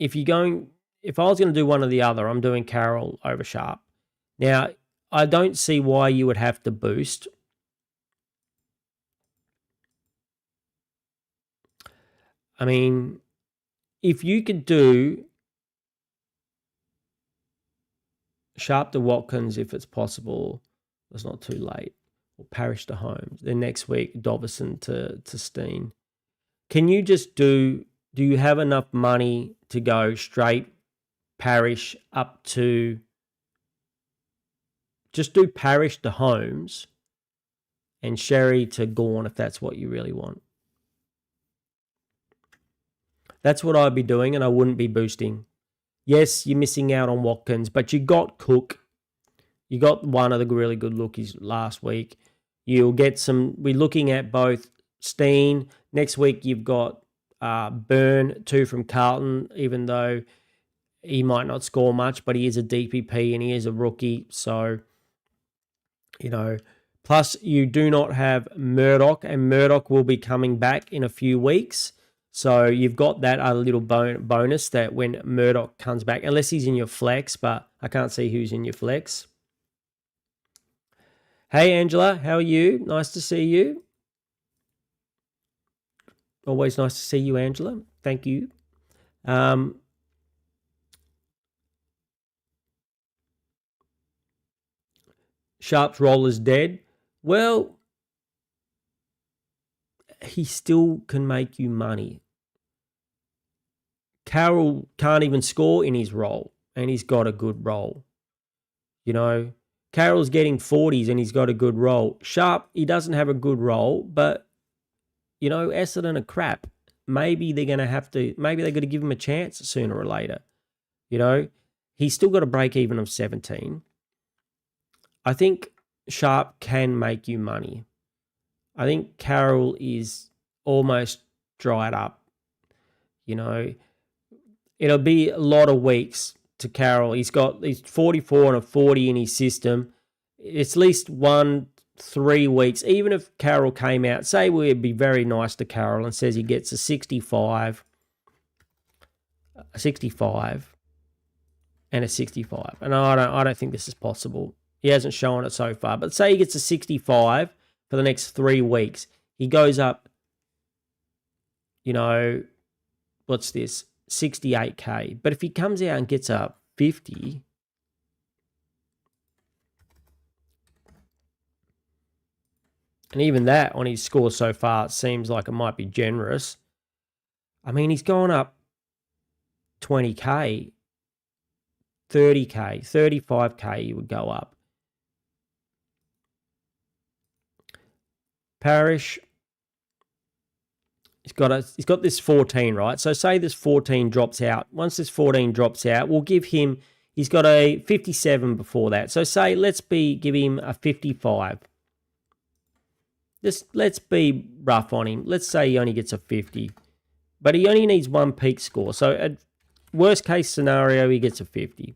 Speaker 1: I was going to do one or the other, I'm doing Carroll over Sharp. Now, I don't see why you would have to boost. I mean, if you could do Sharp to Watkins, if it's possible, it's not too late. Or Parrish to Holmes. Then next week, Dobson to Steen. Can you just do you have enough money to go straight Parrish up to, just do Parrish to Holmes and Sherry to Gawn if that's what you really want? That's what I'd be doing, and I wouldn't be boosting. Yes, you're missing out on Watkins, but you got Cook. You got one of the really good lookies last week. You'll get some. We're looking at both Steen. Next week, you've got Byrne, 2 from Carlton, even though he might not score much, but he is a DPP and he is a rookie. So, plus you do not have Murdoch, and Murdoch will be coming back in a few weeks. So you've got that other little bonus that when Murdoch comes back, unless he's in your flex, but I can't see who's in your flex. Hey, Angela, how are you? Nice to see you. Always nice to see you, Angela. Thank you. Sharp's roll is dead. Well, he still can make you money. Carroll can't even score in his role, and he's got a good role. Carroll's getting 40s and he's got a good role. Sharp, he doesn't have a good role, but, Essendon are crap. Maybe they're going to give him a chance sooner or later. He's still got a break even of 17. I think Sharp can make you money. I think Carroll is almost dried up. It'll be a lot of weeks to Carroll. He's 44 and a 40 in his system. It's at least 3 weeks. Even if Carroll came out, say we'd be very nice to Carroll and says he gets a 65, and a 65. And I don't think this is possible. He hasn't shown it so far. But say he gets a 65 for the next 3 weeks. He goes up, what's this? 68K. But if he comes out and gets a 50, and even that on his score so far, it seems like it might be generous. I mean, he's gone up 20K, 30K, 35K he would go up. Parrish, he's got this 14, right? So say this 14 drops out. Once this 14 drops out, we'll give him, he's got a 57 before that. So say, give him a 55. Let's be rough on him. Let's say he only gets a 50. But he only needs 1 peak score. So at worst case scenario, he gets a 50.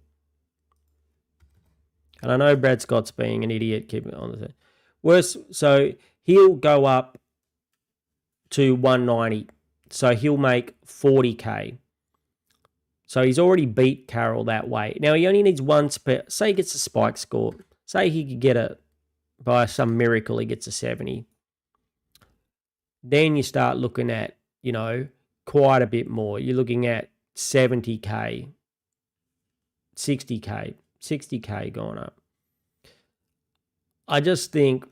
Speaker 1: And I know Brad Scott's being an idiot, keeping it on the so he'll go up to 190. So he'll make 40K. So he's already beat Carroll that way. Now he only needs say he gets a spike score. Say he could get by some miracle, he gets a 70. Then you start looking at, quite a bit more. You're looking at 70K, 60K going up. I just think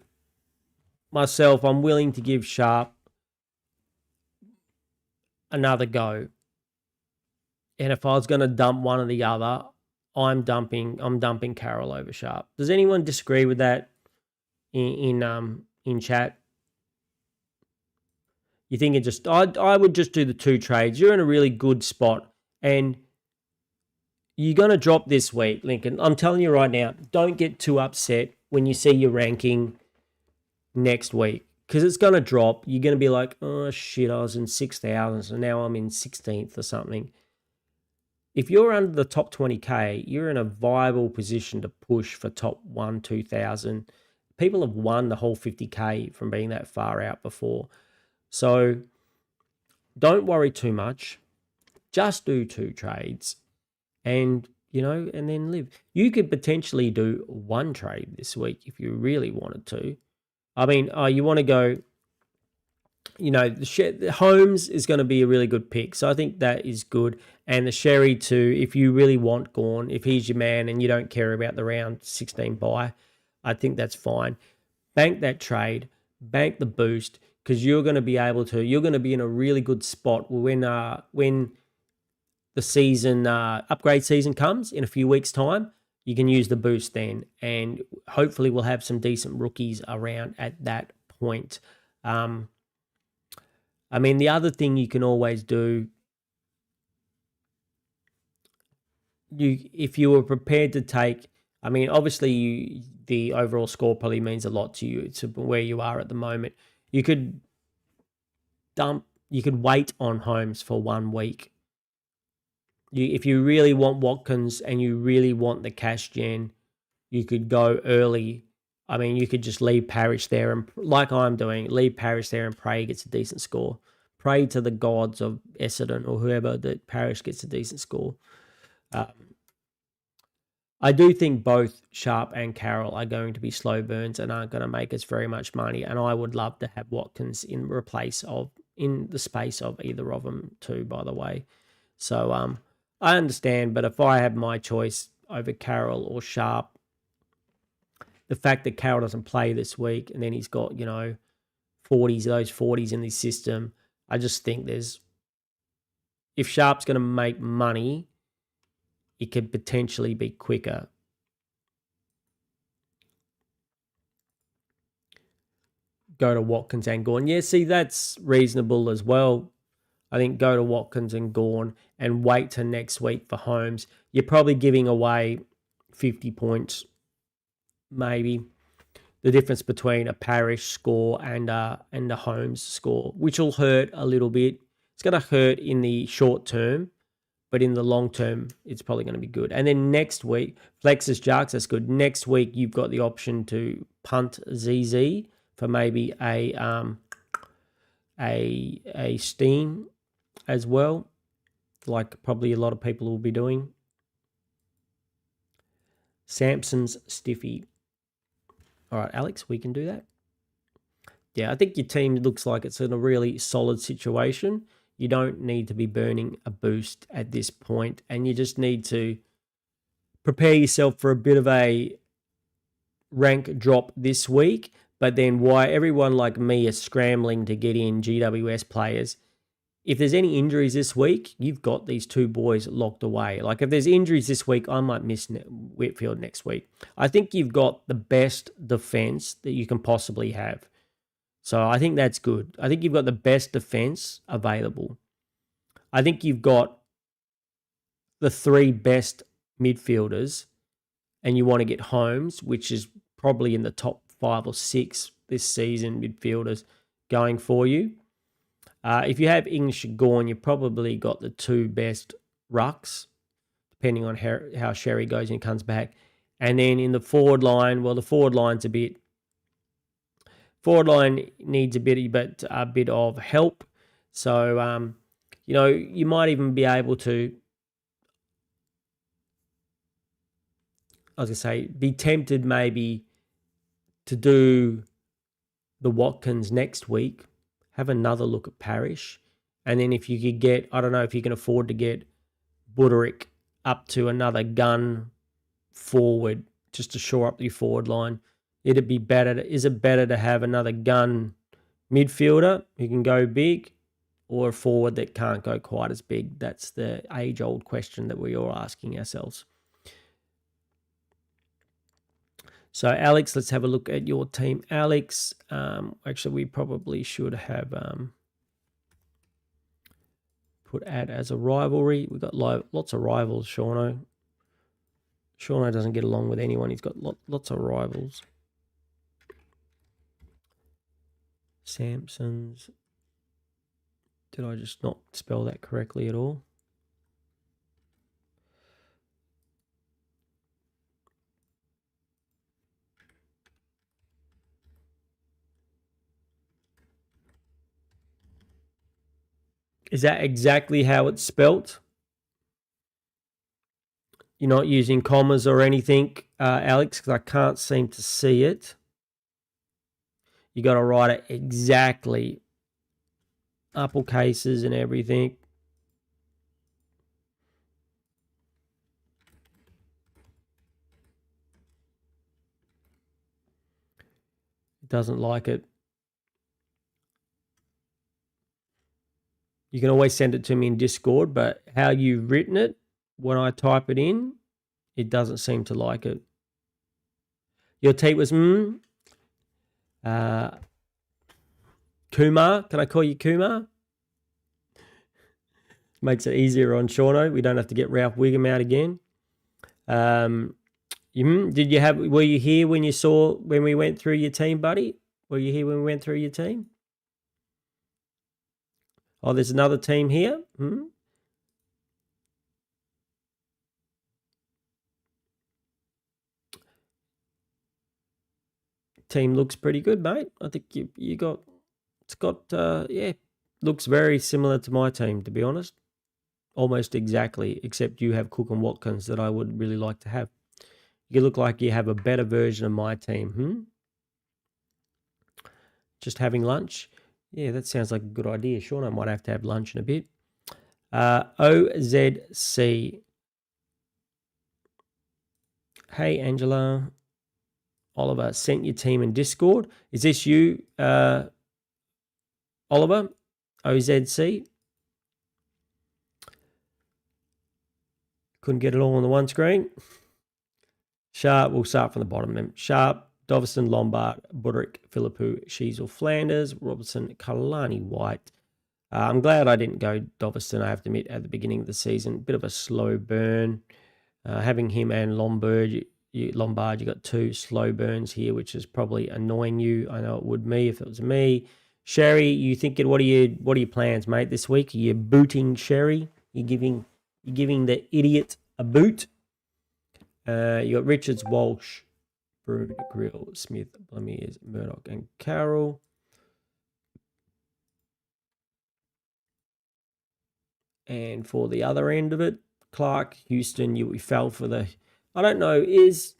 Speaker 1: myself, I'm willing to give Sharp another go. And if I was going to dump one or the other, I'm dumping Carroll over Sharp. Does anyone disagree with that in chat? You think I would just do the 2 trades. You're in a really good spot and you're going to drop this week, Lincoln. I'm telling you right now, don't get too upset when you see your ranking next week because it's going to drop. You're going to be like, oh shit, I was in 6,000, so now I'm in 16th or something. if you're under the top 20K, you're in a viable position to push for top 2,000. People have won the whole 50K from being that far out before. So don't worry too much. Just do 2 trades and, and then live. You could potentially do 1 trade this week if you really wanted to. I mean, you want to go, the Holmes is going to be a really good pick. So I think that is good. And the Sherry too, if you really want Gorn, if he's your man and you don't care about the round 16 buy, I think that's fine. Bank that trade, bank the boost, because you're going to be in a really good spot when the season, upgrade season comes in a few weeks' time. You can use the boost then, and hopefully we'll have some decent rookies around at that point. I mean, the other thing you can always do, if you were prepared to take, I mean, obviously the overall score probably means a lot to you, to where you are at the moment. You could wait on Holmes for 1 week. If you really want Watkins and you really want the cash gen, you could go early. I mean, you could just leave Parrish there and, like I'm doing, leave Parrish there and pray he gets a decent score. Pray to the gods of Essendon or whoever that Parrish gets a decent score. I do think both Sharp and Carroll are going to be slow burns and aren't going to make us very much money. And I would love to have Watkins in the space of either of them too, by the way. So I understand, but if I have my choice over Carroll or Sharp, the fact that Carroll doesn't play this week and then he's got, 40s in his system, I just think if Sharp's going to make money, it could potentially be quicker. Go to Watkins and Gawn. Yeah, see, that's reasonable as well. I think go to Watkins and Gawn and wait till next week for Holmes. You're probably giving away 50 points, maybe. The difference between a Parrish score and a Holmes score, which will hurt a little bit. It's going to hurt in the short term, but in the long term, it's probably going to be good. And then next week, Flexus Jarks, that's good. Next week, you've got the option to punt ZZ for maybe a Steen as well, like probably a lot of people will be doing. Samson's Stiffy. All right, Alex, we can do that. Yeah, I think your team looks like it's in a really solid situation. You don't need to be burning a boost at this point, and you just need to prepare yourself for a bit of a rank drop this week. But then why everyone like me is scrambling to get in GWS players, if there's any injuries this week, you've got these 2 boys locked away. Like if there's injuries this week, I might miss Whitfield next week. I think you've got the best defense that you can possibly have. So I think that's good. I think you've got the best defense available. I think you've got the 3 best midfielders, and you want to get Holmes, which is probably in the top 5 or 6 this season, midfielders going for you. If you have English and Gawn, you've probably got the 2 best rucks, depending on how Sherry goes and comes back. And then in the forward line, well, the forward line needs a bit of help. So, you might even be able to, I was going to say, be tempted maybe to do the Watkins next week, have another look at Parrish, and then if you could get, I don't know if you can afford to get Buderick up to another gun forward just to shore up your forward line. It'd be better. Is it better to have another gun midfielder who can go big, or a forward that can't go quite as big? That's the age-old question that we're all asking ourselves. So, Alex, let's have a look at your team. Alex, actually, we probably should have put add as a rivalry. We've got lots of rivals, Seano. Seano doesn't get along with anyone. He's got lots of rivals. Samson's. Did I just not spell that correctly at all? Is that exactly how it's spelt? You're not using commas or anything, Alex, because I can't seem to see it. You got to write it exactly. Upper cases and everything. It doesn't like it. You can always send it to me in Discord, but how you've written it, when I type it in, it doesn't seem to like it. Your T was Kumar. Can I call you Kumar? Makes it easier on Seano. We don't have to get Ralph Wiggum out again. Were you here when we went through your team, buddy? Were you here when we went through your team? Oh, there's another team here. Team looks pretty good, mate. I think looks very similar to my team, to be honest. Almost exactly, except you have Cook and Watkins that I would really like to have. You look like you have a better version of my team. Just having lunch? Yeah, that sounds like a good idea. Sean, I might have to have lunch in a bit. OZC. Hey, Angela. Oliver sent your team in Discord. Is this you, Oliver? OZC? Couldn't get it all on the one screen. Sharp, we'll start from the bottom then. Sharp, Dovison, Lombard, Budrick, Philippou, Sheasel, Flanders, Robertson, Kalani, White. I'm glad I didn't go Dovison, I have to admit, at the beginning of the season. Bit of a slow burn. Having him and Lombard, you got two slow burns here, which is probably annoying you. I know it would me if it was me. Sherry, you thinking what are your plans, mate, this week? Are you booting Sherry? You giving the idiot a boot? You got Richards, Walsh, Brood, Grill, Smith, Blamiers, Murdoch, and Carroll. And for the other end of it, Clark, Houston, we fell for the... I don't know, is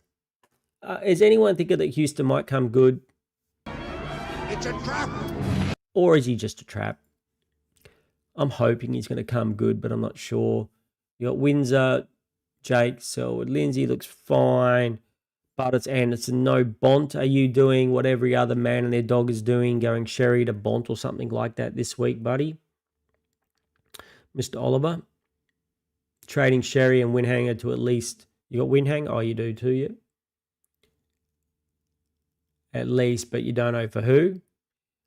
Speaker 1: anyone thinking that Houston might come good?
Speaker 2: It's a trap.
Speaker 1: Or is he just a trap? I'm hoping he's going to come good, but I'm not sure. You got Windsor, Jake, Selwood, Lindsay looks fine. But it's Anderson, no Bont. Are you doing what every other man and their dog is doing, going Sherry to Bont or something like that this week, buddy? Mr. Oliver, trading Sherry and Winhanger to at least... You got Winhang? Oh, you do too, yeah? At least, but you don't know for who.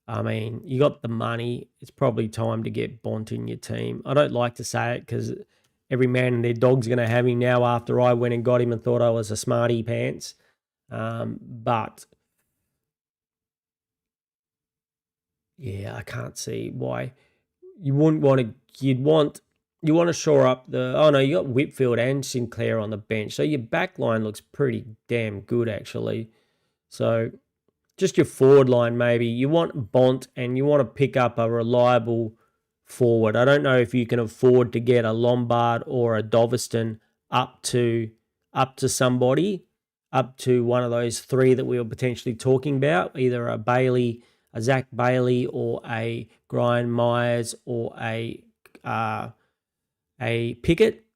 Speaker 1: I mean, you got the money. It's probably time to get Bont in your team. I don't like to say it because every man and their dog's going to have him now after I went and got him and thought I was a smarty pants. But, yeah, I can't see why you wouldn't want to... You want to shore up the... Oh, no, you got Whitfield and Sinclair on the bench. So your back line looks pretty damn good, actually. So just your forward line, maybe. You want Bont and you want to pick up a reliable forward. I don't know if you can afford to get a Lombard or a Doveston up to somebody, up to one of those three that we were potentially talking about, either a Bailey, a Zach Bailey, or a Brian Myers, or a Pickett,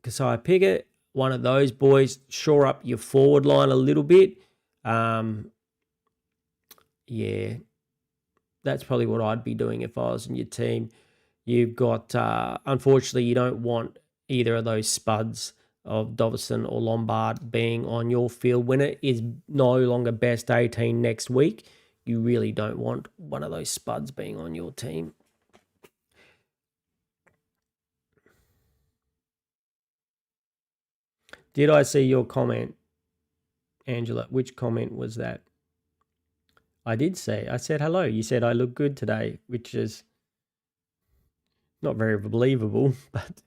Speaker 1: Kasai Pickett, one of those boys. Shore up your forward line a little bit. Yeah, that's probably what I'd be doing if I was in your team. You've got, unfortunately, you don't want either of those spuds of Dovison or Lombard being on your field when it is no longer best 18 next week. You really don't want one of those spuds being on your team. Did I see your comment, Angela? Which comment was that? I did say. I said hello. You said I look good today, which is not very believable, but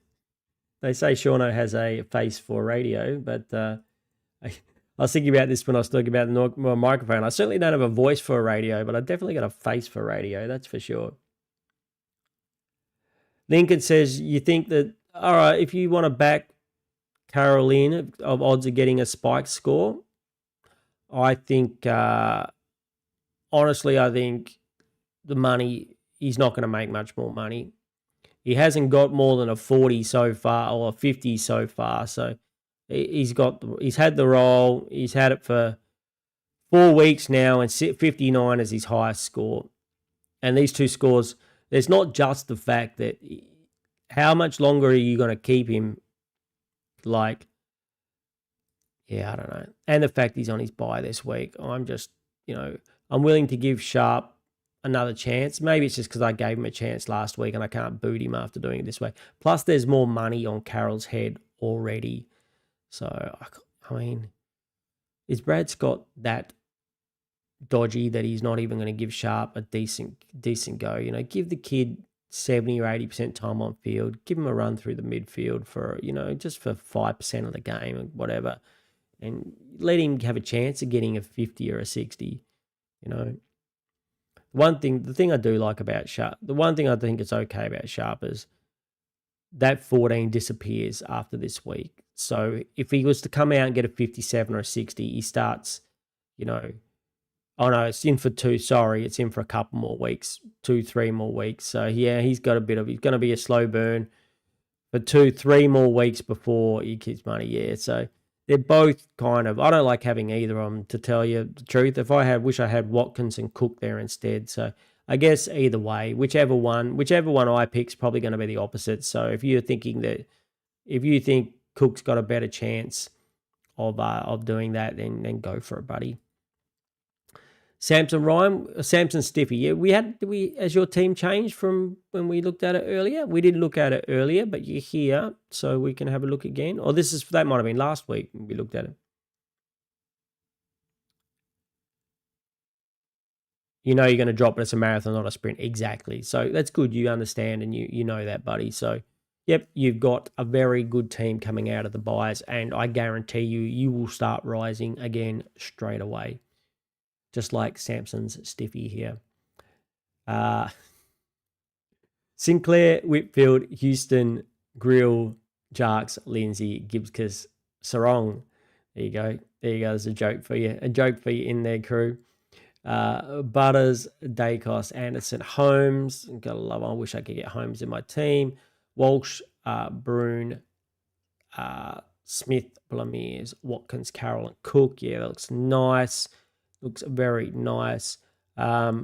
Speaker 1: they say Seano has a face for radio, but I was thinking about this when I was talking about the microphone. I certainly don't have a voice for a radio, but I definitely got a face for radio, that's for sure. Lincoln says, you think that, all right, if you want to back Carolina of odds of getting a spike score, I think, honestly, I think the money, he's not going to make much more money. He hasn't got more than a 40 so far or a 50 so far. So he's had the role. He's had it for 4 weeks now, and 59 is his highest score. And these two scores, there's not just the fact that how much longer are you going to keep him? Like, yeah, I don't know. And the fact he's on his bye this week, I'm just, I'm willing to give Sharp another chance. Maybe it's just because I gave him a chance last week and I can't boot him after doing it this way. Plus, there's more money on Carroll's head already. So, I mean, is Brad Scott that dodgy that he's not even going to give Sharp a decent go? Give the kid 70 or 80% time on field. Give him a run through the midfield for, just for 5% of the game or whatever. And let him have a chance of getting a 50 or a 60, The thing I do like about Sharp, the one thing I think it's okay about Sharp is that 14 disappears after this week. So if he was to come out and get a 57 or a 60, he starts, oh no, it's in for 2. Sorry, it's in for a couple more weeks, 2-3 more weeks. So yeah, he's going to be a slow burn for 2-3 more weeks before he gets money. Yeah, so they're both kind of, I don't like having either of them, to tell you the truth. Wish I had Watkins and Cook there instead. So I guess either way, whichever one I pick's probably going to be the opposite. So if you think Cook's got a better chance of doing that, then go for it, buddy. Samson Stiffy. Yeah, has your team changed from when we looked at it earlier? We didn't look at it earlier, but you're here, so we can have a look again. Or that might have been last week we looked at it. You're going to drop it. It's a marathon, not a sprint. Exactly. So that's good. You understand and you know that, buddy. So, yep, you've got a very good team coming out of the buys, and I guarantee you will start rising again straight away. Just like Samson's Stiffy here. Sinclair, Whitfield, Houston, Grill, Jarks, Lindsay, Gibbscus, Sarong. There you go. There's a joke for you. A joke for you in there, crew. Butters, Dacos, Anderson, Holmes. Gotta love. I wish I could get Holmes in my team. Walsh, Broon, Smith, Blamiers, Watkins, Carroll, and Cook. Yeah, that looks nice. Looks very nice. Hi.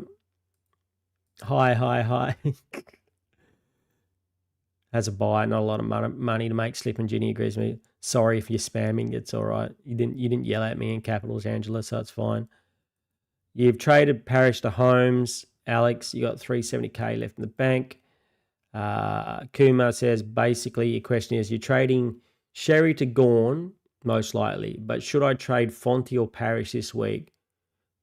Speaker 1: Has a buy, not a lot of money to make. Slip, and Ginny agrees with me. Sorry if you're spamming. It's all right. You didn't yell at me in capitals, Angela, so it's fine. You've traded Parrish to Holmes. Alex, you got 370k left in the bank. Kumar says, basically, your question is, you're trading Sherry to Gorn, most likely, but should I trade Fonte or Parrish this week?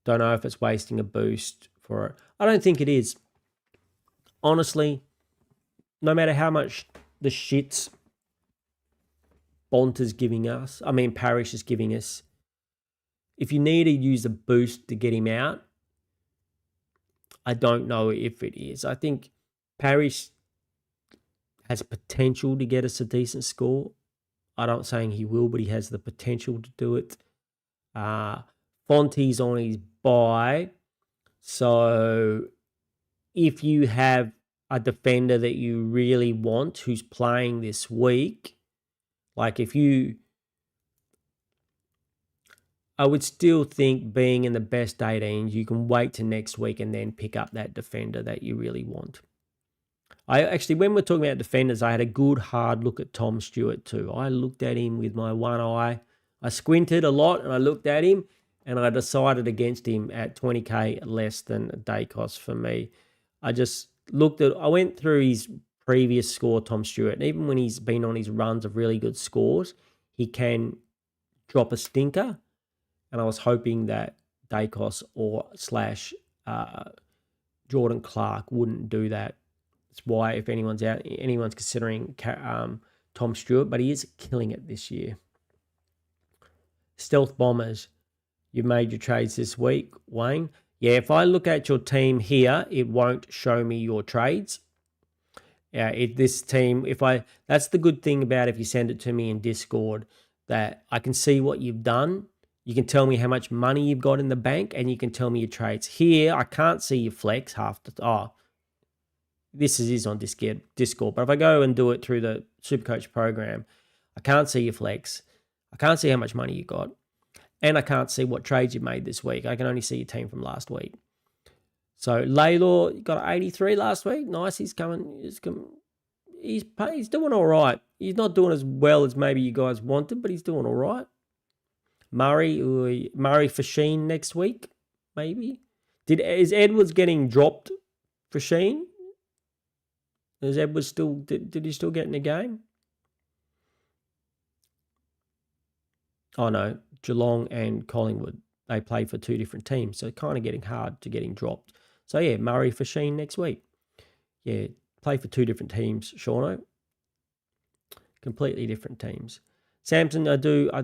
Speaker 1: Don't know if it's wasting a boost for it. I don't think it is. Honestly, no matter how much the shits Parrish is giving us, if you need to use a boost to get him out, I don't know if it is. I think Parrish has potential to get us a decent score. I'm not saying he will, but he has the potential to do it. Fonte's on his bye. So if you have a defender that you really want who's playing this week, I would still think, being in the best 18s, you can wait to next week and then pick up that defender that you really want. When we're talking about defenders, I had a good hard look at Tom Stewart too. I looked at him with my one eye. I squinted a lot and I looked at him, and I decided against him at 20k less than Dacos for me. I went through his previous score, Tom Stewart, and even when he's been on his runs of really good scores, he can drop a stinker. And I was hoping that Dacos or / Jordan Clark wouldn't do that. That's why, if anyone's considering Tom Stewart, but he is killing it this year. Stealth Bombers, you've made your trades this week, Wayne. Yeah, if I look at your team here, it won't show me your trades. Yeah, this team, that's the good thing about if you send it to me in Discord, that I can see what you've done. You can tell me how much money you've got in the bank, and you can tell me your trades. Here, I can't see your flex this is on Discord, but if I go and do it through the Supercoach program, I can't see your flex. I can't see how much money you got, and I can't see what trades you made this week. I can only see your team from last week. So Laylor got 83 last week. Nice. He's doing all right. He's not doing as well as maybe you guys wanted, but he's doing all right. Murray for Sheen next week, maybe. Is Edwards getting dropped for Sheen? Is Edwards still did he still get in the game? Oh no, Geelong and Collingwood, they play for two different teams, so it's kind of getting hard to getting dropped. So yeah, Murray for Sheen next week. Yeah, play for two different teams, Seano. Completely different teams. Samson, I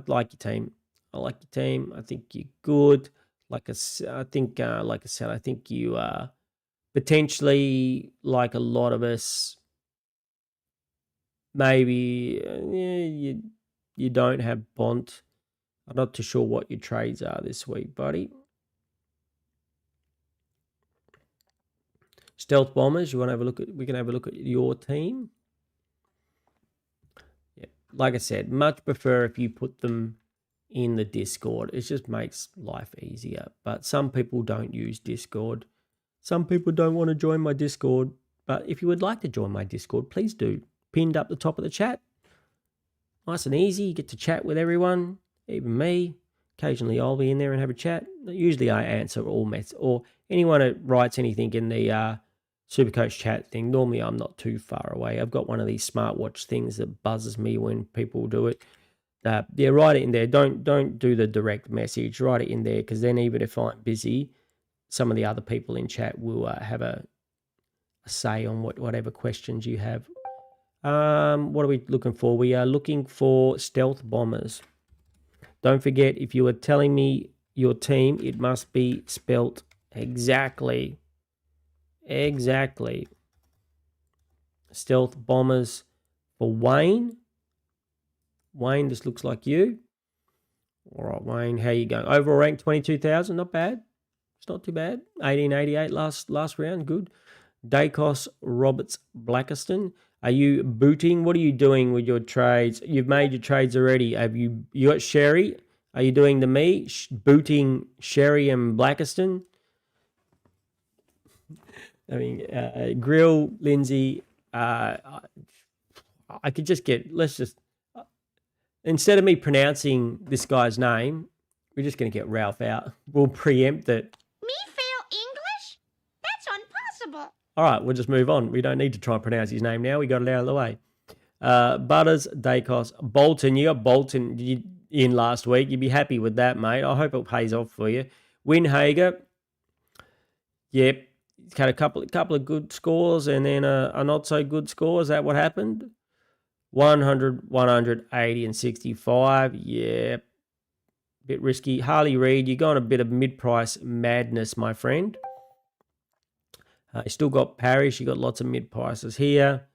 Speaker 1: like your team. I like your team. I think you're good. Like I said, I think you are potentially, like a lot of us, maybe you don't have Bont. I'm not too sure what your trades are this week, buddy. Stealth Bombers, we can have a look at your team. Yeah, like I said, much prefer if you put them in the Discord. It just makes life easier. But some people don't use Discord. Some people don't want to join my Discord. But if you would like to join my Discord, please do. Pinned up the top of the chat. Nice and easy. You get to chat with everyone, even me. Occasionally I'll be in there and have a chat. Usually I answer all or anyone that writes anything in the Supercoach chat thing. Normally I'm not too far away. I've got one of these smartwatch things that buzzes me when people do it. Yeah, write it in there. Don't do the direct message. Write it in there, because then even if I'm busy, some of the other people in chat will have a say on whatever questions you have. What are we looking for? We are looking for stealth bombers. Don't forget, if you are telling me your team, it must be spelt exactly. Exactly. Stealth bombers for Wayne. Wayne, this looks like you. All right, Wayne, how you going? Overall rank 22,000, not bad. It's not too bad. 1888 last round, good. Dacos Roberts Blackiston. Are you booting? What are you doing with your trades? You've made your trades already. Have you got Sherry? Are you doing the me? Booting Sherry and Blackiston? I mean, Grill, Lindsay, I could just get, instead of me pronouncing this guy's name, we're just going to get Ralph out. We'll preempt it.
Speaker 3: Me fail English? That's impossible.
Speaker 1: All right, we'll just move on. We don't need to try and pronounce his name now. We got it out of the way. Butters, Dacos, Bolton. You got Bolton in last week. You'd be happy with that, mate. I hope it pays off for you. Winhager. Yep. Had a couple of good scores and then a not so good score. Is that what happened? 100, 180, and 65. Yeah. Bit risky. Harley Reid, you're going a bit of mid-price madness, my friend. You still got Parrish. You got lots of mid-prices here.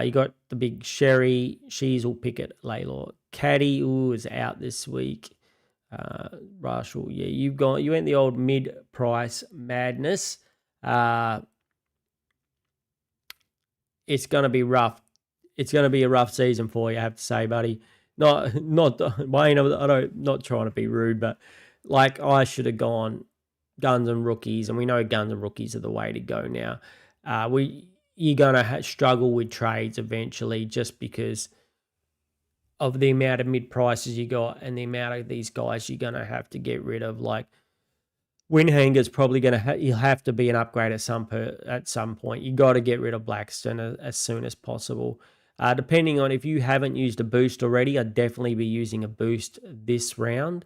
Speaker 1: You got the big Sherry. Sheasel, Pickett, Laylor. Caddy, is out this week. Russell, yeah, you went the old mid-price madness. It's going to be rough. It's going to be a rough season for you, I have to say, buddy. Not Wayne. Not trying to be rude, but like I should have gone guns and rookies, and we know guns and rookies are the way to go now. You're going to struggle with trades eventually, just because of the amount of mid prices you got and the amount of these guys you're going to have to get rid of. Like Winhanger's probably going to he'll have to be an upgrade at some point. You got to get rid of Blackstone as soon as possible. Depending on if you haven't used a boost already, I'd definitely be using a boost this round.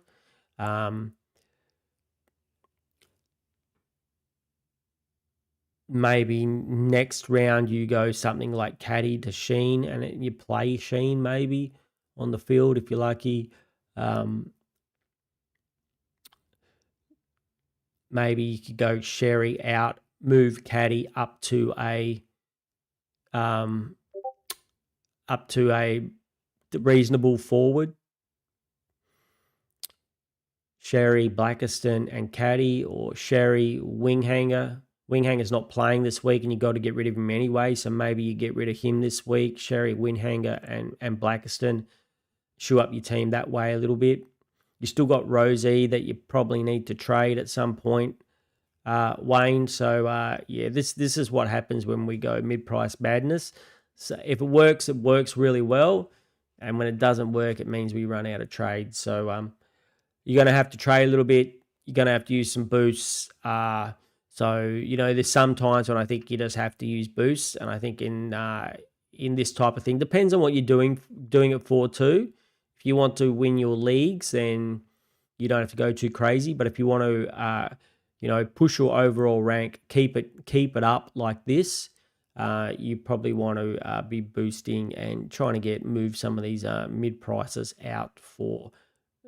Speaker 1: Maybe next round you go something like Caddy to Sheen, and you play Sheen maybe on the field if you're lucky. Maybe you could go Sherry out, move Caddy up to a up to a reasonable forward. Sherry, Blackiston, and Caddy, or Sherry, Winghanger. Winghanger's not playing this week, and you got to get rid of him anyway, so maybe you get rid of him this week. Sherry, Winghanger, and Blackiston. Shoe up your team that way a little bit. You still got Rosie that you probably need to trade at some point, Wayne. So, yeah, this is what happens when we go mid-price madness. So if it works really well. And when it doesn't work, it means we run out of trades. So you're going to have to trade a little bit. You're going to have to use some boosts. So, there's some times when I think you just have to use boosts. And I think in this type of thing, depends on what you're doing it for too. If you want to win your leagues, then you don't have to go too crazy. But if you want to, push your overall rank, keep it up like this, you probably want to be boosting and trying to move some of these mid prices out for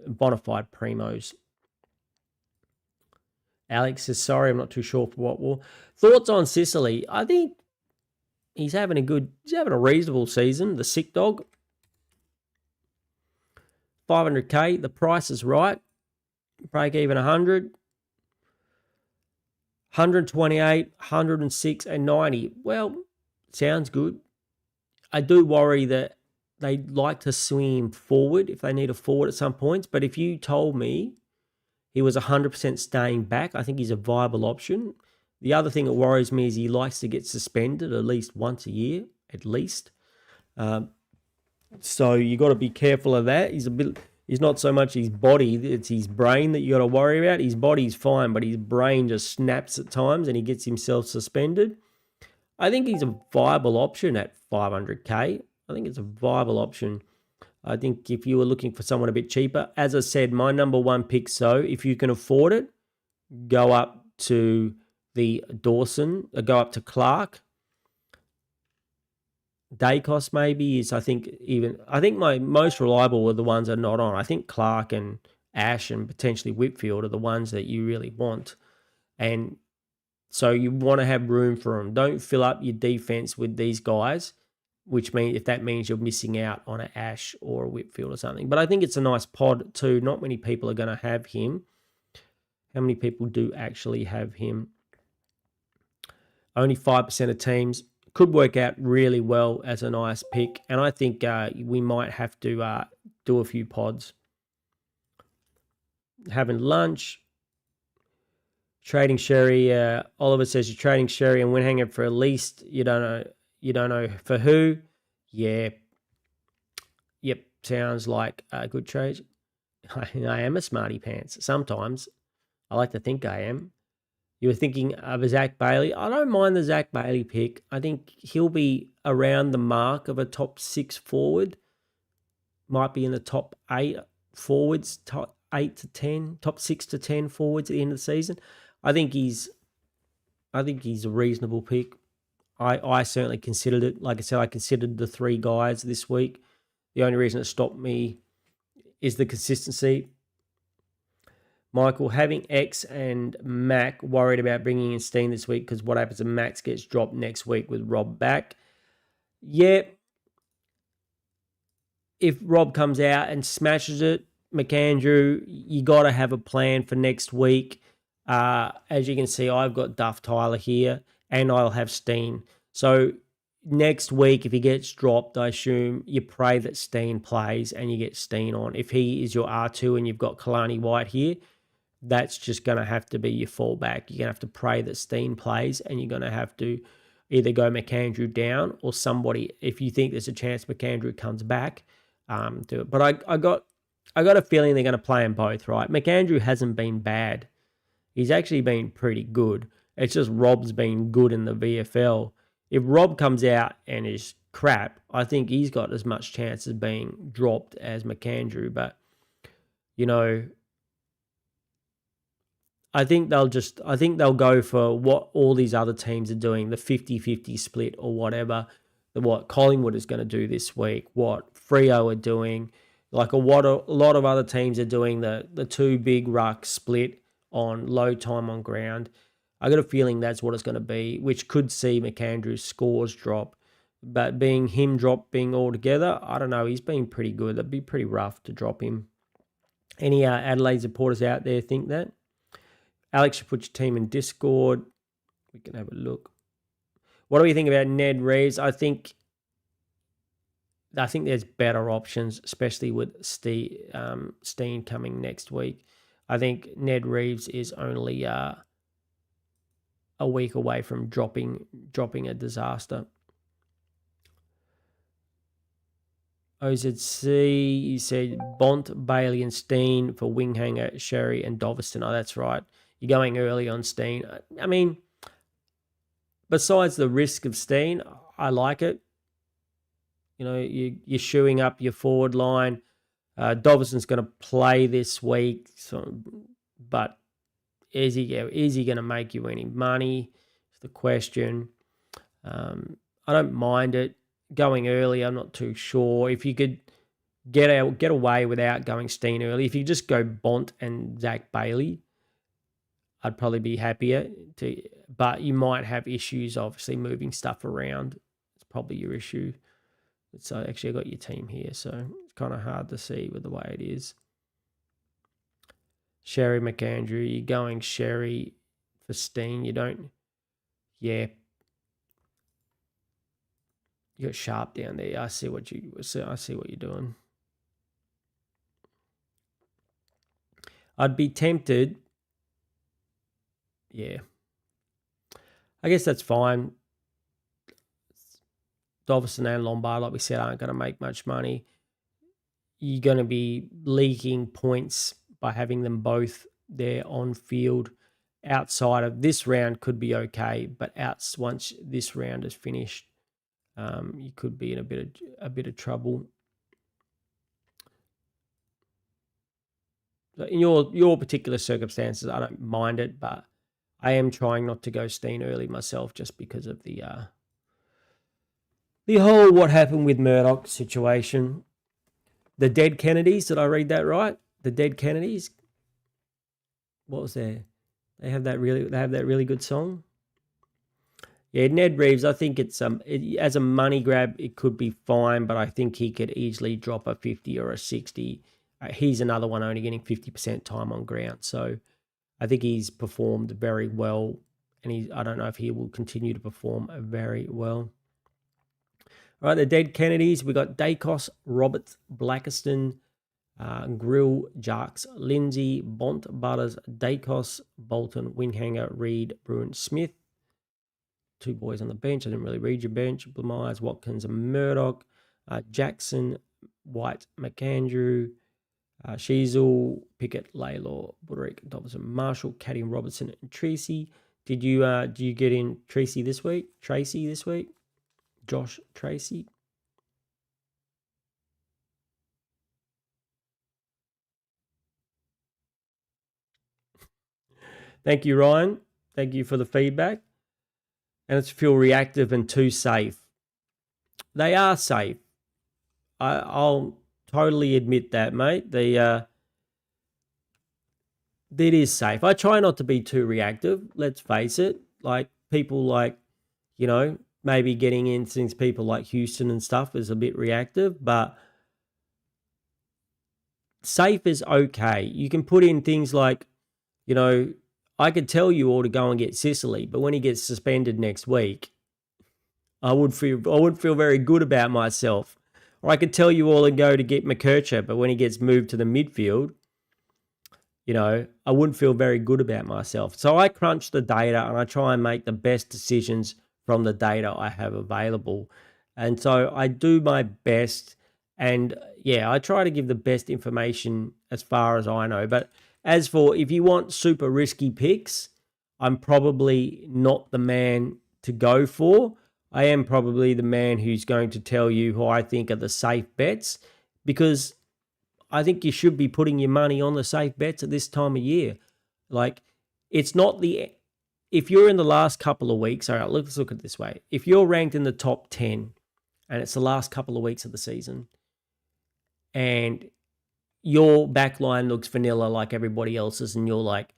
Speaker 1: bona fide primos. Alex says, sorry, I'm not too sure for what will. Thoughts on Sicily? I think he's having a reasonable season. The sick dog. 500k, the price is right. Break even 100. 128, 106, and 90. Well, sounds good. I do worry that they like to swing forward if they need a forward at some points. But if you told me he was 100% staying back, I think he's a viable option. The other thing that worries me is he likes to get suspended at least once a year, at least. So you got to be careful of that. He's not so much his body, it's his brain that you got to worry about. His body's fine, but his brain just snaps at times and he gets himself suspended. I think he's a viable option at 500k. I think it's a viable option. I think if you were looking for someone a bit cheaper, as I said, my number one pick, so if you can afford it, go up to the Dawson, go up to Clark. Dacos maybe is, I think my most reliable are the ones that are not on. I think Clark and Ash and potentially Whitfield are the ones that you really want. And so you want to have room for them. Don't fill up your defense with these guys, which means if that means you're missing out on an Ash or a Whitfield or something. But I think it's a nice pod too. Not many people are going to have him. How many people do actually have him? Only 5% of teams. Could work out really well as a nice pick. And I think we might have to do a few pods. Having lunch. Trading Sherry. Oliver says you're trading Sherry and Windhanger for at least, you don't know for who. Yeah. Yep. Sounds like a good trade. I am a smarty pants. Sometimes. I like to think I am. You were thinking of a Zach Bailey. I don't mind the Zach Bailey pick. I think he'll be around the mark of a top 6 forward. Might be in the top 8 forwards, top 8 to 10, top 6 to 10 forwards at the end of the season. I think he's a reasonable pick. I certainly considered it. Like I said, I considered the 3 guys this week. The only reason it stopped me is the consistency. Michael, having X and Mac worried about bringing in Steen this week because what happens if Max gets dropped next week with Rob back? Yeah. If Rob comes out and smashes it, McAndrew, you got to have a plan for next week. As you can see, I've got Duff Tyler here and I'll have Steen. So next week, if he gets dropped, I assume you pray that Steen plays and you get Steen on. If he is your R2 and you've got Kalani White here, that's just going to have to be your fallback. You're going to have to pray that Steen plays and you're going to have to either go McAndrew down or somebody, if you think there's a chance McAndrew comes back, do it. But I got a feeling they're going to play them both, right? McAndrew hasn't been bad. He's actually been pretty good. It's just Rob's been good in the VFL. If Rob comes out and is crap, I think he's got as much chance of being dropped as McAndrew. But, I think they'll go for what all these other teams are doing, the 50-50 split or whatever, what Collingwood is going to do this week, what Freo are doing, like a lot of other teams are doing the 2 big ruck split on low time on ground. I got a feeling that's what it's going to be, which could see McAndrew's scores drop. But being him dropping altogether, I don't know. He's been pretty good. That'd be pretty rough to drop him. Any Adelaide supporters out there think that? Alex, you put your team in Discord. We can have a look. What do we think about Ned Reeves? I think there's better options, especially with Steen coming next week. I think Ned Reeves is only a week away from dropping a disaster. OZC, you said Bont, Bailey, and Steen for Winghanger, Sherry, and Doveston. Oh, that's right. You're going early on Steen. I mean, besides the risk of Steen, I like it. You know, you're shoeing up your forward line. Doveston's going to play this week, but is he going to make you any money? Is the question. I don't mind it. Going early, I'm not too sure. If you could get away without going Steen early, if you just go Bont and Zach Bailey, I'd probably be happier. But you might have issues, obviously, moving stuff around. It's probably your issue. So actually, I got your team here, so it's kind of hard to see with the way it is. Sherry McAndrew, you're going Sherry for Steen. You don't, yeah. You got Sharp down there. I see what you're doing. I'd be tempted. Yeah. I guess that's fine. Doveston and Lombard, like we said, aren't going to make much money. You're going to be leaking points by having them both there on field. Outside of this round could be okay, but once this round is finished, you could be in a bit of trouble. In your particular circumstances, I don't mind it, but I am trying not to go Steen early myself, just because of the whole what happened with Murdoch situation. The Dead Kennedys, did I read that right? The Dead Kennedys. What was there? They have that really good song. Yeah, Ned Reeves, I think it's as a money grab, it could be fine, but I think he could easily drop a 50 or a 60. He's another one only getting 50% time on ground. So I think he's performed very well, and I don't know if he will continue to perform very well. All right, the Dead Kennedys, we got Dacos, Roberts, Blackiston, Grill, Jarks, Lindsay, Bont, Butters, Dacos, Bolton, Winghanger, Reed, Bruin, Smith. Two boys on the bench. I didn't really read your bench. Blamires, Watkins, and Murdoch. Jackson, White, McAndrew, Sheasel, Pickett, Laylor, Buderick, Dobson, Marshall, Caddy, Robertson, and Tracy. Did you get in Tracy this week? Josh Tracy. Thank you, Ryan. Thank you for the feedback. And it's feel reactive and too safe. They are safe. I'll totally admit that, mate. It is safe. I try not to be too reactive. Let's face it. Like people like, maybe getting in things, people like Houston and stuff is a bit reactive, but safe is okay. You can put in things like, I could tell you all to go and get Sicily, but when he gets suspended next week, I wouldn't feel very good about myself. Or I could tell you all to go to get McKercher, but when he gets moved to the midfield, I wouldn't feel very good about myself. So I crunch the data and I try and make the best decisions from the data I have available. And so I do my best, and I try to give the best information as far as I know. But as for if you want super risky picks, I'm probably not the man to go for. I am probably the man who's going to tell you who I think are the safe bets, because I think you should be putting your money on the safe bets at this time of year. Like, it's not if you're in the last couple of weeks, all right, let's look at it this way. If you're ranked in the top 10 and it's the last couple of weeks of the season and your backline looks vanilla like everybody else's, and you're like,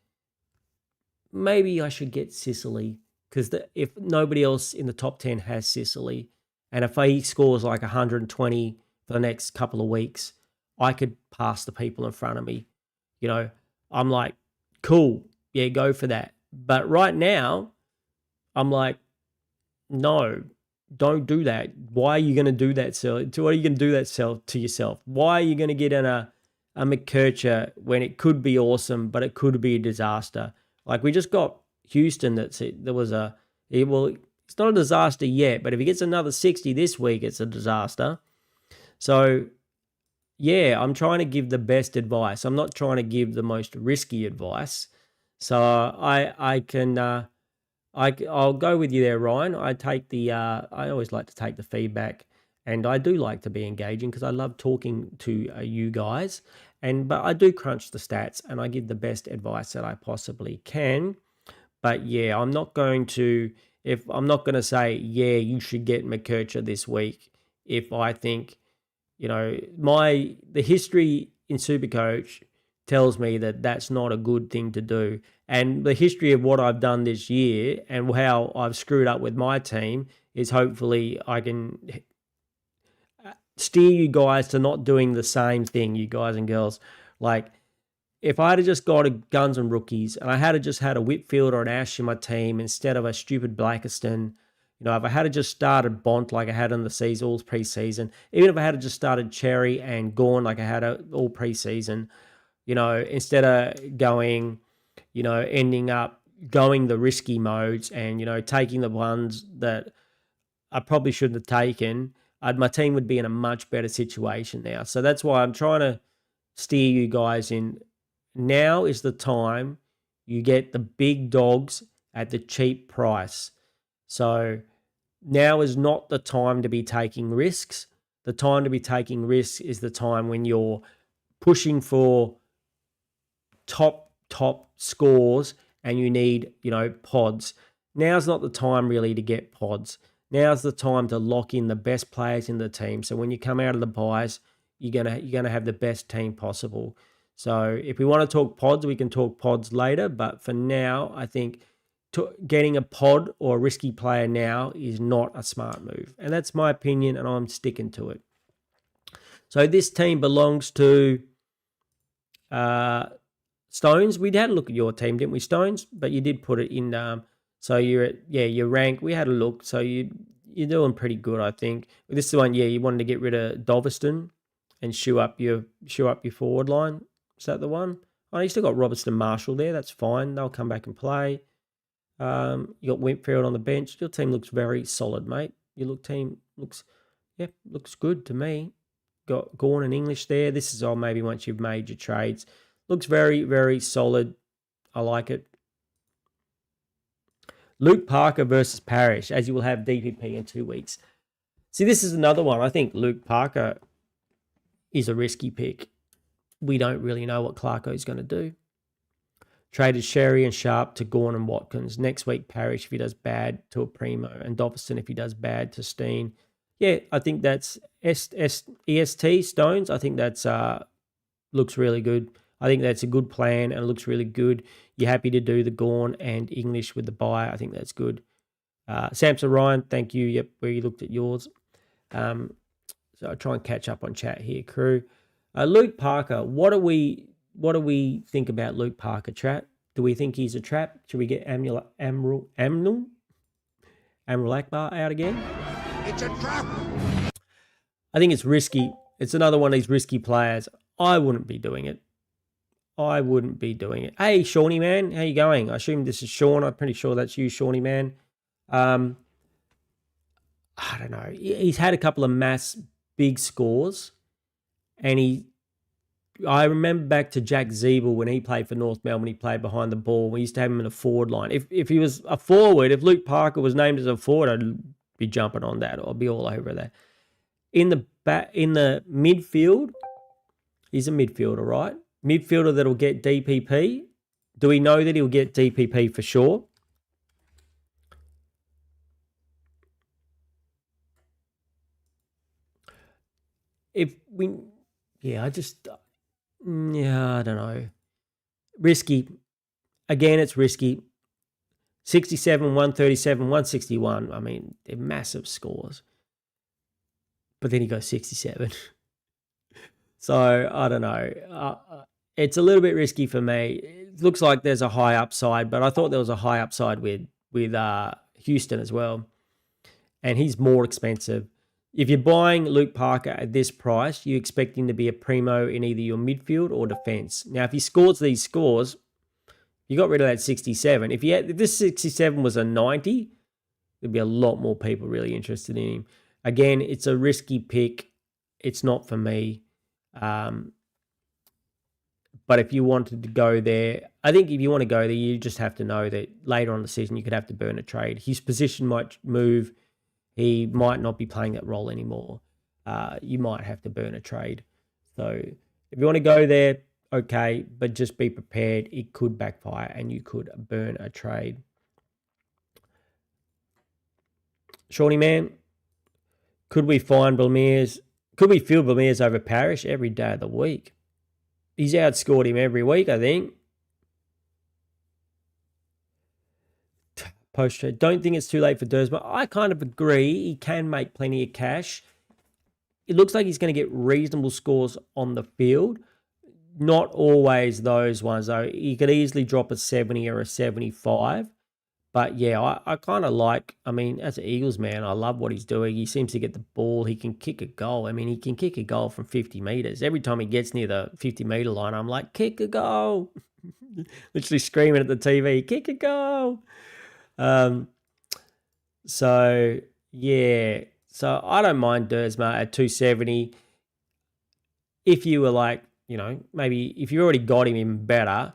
Speaker 1: maybe I should get Sicily, because if nobody else in the top 10 has Sicily, And if he scores like 120 for the next couple of weeks, I could pass the people in front of me. You know, I'm like, cool, yeah, go for that. But right now, I'm like, no, don't do that. Why are you going to do that, What are you going to do that to yourself? Why are you going to get in a McKercher when it could be awesome, but it could be a disaster? Like we just got Houston. That's it. There was it's not a disaster yet, but if he gets another 60 this week, it's a disaster. So yeah, I'm trying to give the best advice. I'm not trying to give the most risky advice. So I'll go with you there, Ryan. I always like to take the feedback, and I do like to be engaging because I love talking to you guys. But I do crunch the stats and I give the best advice that I possibly can. But yeah, I'm not going to say, yeah, you should get McKercher this week if I think, the history in Supercoach tells me that that's not a good thing to do. And the history of what I've done this year and how I've screwed up with my team is hopefully I can steer you guys to not doing the same thing, you guys and girls. Like, if I had just got a guns and rookies and I had just had a Whitfield or an Ash in my team instead of a stupid Blackiston, if I had just started Bont like I had in the season, all pre-season, even if I had just started Cherry and Gorn like I had all pre-season, instead of going, ending up going the risky modes and, taking the ones that I probably shouldn't have taken, my team would be in a much better situation now. So that's why I'm trying to steer you guys in. Now is the time you get the big dogs at the cheap price. So now is not the time to be taking risks. The time to be taking risks is the time when you're pushing for top scores and you need, pods. Now's not the time really to get pods. Now's the time to lock in the best players in the team. So when you come out of the buys, you're gonna have the best team possible. So if we want to talk pods, we can talk pods later. But for now, I think getting a pod or a risky player now is not a smart move. And that's my opinion, and I'm sticking to it. So this team belongs to Stones. We had a look at your team, didn't we, Stones? But you did put it in. So you're at your rank. We had a look. So you're doing pretty good, I think. This is the one. Yeah, you wanted to get rid of Doveston and shoe up your forward line. Is that the one? Oh, you still got Robertson and Marshall there. That's fine. They'll come back and play. You got Whitfield on the bench. Your team looks very solid, mate. Your team looks good to me. Got Gorn and English there. This is all maybe once you've made your trades. Looks very, very solid. I like it. Luke Parker versus Parrish, as you will have DPP in 2 weeks. See, this is another one. I think Luke Parker is a risky pick. We don't really know what Clarko is going to do. Traded Sherry and Sharp to Gorn and Watkins. Next week, Parrish if he does bad to a Primo, and Doveston if he does bad to Steen. Yeah, I think that's EST Stones. I think that's looks really good. I think that's a good plan and it looks really good. You're happy to do the Gorn and English with the buy. I think that's good. Samson Ryan, thank you. Yep, where you looked at yours. So I'll try and catch up on chat here, crew. Luke Parker, what do we think about Luke Parker, chat? Do we think he's a trap? Should we get Amrul Akbar out again?
Speaker 2: It's a trap.
Speaker 1: I think it's risky. It's another one of these risky players. I wouldn't be doing it. Hey, Shawnee man, how you going? I assume this is Sean. I'm pretty sure that's you, Shawnee man. I don't know. He's had a couple of big scores, and I remember back to Jack Zeeble when he played for North Melbourne. He played behind the ball. We used to have him in a forward line. If he was a forward, if Luke Parker was named as a forward, I'd be jumping on that. I'd be all over that. In the midfield, he's a midfielder, right? Midfielder that'll get DPP. Do we know that he'll get DPP for sure? I don't know. Risky. Again, it's risky. 67, 137, 161. I mean, they're massive scores. but then he goes 67. So I don't know. It's a little bit risky for me. It looks like there's a high upside, but I thought there was a high upside with Houston as well, and he's more expensive. If you're buying Luke Parker at this price, you expect him to be a primo in either your midfield or defense. Now, if he scores these scores, you got rid of that 67. If this 67 was a 90, there'd be a lot more people really interested in him. Again, it's a risky pick. It's not for me. But if you wanted to go there, I think if you want to go there, you just have to know that later on in the season, you could have to burn a trade. His position might move. He might not be playing that role anymore. You might have to burn a trade. So if you want to go there, okay, but just be prepared. It could backfire and you could burn a trade. Shawnee man, could we field Blamires over Parrish every day of the week? He's outscored him every week, I think. Post trade. Don't think it's too late for Dersma. I kind of agree. He can make plenty of cash. It looks like he's going to get reasonable scores on the field. Not always those ones, though. He could easily drop a 70 or a 75. But yeah, I kind of like, I mean, as an Eagles man, I love what he's doing. He seems to get the ball. He can kick a goal. I mean, he can kick a goal from 50 meters. Every time he gets near the 50-meter line, I'm like, kick a goal. Literally screaming at the TV, kick a goal. So, yeah. So I don't mind Dersma at 270. If you were like, maybe if you already got him in better,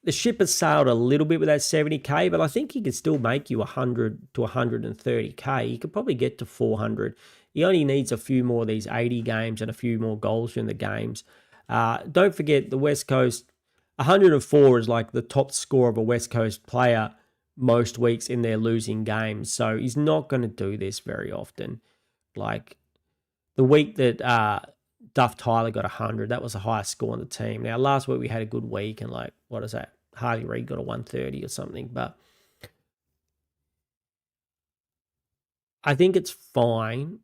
Speaker 1: the ship has sailed a little bit with that 70K, but I think he could still make you 100 to 130K. He could probably get to 400. He only needs a few more of these 80 games and a few more goals in the games. Don't forget the West Coast, 104 is like the top score of a West Coast player most weeks in their losing games. So he's not going to do this very often. Like the week that Duff Tyler got 100, that was the highest score on the team. Now, last week we had a good week and what is that? Harley Reid got a 130 or something. But I think it's fine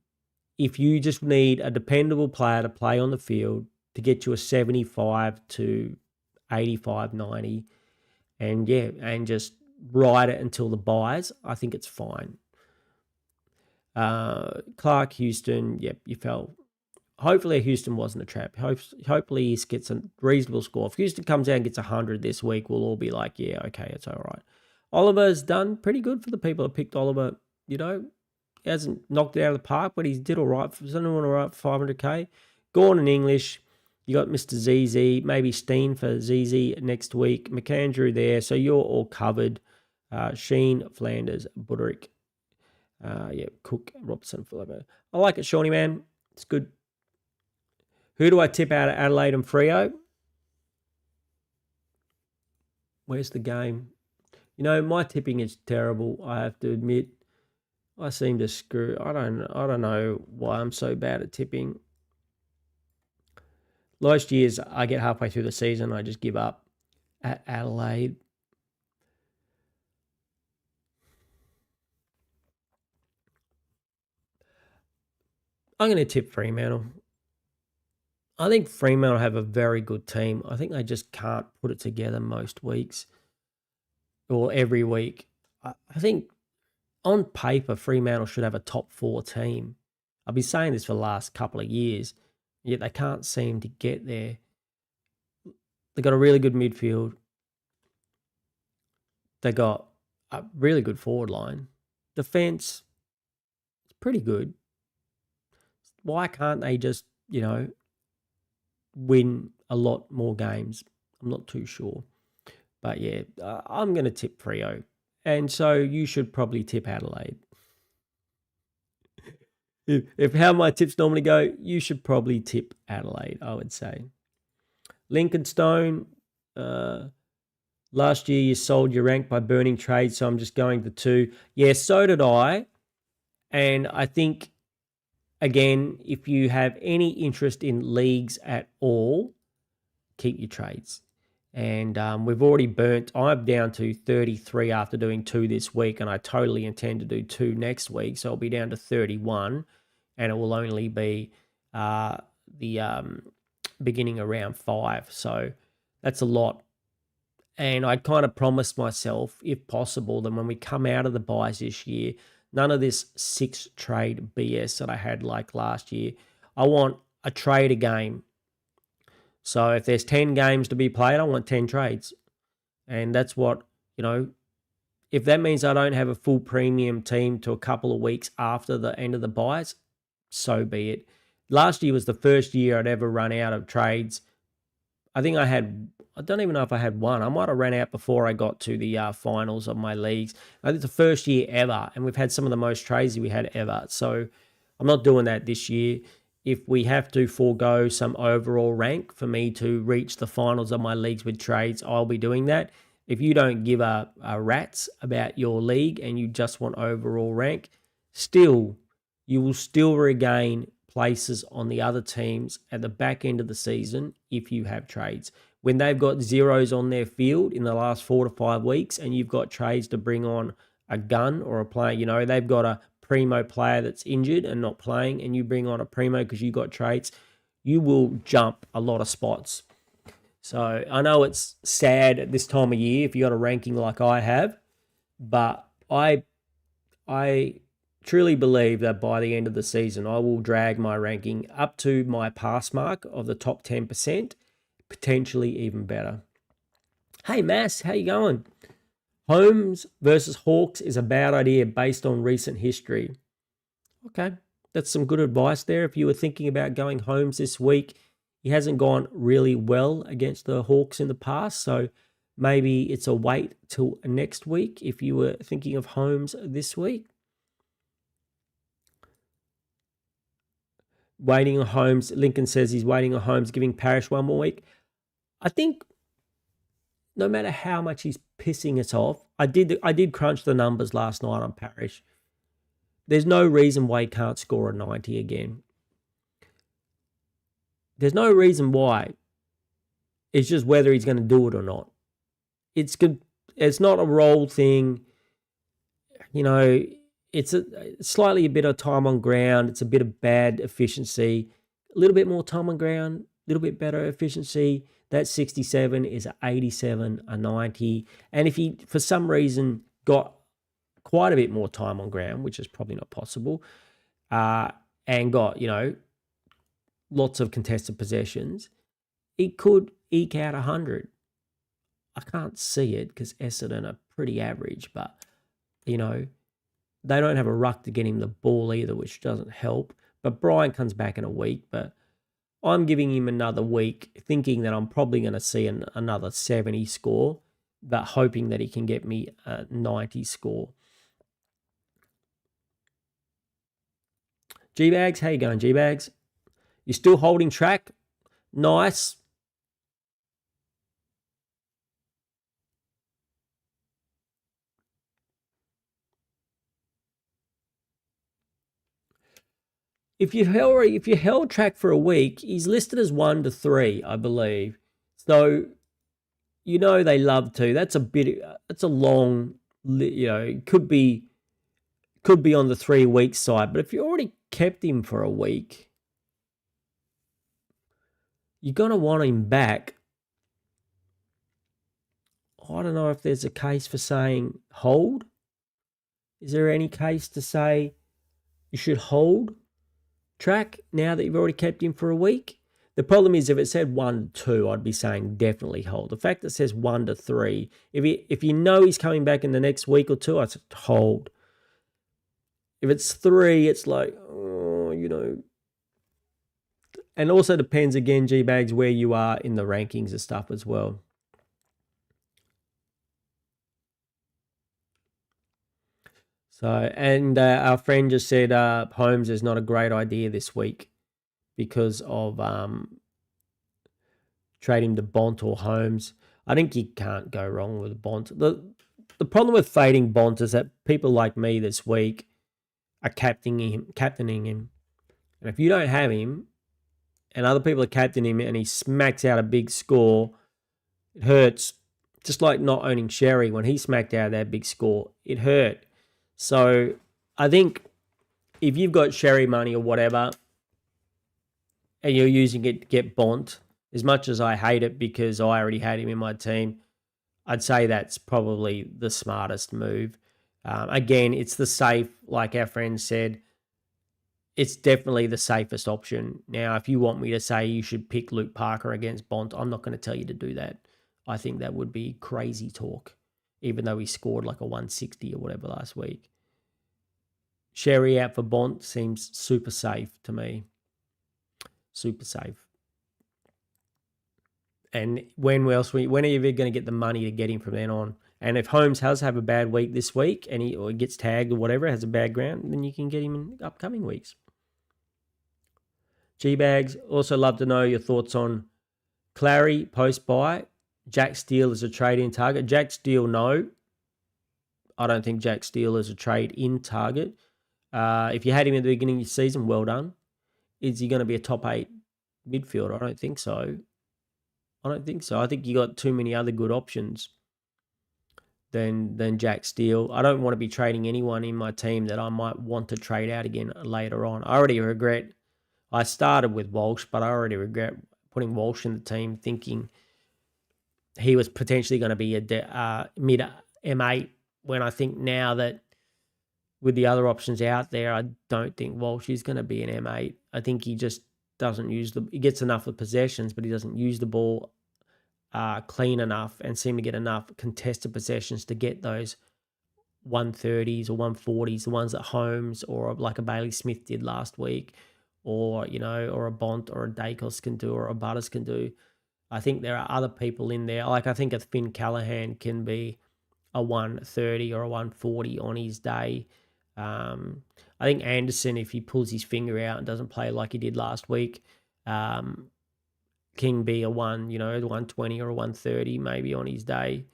Speaker 1: if you just need a dependable player to play on the field to get you a 75 to 85, 90. And just ride it until the buys. I think it's fine. Clark, Houston, yep, you fell. Hopefully Houston wasn't a trap. Hopefully he gets a reasonable score. If Houston comes out and gets 100 this week, we'll all be like, yeah, okay, it's all right. Oliver's done pretty good for the people that picked Oliver. He hasn't knocked it out of the park, but he did all right. Does anyone all right for 500K? Gordon English. You got Mr. ZZ, maybe Steen for ZZ next week. McAndrew there. So you're all covered. Sheen, Flanders, Buderick. Cook, Robson, Philippo. I like it, Shawnee, man. It's good. Who do I tip out of Adelaide and Freo? Where's the game? My tipping is terrible, I have to admit. I seem to screw. I don't know why I'm so bad at tipping. Last years, I get halfway through the season, I just give up at Adelaide. I'm going to tip Fremantle. I think Fremantle have a very good team. I think they just can't put it together most weeks or every week. I think on paper, Fremantle should have a top 4 team. I've been saying this for the last couple of years, yet they can't seem to get there. They've got a really good midfield. They got a really good forward line. Defense is pretty good. Why can't they just, win a lot more games? I'm not too sure. But yeah, I'm going to tip Freo. And so you should probably tip Adelaide. If how my tips normally go, you should probably tip Adelaide, I would say. Lincoln Stone, last year you sold your rank by burning trades, so I'm just going to 2. Yeah, so did I. And I think, again, if you have any interest in leagues at all, keep your trades. And we've already burnt. I'm down to 33 after doing 2 this week, and I totally intend to do 2 next week, so I'll be down to 31. and it will only be the beginning of round 5. So that's a lot. And I kind of promised myself, if possible, that when we come out of the buys this year, none of this 6-trade BS that I had like last year. I want a trade a game. So if there's 10 games to be played, I want 10 trades. And that's what, if that means I don't have a full premium team to a couple of weeks after the end of the buys, so be it. Last year was the first year I'd ever run out of trades. I don't even know if I had one. I might have ran out before I got to the finals of my leagues. I think it's the first year ever, and we've had some of the most trades we had ever. So I'm not doing that this year. If we have to forego some overall rank for me to reach the finals of my leagues with trades, I'll be doing that. If you don't give a rat's about your league and you just want overall rank, you will still regain places on the other teams at the back end of the season if you have trades. When they've got zeros on their field in the last 4 to 5 weeks and you've got trades to bring on a gun or a player, they've got a primo player that's injured and not playing, and you bring on a primo because you got trades, you will jump a lot of spots. So I know it's sad at this time of year if you got a ranking like I have, but I truly believe that by the end of the season, I will drag my ranking up to my pass mark of the top 10%, potentially even better. Hey, Mass, how you going? Holmes versus Hawks is a bad idea based on recent history. Okay, that's some good advice there. If you were thinking about going Holmes this week, he hasn't gone really well against the Hawks in the past, so maybe it's a wait till next week if you were thinking of Holmes this week. Waiting on Holmes. Lincoln says he's waiting on Holmes, giving Parrish one more week. I think no matter how much he's pissing us off, I did crunch the numbers last night on Parrish. There's no reason why he can't score a 90 again. There's no reason why. It's just whether he's going to do it or not. It's good. It's not a roll thing. It's slightly a bit of time on ground. It's a bit of bad efficiency. A little bit more time on ground, a little bit better efficiency. That 67 is a 87, a 90. And if he, for some reason, got quite a bit more time on ground, which is probably not possible, and got, lots of contested possessions, it could eke out 100. I can't see it because Essendon are pretty average, but, they don't have a ruck to get him the ball either, which doesn't help. But Brian comes back in a week, but I'm giving him another week thinking that I'm probably going to see another 70 score, but hoping that he can get me a 90 score. G-Bags, how you going, G-Bags? You still holding track? Nice. If you held track for a week, he's listed as 1 to 3, I believe. So, they love to. That's a long, could be on the 3 week side. But if you already kept him for a week, you're going to want him back. I don't know if there's a case for saying hold. Is there any case to say you should hold track now that you've already kept him for a week? The problem is if it said 1 to 2, I'd be saying definitely hold. The fact that it says 1 to 3, if you know he's coming back in the next week or two, I'd say hold. If it's 3, it's like, And also depends, again, G-Bags, where you are in the rankings and stuff as well. So, and our friend just said Holmes is not a great idea this week because of trading to Bont or Holmes. I think you can't go wrong with Bont. The problem with fading Bont is that people like me this week are captaining him. And if you don't have him and other people are captaining him and he smacks out a big score, it hurts. Just like not owning Sherry when he smacked out that big score, it hurt. So I think if you've got Sherry money or whatever, and you're using it to get Bont, as much as I hate it because I already had him in my team, I'd say that's probably the smartest move. Again, it's the safe, like our friend said, it's definitely the safest option. Now, if you want me to say you should pick Luke Parker against Bont, I'm not going to tell you to do that. I think that would be crazy talk, even though he scored like a 160 or whatever last week. Sherry out for Bont seems super safe to me. Super safe. And when are you going to get the money to get him from then on? And if Holmes has have a bad week this week and he gets tagged or whatever, has a bad ground, then you can get him in upcoming weeks. G-Bags, also love to know your thoughts on Clary post-buy. Jack Steele is a trade-in target. Jack Steele, no. I don't think Jack Steele is a trade-in target. If you had him at the beginning of the season, well done. Is he going to be a top 8 midfielder? I don't think so. I think you got too many other good options than Jack Steele. I don't want to be trading anyone in my team that I might want to trade out again later on. I already regret. I started with Walsh, but I already regret putting Walsh in the team, thinking he was potentially going to be a mid M8. When I think now that with the other options out there, I don't think Walsh is going to be an M8. I think he just doesn't he gets enough of possessions, but he doesn't use the ball clean enough and seem to get enough contested possessions to get those 130s or 140s, the ones that Holmes or like a Bailey Smith did last week, or or a Bont or a Dacos can do, or a Butters can do. I think there are other people in there. Like I think a Finn Callahan can be a 130 or a 140 on his day. I think Anderson, if he pulls his finger out and doesn't play like he did last week, can be a 120 or a 130 maybe on his day.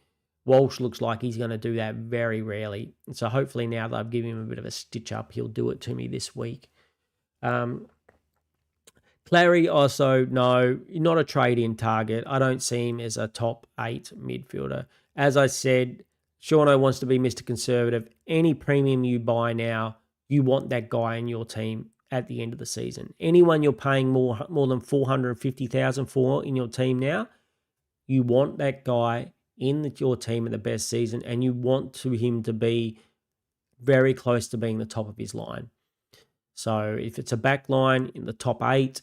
Speaker 1: Walsh looks like he's going to do that very rarely. And so hopefully now that I've given him a bit of a stitch up, he'll do it to me this week. Clary also, no, not a trade-in target. I don't see him as a top 8 midfielder. As I said, Seano wants to be Mr. Conservative. Any premium you buy now, you want that guy in your team at the end of the season. Anyone you're paying more than $450,000 for in your team now, you want that guy in your team at the best season, and you want him to be very close to being the top of his line. So if it's a back line in the top 8,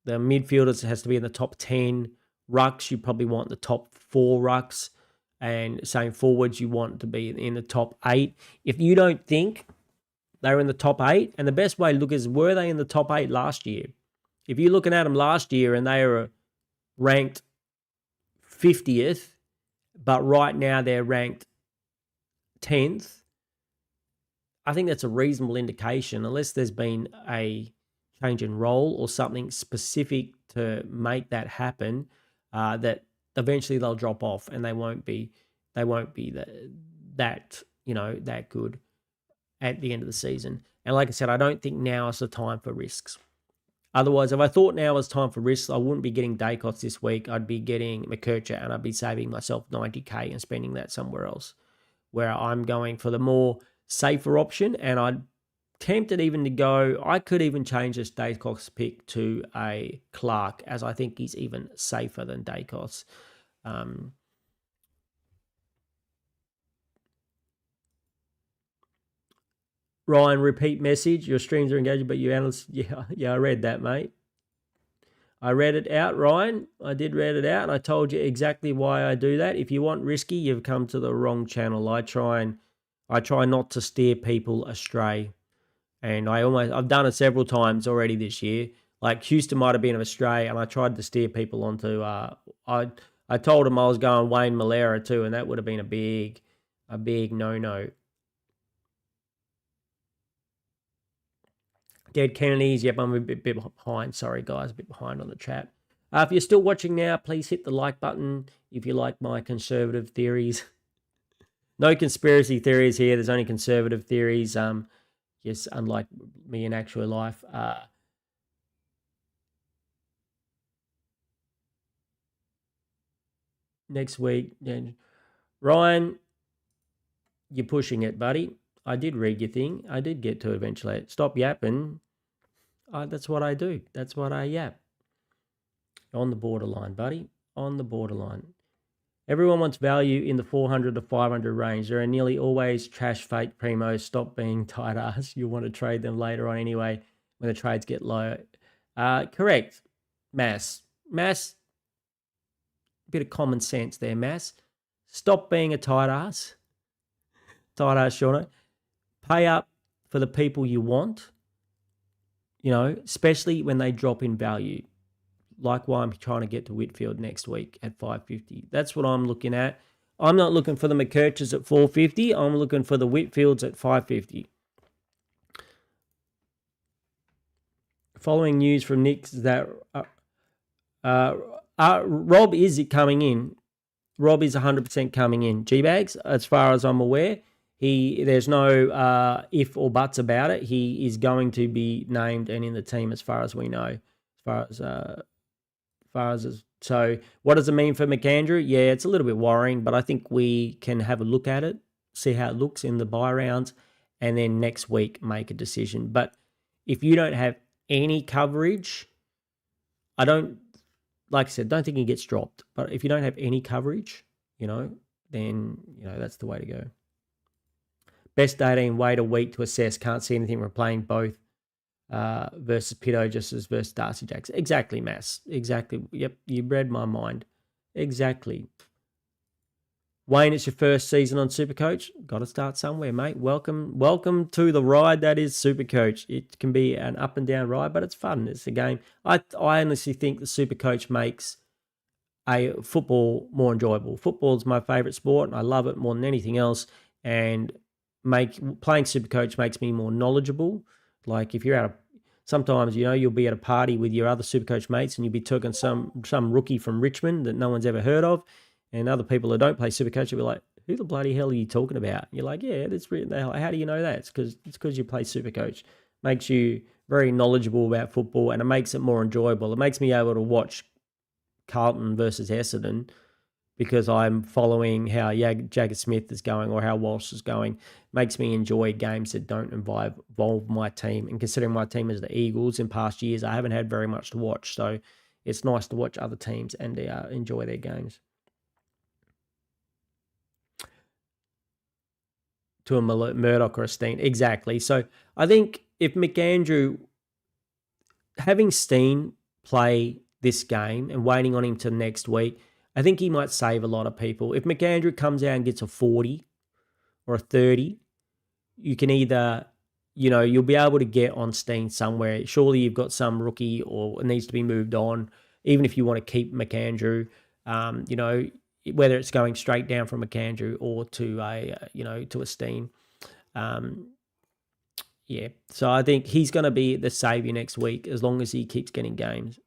Speaker 1: the midfielders has to be in the top 10. Rucks, you probably want the top 4 rucks. And same forwards, you want to be in the top 8. If you don't think they're in the top 8, and the best way to look is, were they in the top 8 last year? If you're looking at them last year and they were ranked 50th, but right now they're ranked 10th, I think that's a reasonable indication, unless there's been a change in role or something specific to make that happen, that eventually they'll drop off and they won't be that good at the end of the season. And like I said, I don't think now is the time for risks. Otherwise, if I thought now was time for risks, I wouldn't be getting Dacos this week. I'd be getting McKercher and I'd be saving myself $90K and spending that somewhere else, where I'm going for the more safer option. And I'd tempted even to go, I could even change this Dacos pick to a Clark, as I think he's even safer than Dacos. Ryan, repeat message. Your streams are engaging, but you analysts, yeah, I read that, mate. I read it out, Ryan. I did read it out, and I told you exactly why I do that. If you want risky, you've come to the wrong channel. I try not to steer people astray. And I've done it several times already this year. Like Houston might have been astray, and I tried to steer people onto. I told them I was going Wayne Malera too, and that would have been a big no. Dead Kennedys. Yep, I'm a bit behind. Sorry, guys, a bit behind on the chat. If you're still watching now, please hit the like button if you like my conservative theories. No conspiracy theories here. There's only conservative theories. Yes, unlike me in actual life. Next week, Ryan, you're pushing it, buddy. I did read your thing. I did get to eventually. Stop yapping. That's what I do. That's what I yap. On the borderline, buddy. On the borderline. Everyone wants value in the 400 to 500 range. There are nearly always trash fake primos. Stop being tight ass. You want to trade them later on anyway when the trades get low. Correct. Mass. Bit of common sense there, Mass. Stop being a tight ass. Tight ass, Seano. Pay up for the people you want, especially when they drop in value. Like why I'm trying to get to Whitfield next week at 550. That's what I'm looking at. I'm not looking for the McKerches at 450. I'm looking for the Whitfields at 550. Following news from Nick is that Rob is coming in. Rob is 100% coming in. G-Bags, as far as I'm aware, there's no if or buts about it. He is going to be named and in the team as far as we know. So what does it mean for McAndrew? Yeah, it's a little bit worrying, but I think we can have a look at it, see how it looks in the buy rounds, and then next week make a decision. But if you don't have any coverage, like I said, don't think he gets dropped. But if you don't have any coverage, then that's the way to go. Best 18, wait a week to assess. Can't see anything. We're playing both versus Pito just as versus Darcy Jacks. Exactly, Mass. Exactly. Yep, you read my mind. Exactly. Wayne, it's your first season on Supercoach. Got to start somewhere, mate. Welcome to the ride that is Supercoach. It can be an up and down ride, but it's fun. It's a game. I honestly think the Supercoach makes a football more enjoyable. Football is my favourite sport, and I love it more than anything else. And playing Supercoach makes me more knowledgeable. Like if you're sometimes you'll be at a party with your other Supercoach mates, and you'll be talking some rookie from Richmond that no one's ever heard of. And other people who don't play Supercoach will be like, who the bloody hell are you talking about? And you're like, yeah, that's written. Like, how do you know that? It's because you play Supercoach. Makes you very knowledgeable about football, and it makes it more enjoyable. It makes me able to watch Carlton versus Essendon because I'm following how Jagger Smith is going or how Walsh is going. Makes me enjoy games that don't involve my team. And considering my team is the Eagles in past years, I haven't had very much to watch. So it's nice to watch other teams and enjoy their games. To a Murdoch or a Steen. Exactly. So I think if McAndrew, having Steen play this game and waiting on him to next week, I think he might save a lot of people. If McAndrew comes out and gets a 40 or a 30, you can either, you'll be able to get on Steen somewhere. Surely you've got some rookie or it needs to be moved on, even if you want to keep McAndrew, whether it's going straight down from McAndrew or to a Steen. Yeah. So I think he's going to be the saviour next week as long as he keeps getting games.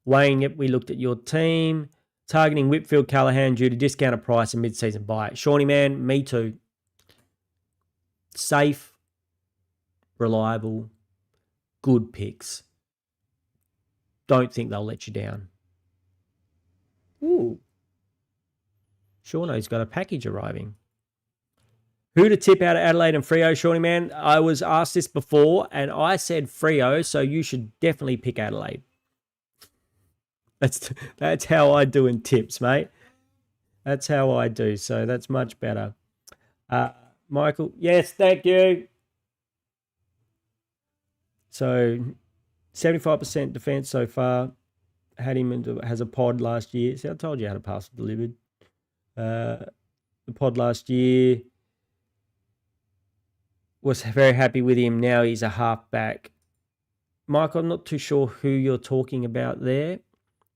Speaker 1: Wayne, yep, we looked at your team. Targeting Whitfield, Callahan due to discounted price and mid-season buy. Shawnee, man, me too. Safe, reliable, good picks. Don't think they'll let you down. Ooh. Shauno's got a package arriving. Who to tip out of Adelaide and Freo, Shawnee, man? I was asked this before, and I said Freo, so you should definitely pick Adelaide. That's how I do in tips, mate. That's how I do, so that's much better. Michael, yes, thank you. So 75% defense so far. Had him has a pod last year. See, I told you how to pass it delivered. The pod last year. Was very happy with him. Now he's a halfback. Michael, I'm not too sure who you're talking about there.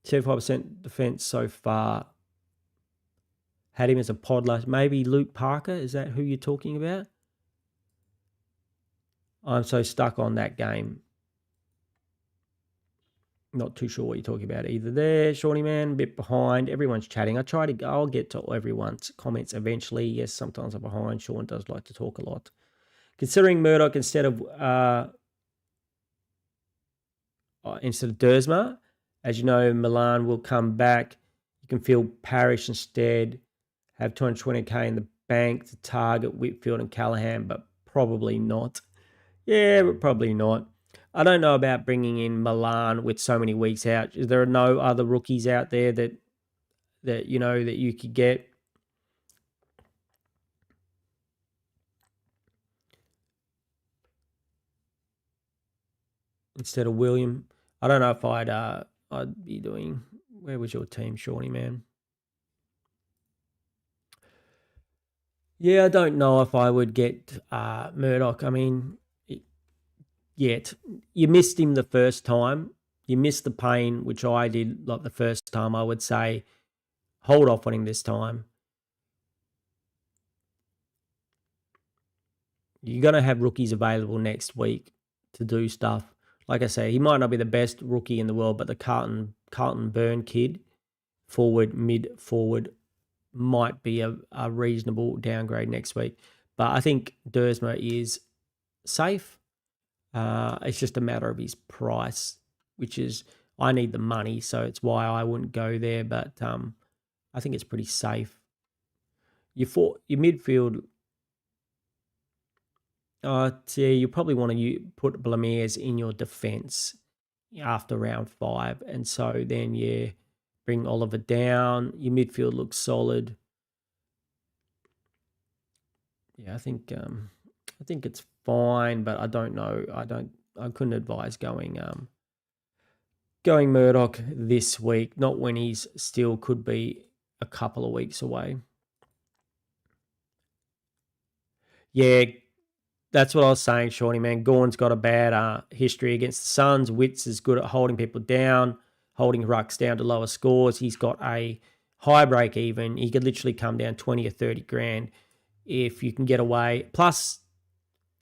Speaker 1: 75% defense so far. Had him as a pod last. Maybe Luke Parker. Is that who you're talking about? I'm so stuck on that game. Not too sure what you're talking about either there. Shawnee, man, a bit behind. Everyone's chatting. I'll get to everyone's comments eventually. Yes, sometimes I'm behind. Sean does like to talk a lot. Considering Murdoch instead of Dersma, as you know, Milan will come back. You can feel Parrish instead. have 220k in the bank to target Whitfield and Callahan, but probably not. Yeah, but probably not. I don't know about bringing in Milan with so many weeks out. There are no other rookies out there that that you could get. Instead of William. I don't know if I'd be doing. Where was your team, Shawnee, man? Yeah, I don't know if I would get Murdoch. I mean, yet you missed him the first time. You missed the pain, which I did like the first time. I would say hold off on him this time. You're going to have rookies available next week to do stuff. Like I say, he might not be the best rookie in the world, but the Carlton Burn kid, mid forward, might be a reasonable downgrade next week. But I think Dersma is safe. It's just a matter of his price, which is I need the money, so it's why I wouldn't go there. But I think it's pretty safe. Your midfield. Yeah, you probably want to put Blamiers in your defence after round 5, and so then bring Oliver down. Your midfield looks solid. Yeah, I think it's fine, but I don't know. I couldn't advise going Murdoch this week, not when he's still could be a couple of weeks away. Yeah, that's what I was saying, Shawnee, man. Gorn's got a bad history against the Suns. Witts is good at holding people down, holding rucks down to lower scores. He's got a high break even. He could literally come down 20 or 30 grand if you can get away. Plus,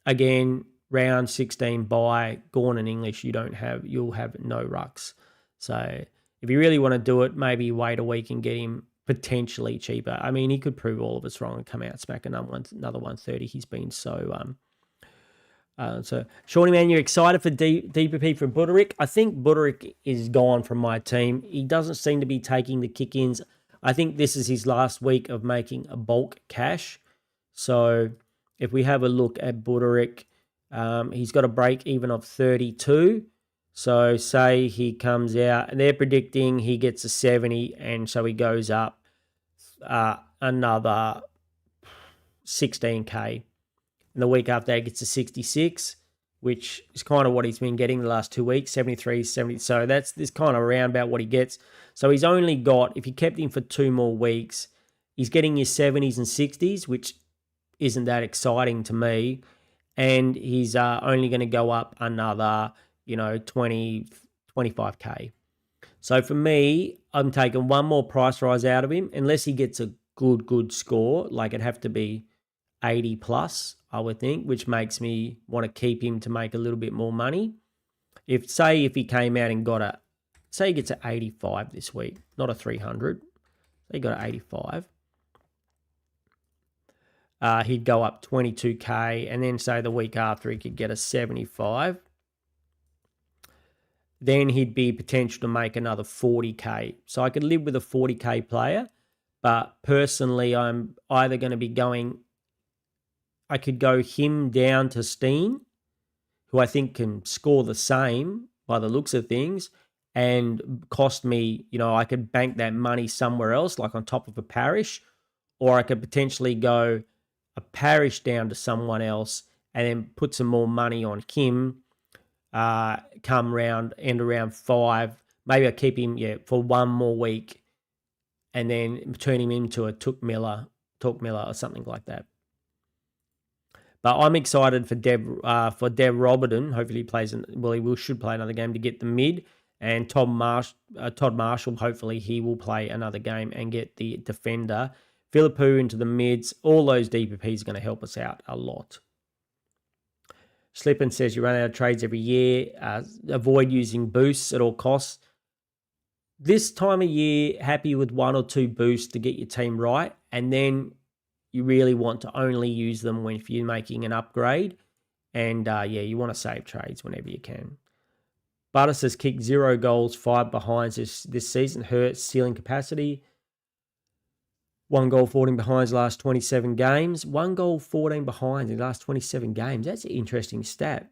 Speaker 1: again, round 16 by Gorn and English, you'll have no rucks. So if you really want to do it, maybe wait a week and get him potentially cheaper. I mean, he could prove all of us wrong and come out smack another 130. He's been so Shawnee, man, you're excited for DPP for Buderick. I think Buderick is gone from my team. He doesn't seem to be taking the kick-ins. I think this is his last week of making a bulk cash. So if we have a look at Buderick, he's got a break even of 32. So say he comes out, and they're predicting he gets a 70, and so he goes up another 16K. And the week after that, he gets a 66, which is kind of what he's been getting the last 2 weeks, 73, 70. So that's this kind of around about what he gets. So he's only got, if you kept him for 2 more weeks, he's getting his 70s and 60s, which isn't that exciting to me. And he's only going to go up another, 20, 25K. So for me, I'm taking one more price rise out of him, unless he gets a good score. Like it'd have to be 80 plus, I would think, which makes me want to keep him to make a little bit more money. If he came out and say he gets an 85 this week, not a 300, he got an 85. He'd go up 22K, and then say the week after he could get a 75. Then he'd be potential to make another 40K. So I could live with a 40K player, but personally, I'm either going to be I could go him down to Steen, who I think can score the same by the looks of things, and cost me, I could bank that money somewhere else, like on top of a Parish, or I could potentially go a Parish down to someone else and then put some more money on him, come end around 5. Maybe I keep him, for 1 more week and then turn him into a Took Miller or something like that. But I'm excited for Dev Robertson. Hopefully he plays, should play another game to get the mid. And Todd Marshall, hopefully he will play another game and get the defender. Philippou into the mids. All those DPPs are going to help us out a lot. Slippin says you run out of trades every year. Avoid using boosts at all costs. This time of year, happy with 1 or 2 boosts to get your team right. And then you really want to only use them if you're making an upgrade. And you want to save trades whenever you can. Butters has kicked 0 goals, 5 behinds this season. Hurts ceiling capacity. 1 goal, 14 behinds last 27 games. 1 goal, 14 behinds in the last 27 games. That's an interesting stat.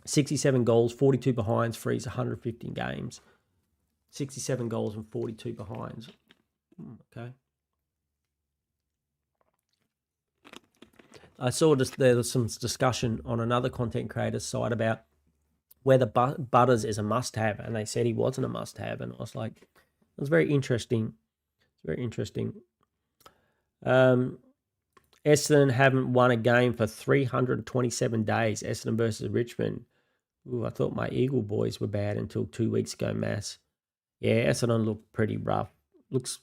Speaker 1: 67 goals, 42 behinds for his 115 games. 67 goals and 42 behinds. Okay. I saw there was some discussion on another content creator's site about whether Butters is a must-have, and they said he wasn't a must-have, and I was like, it was very interesting. It's very interesting. Essendon haven't won a game for 327 days. Essendon versus Richmond. Ooh, I thought my Eagle boys were bad until 2 weeks ago, Mass. Yeah, Essendon looked pretty rough. Looks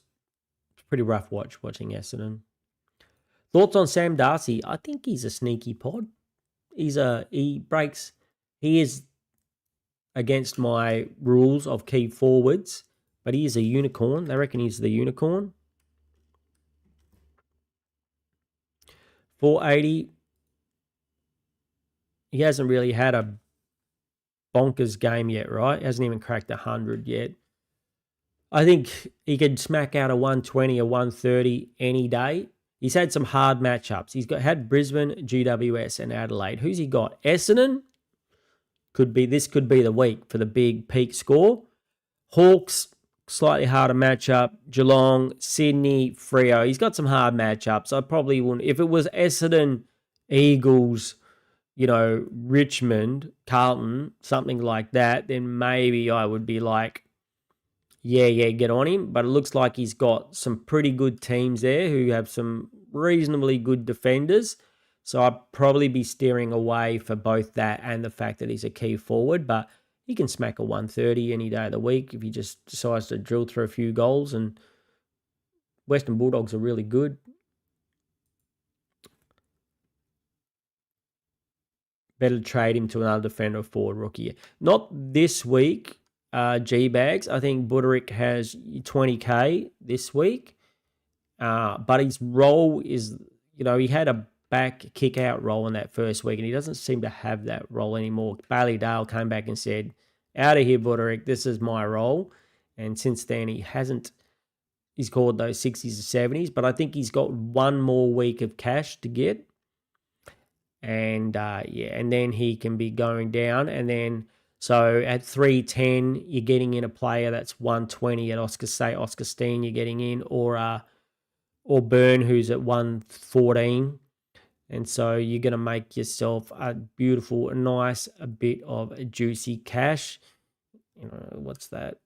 Speaker 1: pretty rough watching Essendon. Thoughts on Sam Darcy? I think he's a sneaky pod. He is against my rules of key forwards, but he is a unicorn. They reckon he's the unicorn. 480. He hasn't really had a bonkers game yet, right? He hasn't even cracked 100 yet. I think he could smack out a 120 or 130 any day. He's had some hard matchups. He's had Brisbane, GWS, and Adelaide. Who's he got? Essendon? This could be the week for the big peak score. Hawks, slightly harder matchup. Geelong, Sydney, Freo. He's got some hard matchups. I probably wouldn't. If it was Essendon, Eagles, Richmond, Carlton, something like that, then maybe I would be like, yeah, get on him. But it looks like he's got some pretty good teams there who have some reasonably good defenders. So I'd probably be steering away for both that and the fact that he's a key forward. But he can smack a 130 any day of the week if he just decides to drill through a few goals. And Western Bulldogs are really good. Better trade him to another defender or forward rookie. Not this week, G-Bags. I think Buderick has 20K this week. But his role is, he had a back kick-out role in that first week, and he doesn't seem to have that role anymore. Bailey Dale came back and said, out of here, Buderick, this is my role. And since then, he's called those 60s or 70s, but I think he's got one more week of cash to get. And, and then he can be going down. And then, so at 310, you're getting in a player that's 120 at Oscar Steen you're getting in, or Byrne, who's at 114. And so you're going to make yourself a bit of juicy cash. What's that?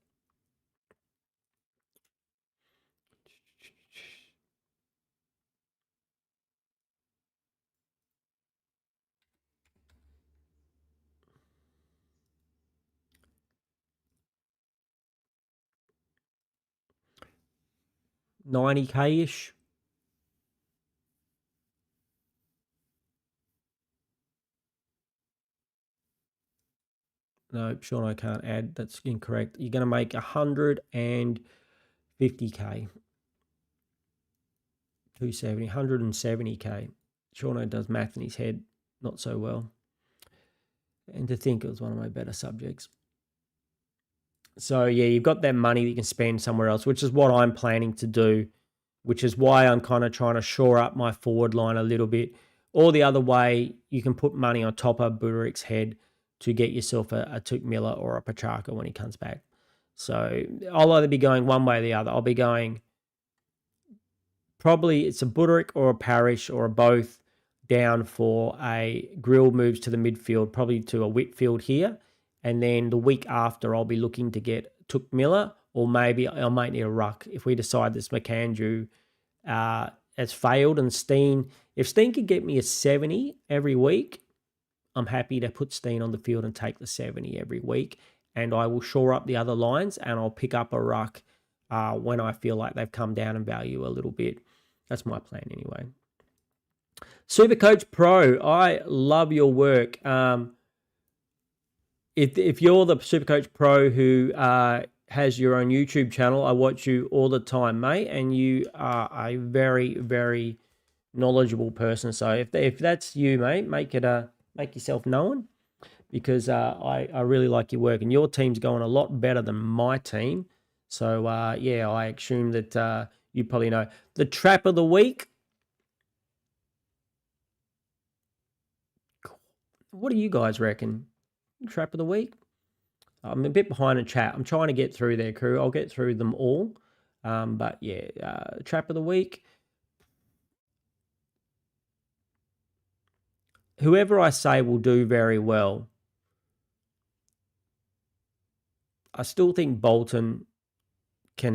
Speaker 1: $90K-ish. No, Sean, I can't add. That's incorrect. You're going to make 150K. 270, 170K. Sean does math in his head not so well. And to think it was one of my better subjects. So, yeah, you've got that money that you can spend somewhere else, which is what I'm planning to do, which is why I'm kind of trying to shore up my forward line a little bit. Or the other way, you can put money on top of Buderick's head to get yourself a Touk Miller or a Petrarca when he comes back. So I'll either be going one way or the other. I'll be going, probably it's a Buderick or a Parrish or a both down for a Grill moves to the midfield, probably to a Whitfield here. And then the week after, I'll be looking to get Touk Miller, or maybe I might need a ruck if we decide this McAndrew has failed. And Steen, if Steen could get me a 70 every week, I'm happy to put Steen on the field and take the 70 every week. And I will shore up the other lines, and I'll pick up a ruck when I feel like they've come down in value a little bit. That's my plan anyway. Supercoach Pro, I love your work. If you're the Supercoach Pro who has your own YouTube channel, I watch you all the time, mate, and you are a very, very knowledgeable person. So if that's you, mate, make yourself known, because I really like your work, and your team's going a lot better than my team. So I assume that you probably know. The trap of the week. What do you guys reckon? Trap of the week? I'm a bit behind in chat. I'm trying to get through there, crew. I'll get through them all. But yeah, trap of the week. Whoever I say will do very well. I still think Bolton can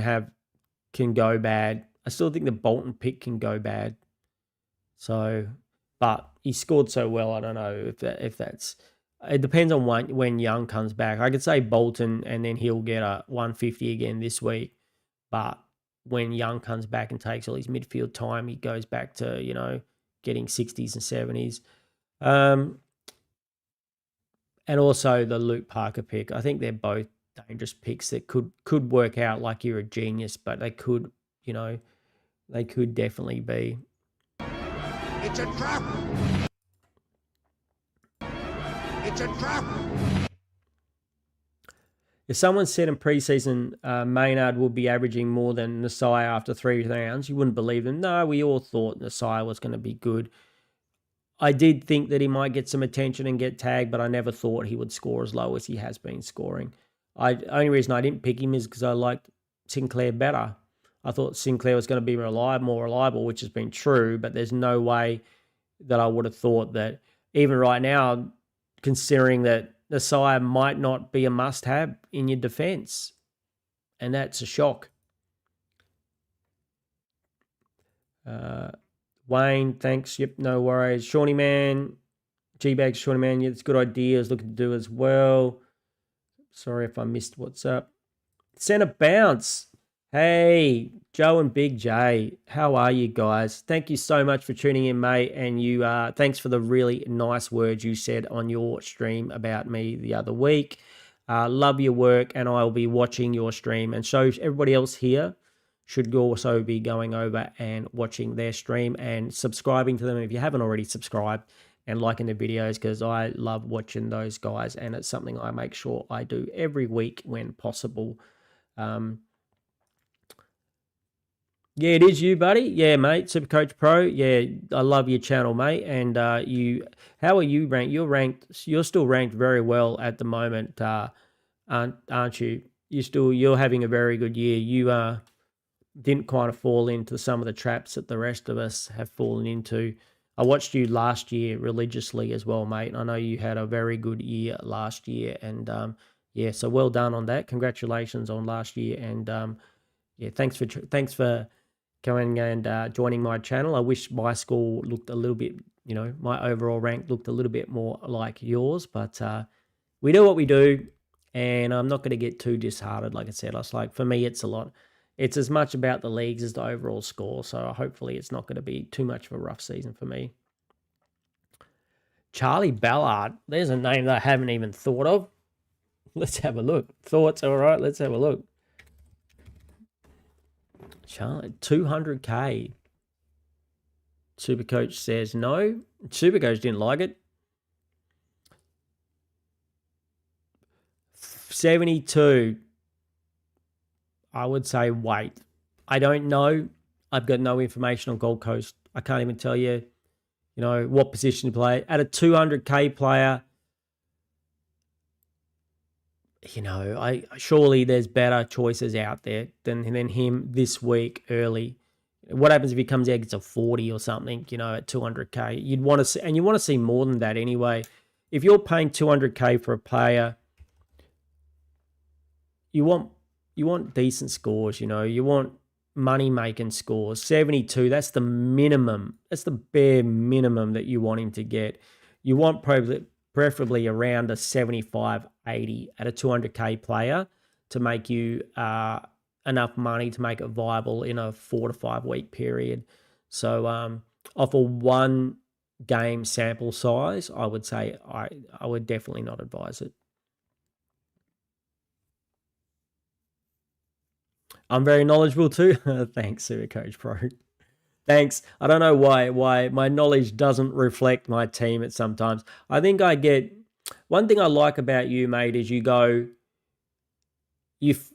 Speaker 1: go bad. I still think the Bolton pick can go bad. So, but he scored so well. I don't know if that's. It depends on when Young comes back. I could say Bolton, and then he'll get a 150 again this week. But when Young comes back and takes all his midfield time, he goes back to getting 60s and 70s. And also the Luke Parker pick. I think they're both dangerous picks that could work out like you're a genius, but they could definitely be.
Speaker 2: It's a trap. It's a trap.
Speaker 1: If someone said in preseason Maynard would be averaging more than Nasai after 3 rounds, you wouldn't believe them. No, we all thought Nasai was going to be good. I did think that he might get some attention and get tagged, but I never thought he would score as low as he has been scoring. Only reason I didn't pick him is because I liked Sinclair better. I thought Sinclair was going to be more reliable, which has been true, but there's no way that I would have thought that even right now, considering that Nasai might not be a must-have in your defence, and that's a shock. Wayne, thanks. Yep, no worries. Shawnee Man, G-Bags, Shawnee Man, yeah, it's good ideas. Looking to do as well. Sorry if I missed what's up. Centre Bounce. Hey, Joe and Big J. How are you guys? Thank you so much for tuning in, mate. And thanks for the really nice words you said on your stream about me the other week. Love your work, and I'll be watching your stream. And so everybody else here should also be going over and watching their stream and subscribing to them if you haven't already subscribed, and liking the videos, because I love watching those guys, and it's something I make sure I do every week when possible. Yeah, it is you, buddy. Yeah, mate, Supercoach Pro. Yeah, I love your channel, mate. And how are you ranked? You're still ranked very well at the moment, aren't you? You're having a very good year. You didn't kind of fall into some of the traps that the rest of us have fallen into. I watched you last year religiously as well, mate. I know you had a very good year last year, and yeah, so well done on that. Congratulations on last year, and yeah, thanks for coming and joining my channel. I wish my score looked a little bit, my overall rank looked a little bit more like yours, but we do what we do, and I'm not going to get too disheartened. Like I said, for me, it's a lot. It's as much about the leagues as the overall score, so hopefully it's not going to be too much of a rough season for me. Charlie Ballard, there's a name that I haven't even thought of. Let's have a look. Thoughts? All right, let's have a look. Charlie, 200K. Supercoach says no. Supercoach didn't like it. 72. I would say wait. I don't know. I've got no information on Gold Coast. I can't even tell you, what position to play. At a 200K player, surely there's better choices out there than him this week early. What happens if he comes out and gets a 40 or something, at 200K? You'd want to see, and you want to see more than that anyway. If you're paying 200K for a player, you want decent scores, you want money-making scores. 72, that's the minimum. That's the bare minimum that you want him to get. You want preferably around a 75, 80 at a 200K player to make you enough money to make it viable in a 4 to 5 week period. So off a 1 game sample size, I would say I would definitely not advise it. I'm very knowledgeable too. Thanks, Supercoach Pro. Thanks. I don't know why my knowledge doesn't reflect my team at sometimes. I think I get one thing I like about you, mate, is you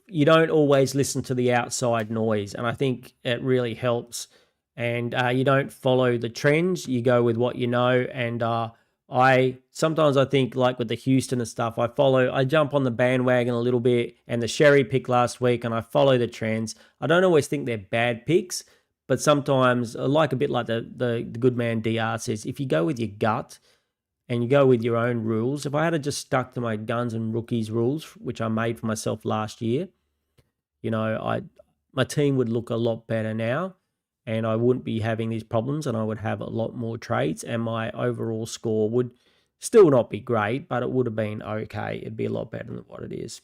Speaker 1: you don't always listen to the outside noise, and I think it really helps. And you don't follow the trends; you go with what you know. And I sometimes I think like with the Houston and stuff, I jump on the bandwagon a little bit, and the Sherry pick last week, and I follow the trends. I don't always think they're bad picks, but sometimes, like a bit like the good man DR says, if you go with your gut and you go with your own rules. If I had just stuck to my guns and rookies rules, which I made for myself last year, my team would look a lot better now, and I wouldn't be having these problems, and I would have a lot more trades, and my overall score would still not be great, but it would have been okay. It'd be a lot better than what it is.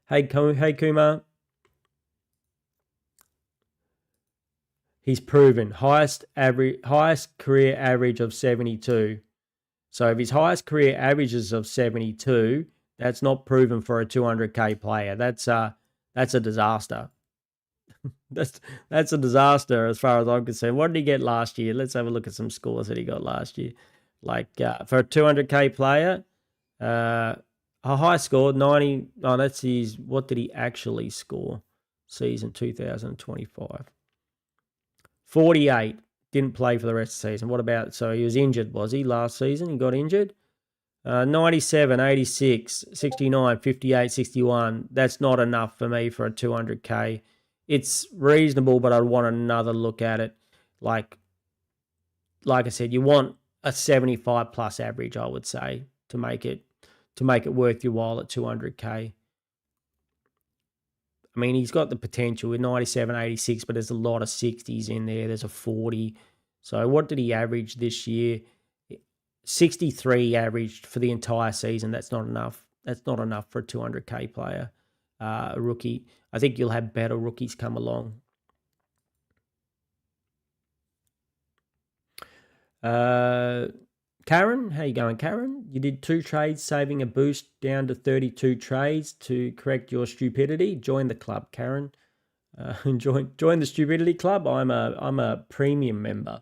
Speaker 1: Hey Kumar. He's proven highest career average of 72. So if his highest career averages of 72, that's not proven for a 200k player. That's a disaster. that's a disaster as far as I'm concerned. What did he get last year? Let's have a look at some scores that he got last year. Like for a 200k player, a high score 90. Oh, that's his. What did he actually score? Season 2025. 48, didn't play for the rest of the season. What about, so he was injured, was he, last season? He got injured? 97, 86, 69, 58, 61. That's not enough for me for a 200k. It's reasonable, but I'd want another look at it. Like I said, you want a 75 plus average, I would say, to make it worth your while at 200k. I mean, he's got the potential with 97, 86, but there's a lot of 60s in there. There's a 40. So what did he average this year? 63 averaged for the entire season. That's not enough. That's not enough for a 200k player, a rookie. I think you'll have better rookies come along. Karen, how you going, Karen? You did 2 trades, saving a boost down to 32 trades to correct your stupidity. Join the club, Karen. Join the stupidity club. I'm a premium member.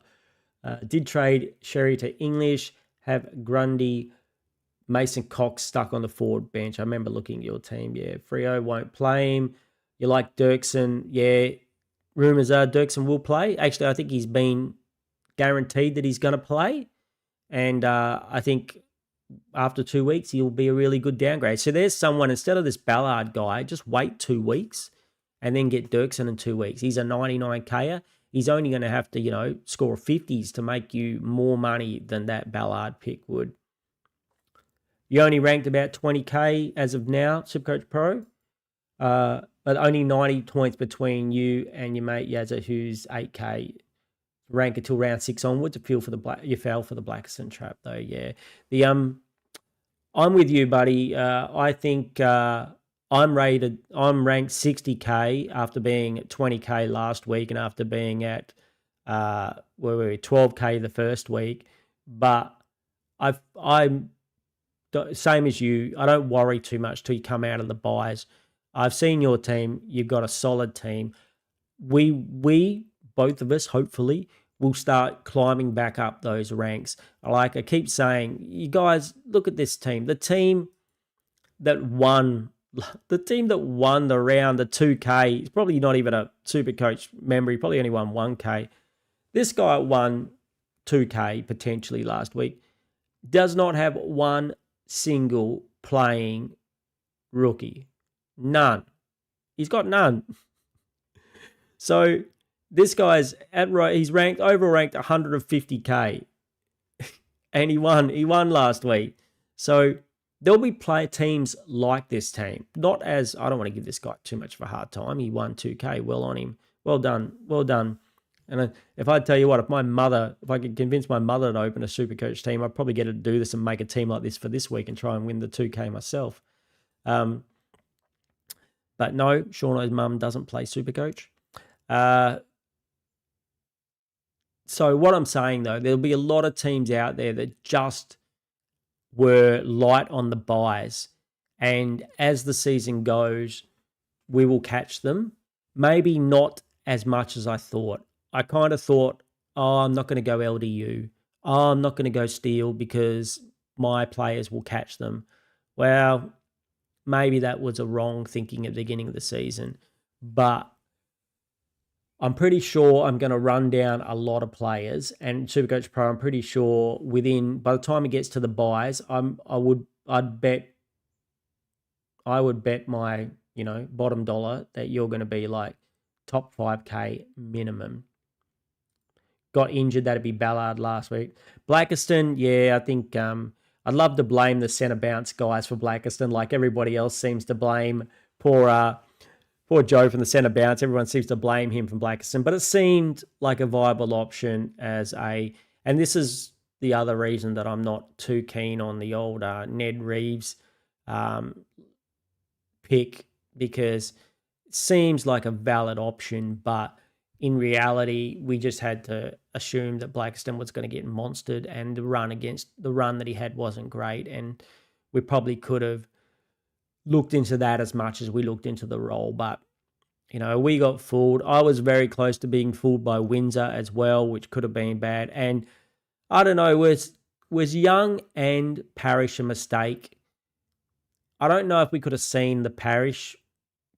Speaker 1: Did trade Sherry to English. Have Grundy, Mason Cox stuck on the forward bench. I remember looking at your team. Yeah, Freo won't play him. You like Dirksen. Yeah, rumors are Dirksen will play. Actually, I think he's been guaranteed that he's going to play. And I think after 2 weeks, he'll be a really good downgrade. So there's someone, instead of this Ballard guy, just wait 2 weeks and then get Dirksen in 2 weeks. He's a 99Ker. He's only going to have to, score 50s to make you more money than that Ballard pick would. You only ranked about 20K as of now, Supercoach Pro, but only 90 points between you and your mate Yazza, who's 8K. Rank until round 6 onwards. You fell for the Blackiston trap though. Yeah, I'm with you, buddy. I think I'm ranked 60K after being at 20K last week and after being at 12K the first week. But I'm same as you. I don't worry too much till you come out of the buys. I've seen your team. You've got a solid team. We both of us, hopefully, will start climbing back up those ranks. Like I keep saying, you guys, look at this team. The team that won the round, the 2K, is probably not even a Supercoach member. He probably only won 1K. This guy won 2K potentially last week. Does not have one single playing rookie. None. He's got none. So this guy's he's overall ranked 150K, and he won last week. So there'll be teams like this team. Not as, I don't want to give this guy too much of a hard time. He won 2K. Well on him. Well done. And if I tell you what, if I could convince my mother to open a Supercoach team, I'd probably get her to do this and make a team like this for this week and try and win the 2K myself. But no, Seano's mum doesn't play Supercoach. So what I'm saying, though, there'll be a lot of teams out there that just were light on the buys. And as the season goes, we will catch them. Maybe not as much as I thought. I kind of thought, I'm not going to go LDU. I'm not going to go Steel because my players will catch them. Well, maybe that was a wrong thinking at the beginning of the season, but I'm pretty sure I'm going to run down a lot of players, and Supercoach Pro, I'm pretty sure by the time it gets to the buys, I would bet my, bottom dollar that you're going to be like top 5K minimum. Got injured, that'd be Ballard last week. Blackiston, yeah, I think I'd love to blame the centre bounce guys for Blackiston, like everybody else seems to blame poor Joe from the centre bounce. Everyone seems to blame him from Blackiston, but it seemed like a viable option and this is the other reason that I'm not too keen on the old Ned Reeves pick, because it seems like a valid option, but in reality, we just had to assume that Blackiston was going to get monstered, and the run that he had wasn't great, and we probably could have looked into that as much as we looked into the role, but we got fooled. I was very close to being fooled by Windsor as well, which could have been bad. And I don't know, was Young and Parrish a mistake? I don't know if we could have seen the Parrish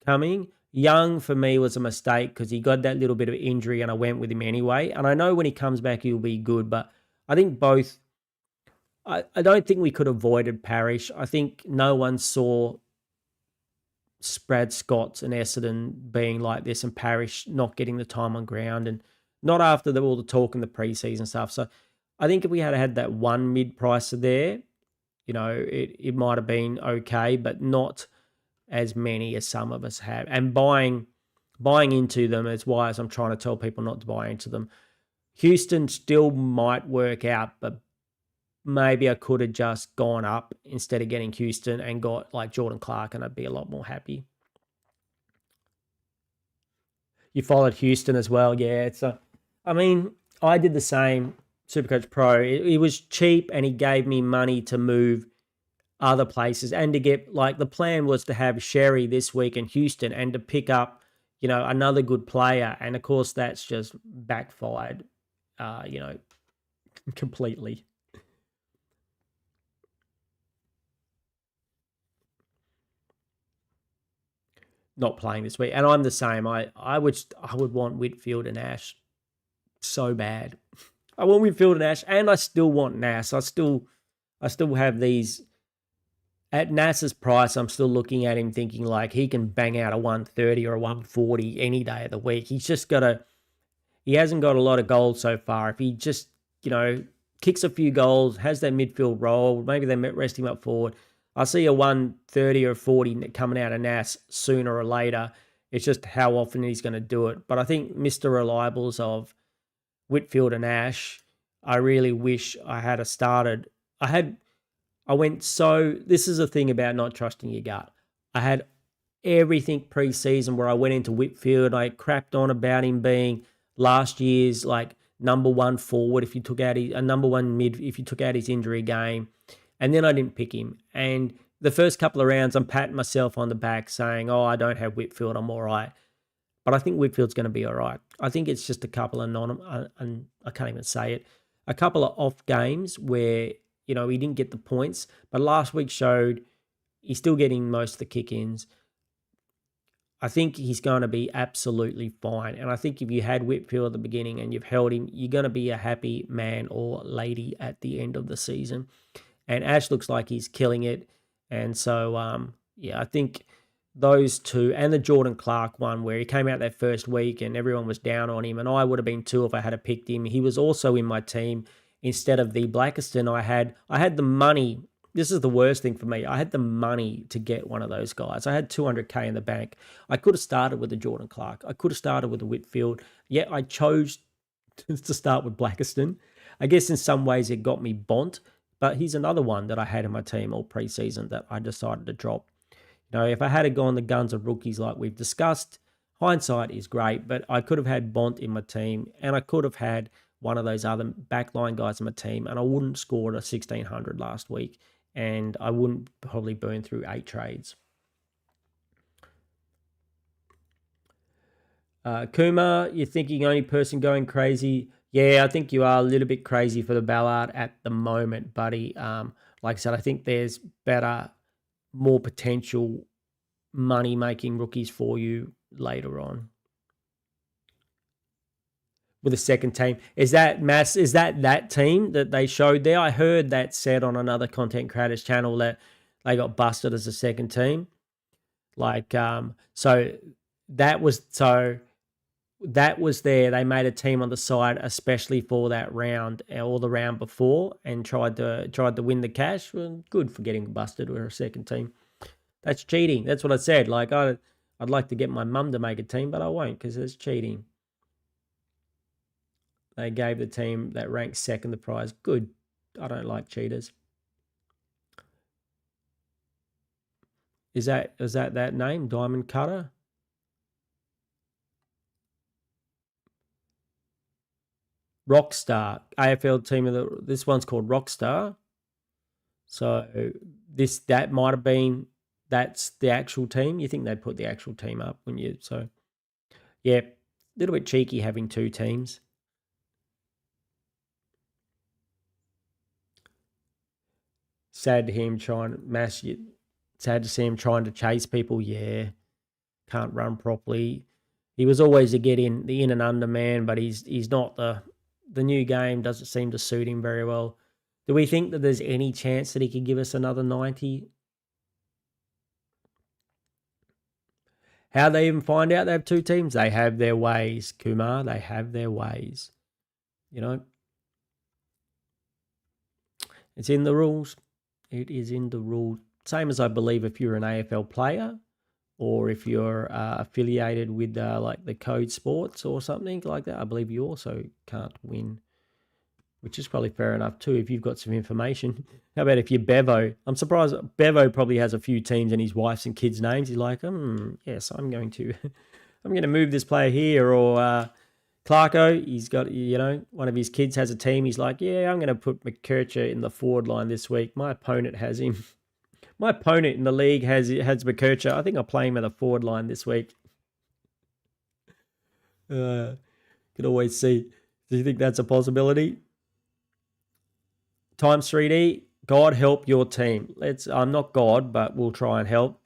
Speaker 1: coming. Young, for me, was a mistake because he got that little bit of injury and I went with him anyway. And I know when he comes back, he'll be good, but I think both... I don't think we could have avoided Parrish. I think no one saw Brad Scott's and Essendon being like this and Parrish not getting the time on ground, and not after all the talk in the preseason stuff. So I think if we had that one mid-pricer there, it might have been okay, but not as many as some of us have. And buying into them is why, as I'm trying to tell people not to buy into them. Houston still might work out, but maybe I could have just gone up instead of getting Houston and got like Jordan Clark, and I'd be a lot more happy. You followed Houston as well. Yeah, I did the same. Supercoach Pro. It was cheap and he gave me money to move other places and to get, like, the plan was to have Sherry this week in Houston and to pick up, another good player. And of course that's just backfired, completely. Not playing this week. And I'm the same. I would want Whitfield and Ash so bad. I want Whitfield and Ash, and I still want Nass. I still have these at Nass's price. I'm still looking at him thinking like he can bang out a 130 or a 140 any day of the week. He hasn't got a lot of goals so far. If he just, kicks a few goals, has that midfield role, maybe they rest him up forward, I see a 130 or 40 coming out of Nass sooner or later. It's just how often he's going to do it. But I think Mr. Reliables of Whitfield and Ash, I really wish I had started. This is the thing about not trusting your gut. I had everything pre-season where I went into Whitfield. I crapped on about him being last year's like number one forward if you took out a number one mid if you took out his injury game. And then I didn't pick him. And the first couple of rounds, I'm patting myself on the back saying, oh, I don't have Whitfield, I'm all right. But I think Whitfield's going to be all right. I think it's just a couple of I can't even say it, a couple of off games where, he didn't get the points. But last week showed he's still getting most of the kick-ins. I think he's going to be absolutely fine. And I think if you had Whitfield at the beginning and you've held him, you're going to be a happy man or lady at the end of the season. And Ash looks like he's killing it. And so, I think those two, and the Jordan Clark one where he came out that first week and everyone was down on him, and I would have been too if I had picked him. He was also in my team instead of the Blackiston. I had the money. This is the worst thing for me. I had the money to get one of those guys. I had 200K in the bank. I could have started with the Jordan Clark. I could have started with the Whitfield. Yet I chose to start with Blackiston. I guess in some ways it got me Bont. But he's another one that I had in my team all preseason that I decided to drop. If I had gone the guns of rookies like we've discussed, hindsight is great, but I could have had Bont in my team and I could have had one of those other backline guys in my team, and I wouldn't score a 1,600 last week, and I wouldn't probably burn through 8 trades. Kuma, you're thinking only person going crazy. Yeah, I think you are a little bit crazy for the Ballard at the moment, buddy. Like I said, I think there's better more potential money-making rookies for you later on. With a second team. Is that that team that they showed there? I heard that said on another content creators channel that they got busted as a second team. Like, so that was there. They made a team on the side especially for that round or the round before and tried to win the cash. Well, good for getting busted with a second team. That's cheating. That's what I said. Like, I'd like to get my mum to make a team, but I won't because it's cheating. They gave the team that ranked second the prize. Good. I don't like cheaters. Is that name? Diamond Cutter? Rockstar. AFL team of this one's called Rockstar. So that might have been, that's the actual team. You think they'd put the actual team up, wouldn't you? So yeah, a little bit cheeky having two teams. Sad to see him trying to chase people. Yeah, can't run properly. He was always the in and under man, but he's not the new game doesn't seem to suit him very well. Do we think that there's any chance that he could give us another 90? How they even find out they have two teams? They have their ways, Kumar. They have their ways. You know, it's in the rules. It is in the rules. Same as I believe if you're an AFL player or if you're affiliated with like the Code Sports or something like that, I believe you also can't win, which is probably fair enough too if you've got some information. How about if you're Bevo? I'm surprised Bevo probably has a few teams and his wife's and kids' names. He's like, yes, I'm going to move this player here. Or Clarko, he's got, one of his kids has a team. He's like, yeah, I'm going to put McKercher in the forward line this week. My opponent has him. My opponent in the league has McKercher. I think I'll play him at the forward line this week. Could always see. Do you think that's a possibility? Times 3D, God help your team. I'm not God, but we'll try and help.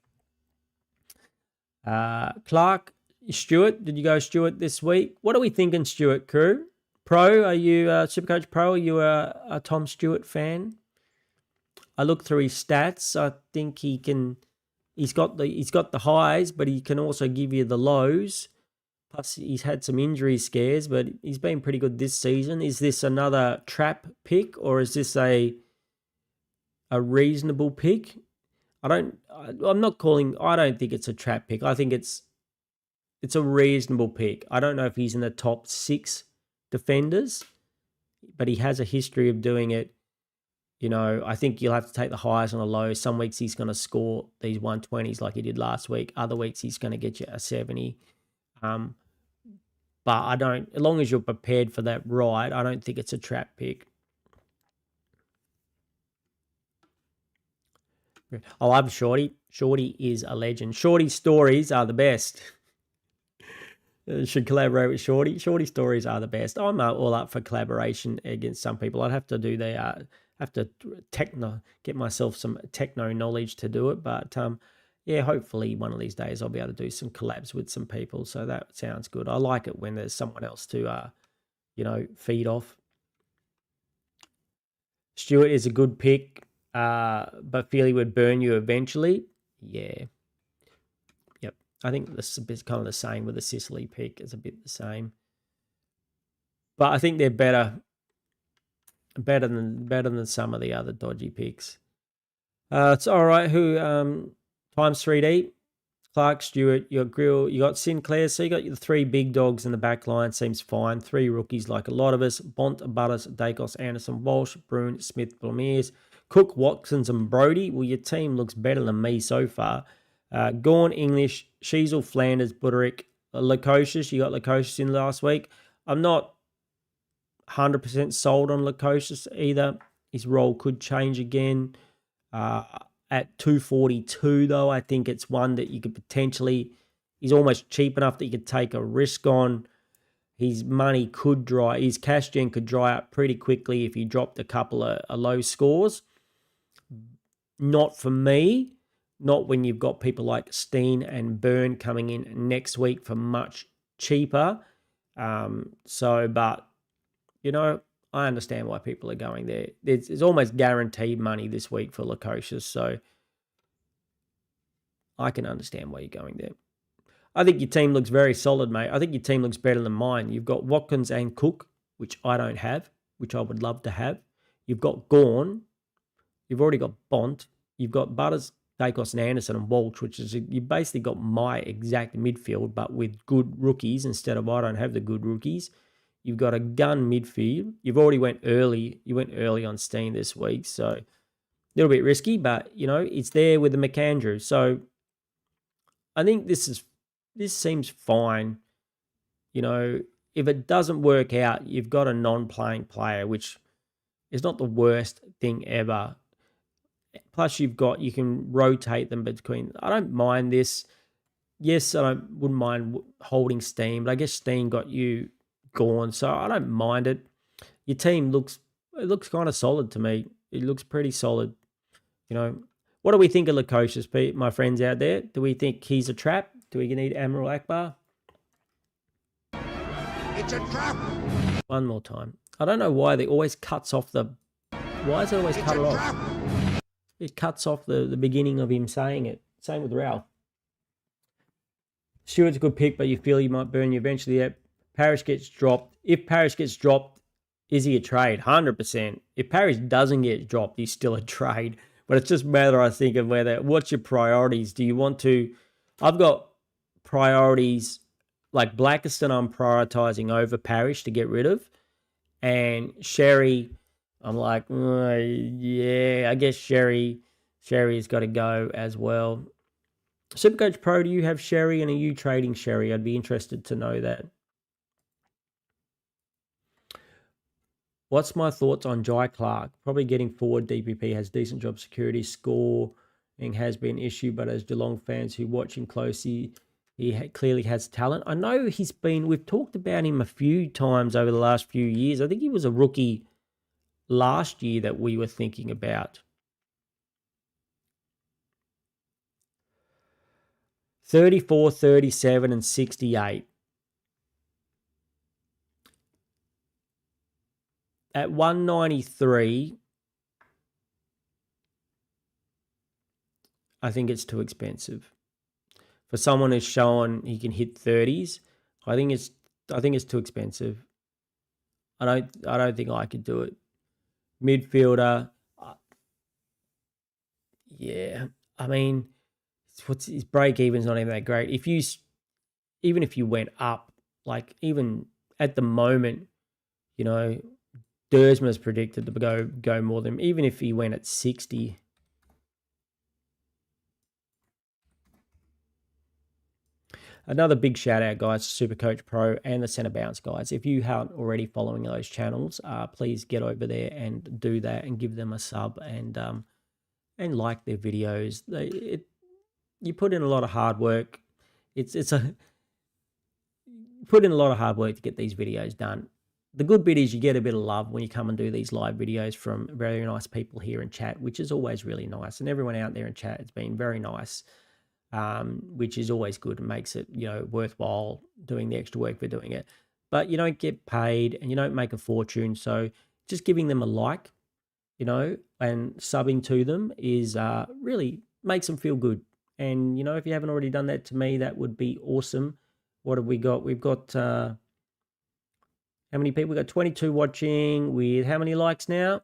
Speaker 1: Clark, Stuart, did you go Stuart this week? What are we thinking, Stuart crew? Pro, are you Supercoach Pro? Are you a Tom Stewart fan? I looked through his stats. I think he's got the highs, but he can also give you the lows. Plus, he's had some injury scares, but he's been pretty good this season. Is this another trap pick, or is this a reasonable pick? I don't think it's a trap pick. I think it's a reasonable pick. I don't know if he's in the top 6 defenders, but he has a history of doing it. I think you'll have to take the highs and the lows. Some weeks he's going to score these 120s like he did last week. Other weeks he's going to get you a 70. But as long as you're prepared for that ride, I don't think it's a trap pick. I love Shorty. Shorty is a legend. Shorty's stories are the best. Should collaborate with Shorty. Shorty stories are the best. I'm all up for collaboration against some people. I'd have to do get myself some techno knowledge to do it. But yeah, hopefully one of these days I'll be able to do some collabs with some people. So that sounds good. I like it when there's someone else to, feed off. Stewart is a good pick, but feel he would burn you eventually. Yeah. Yep. I think this is a bit kind of the same with the Sicily pick. It's a bit the same. But I think they're better than some of the other dodgy picks. It's all right. Who times 3D? Clark, Stewart, you got Grill, you got Sinclair. So you got the 3 big dogs in the back line. Seems fine. 3 rookies like a lot of us. Bont, Butters, Dacos, Anderson, Walsh, Bruin, Smith, Blamiers, Cook, Watkins, and Brody. Well, your team looks better than me so far. Gorn, English, Sheasel, Flanders, Butterick, Lukosius. You got Lukosius in last week. I'm not 100% sold on Lukosius either. His role could change again. At 242, though, I think it's one that you could potentially... He's almost cheap enough that you could take a risk on. His cash gen could dry up pretty quickly if he dropped a couple of low scores. Not for me, not when you've got people like Steen and Byrne coming in next week for much cheaper. But, you know, I understand why people are going there. It's almost guaranteed money this week for Lukosius, so I can understand why you're going there. I think your team looks very solid, mate. I think your team looks better than mine. You've got Watkins and Cook, which I don't have, which I would love to have. You've got Gawn. You've already got Bont. You've got Butters, Dacos, and Anderson and Walsh, which is you basically got my exact midfield, but with good rookies instead of I don't have the good rookies. You've got a gun midfield. You've already went early. You went early on Steen this week, so a little bit risky, but you know it's there with the McAndrew. So I think this seems fine. You know, if it doesn't work out, you've got a non-playing player, which is not the worst thing ever. Plus, you can rotate them between. I don't mind this. Yes, wouldn't mind holding Steen, but I guess Steen got you gone, so I don't mind it. Your team looks kind of solid to me. It looks pretty solid. You know, what do we think of Lukosius, my friends out there? Do we think he's a trap? Do we need Admiral Akbar?
Speaker 2: It's a trap.
Speaker 1: One more time. I don't know why they always cuts off the. Why is it always cut it off?
Speaker 2: Trap.
Speaker 1: It cuts off the beginning of him saying it. Same with Ralph. Stewart's a good pick, but you feel he might burn you eventually. Yeah. Parrish gets dropped. If Parrish gets dropped, is he a trade? 100%. If Parrish doesn't get dropped, he's still a trade. But it's just a matter, I think, of what's your priorities? Do you want to... I've got priorities like Blackiston I'm prioritizing over Parrish to get rid of. And Sherry, I'm like, yeah, I guess Sherry's got to go as well. Supercoach Pro, do you have Sherry and are you trading Sherry? I'd be interested to know that. What's my thoughts on Jai Clark? Probably getting forward. DPP has decent job security. Scoring has been an issue, but as Geelong fans who watch him closely, he clearly has talent. I know we've talked about him a few times over the last few years. I think he was a rookie last year that we were thinking about. 34, 37, and 68. At 193, I think it's too expensive. For someone who's shown he can hit 30s, I think it's too expensive. I don't think I could do it. Midfielder, yeah. I mean, his break even's not even that great. Even if you went up, like even at the moment, you know, Dersma's predicted to go more than, even if he went at 60. Another big shout out, guys, to Supercoach Pro and the Centre Bounce guys. If you aren't already following those channels, please get over there and do that and give them a sub and like their videos. You put in a lot of hard work. Put in a lot of hard work to get these videos done. The good bit is you get a bit of love when you come and do these live videos from very nice people here in chat, which is always really nice. And everyone out there in chat has been very nice, which is always good and makes it, you know, worthwhile doing the extra work for doing it. But you don't get paid and you don't make a fortune. So just giving them a like, you know, and subbing to them is really makes them feel good. And, you know, if you haven't already done that to me, that would be awesome. What have we got? We've got... how many people? We've got 22 watching with how many likes now?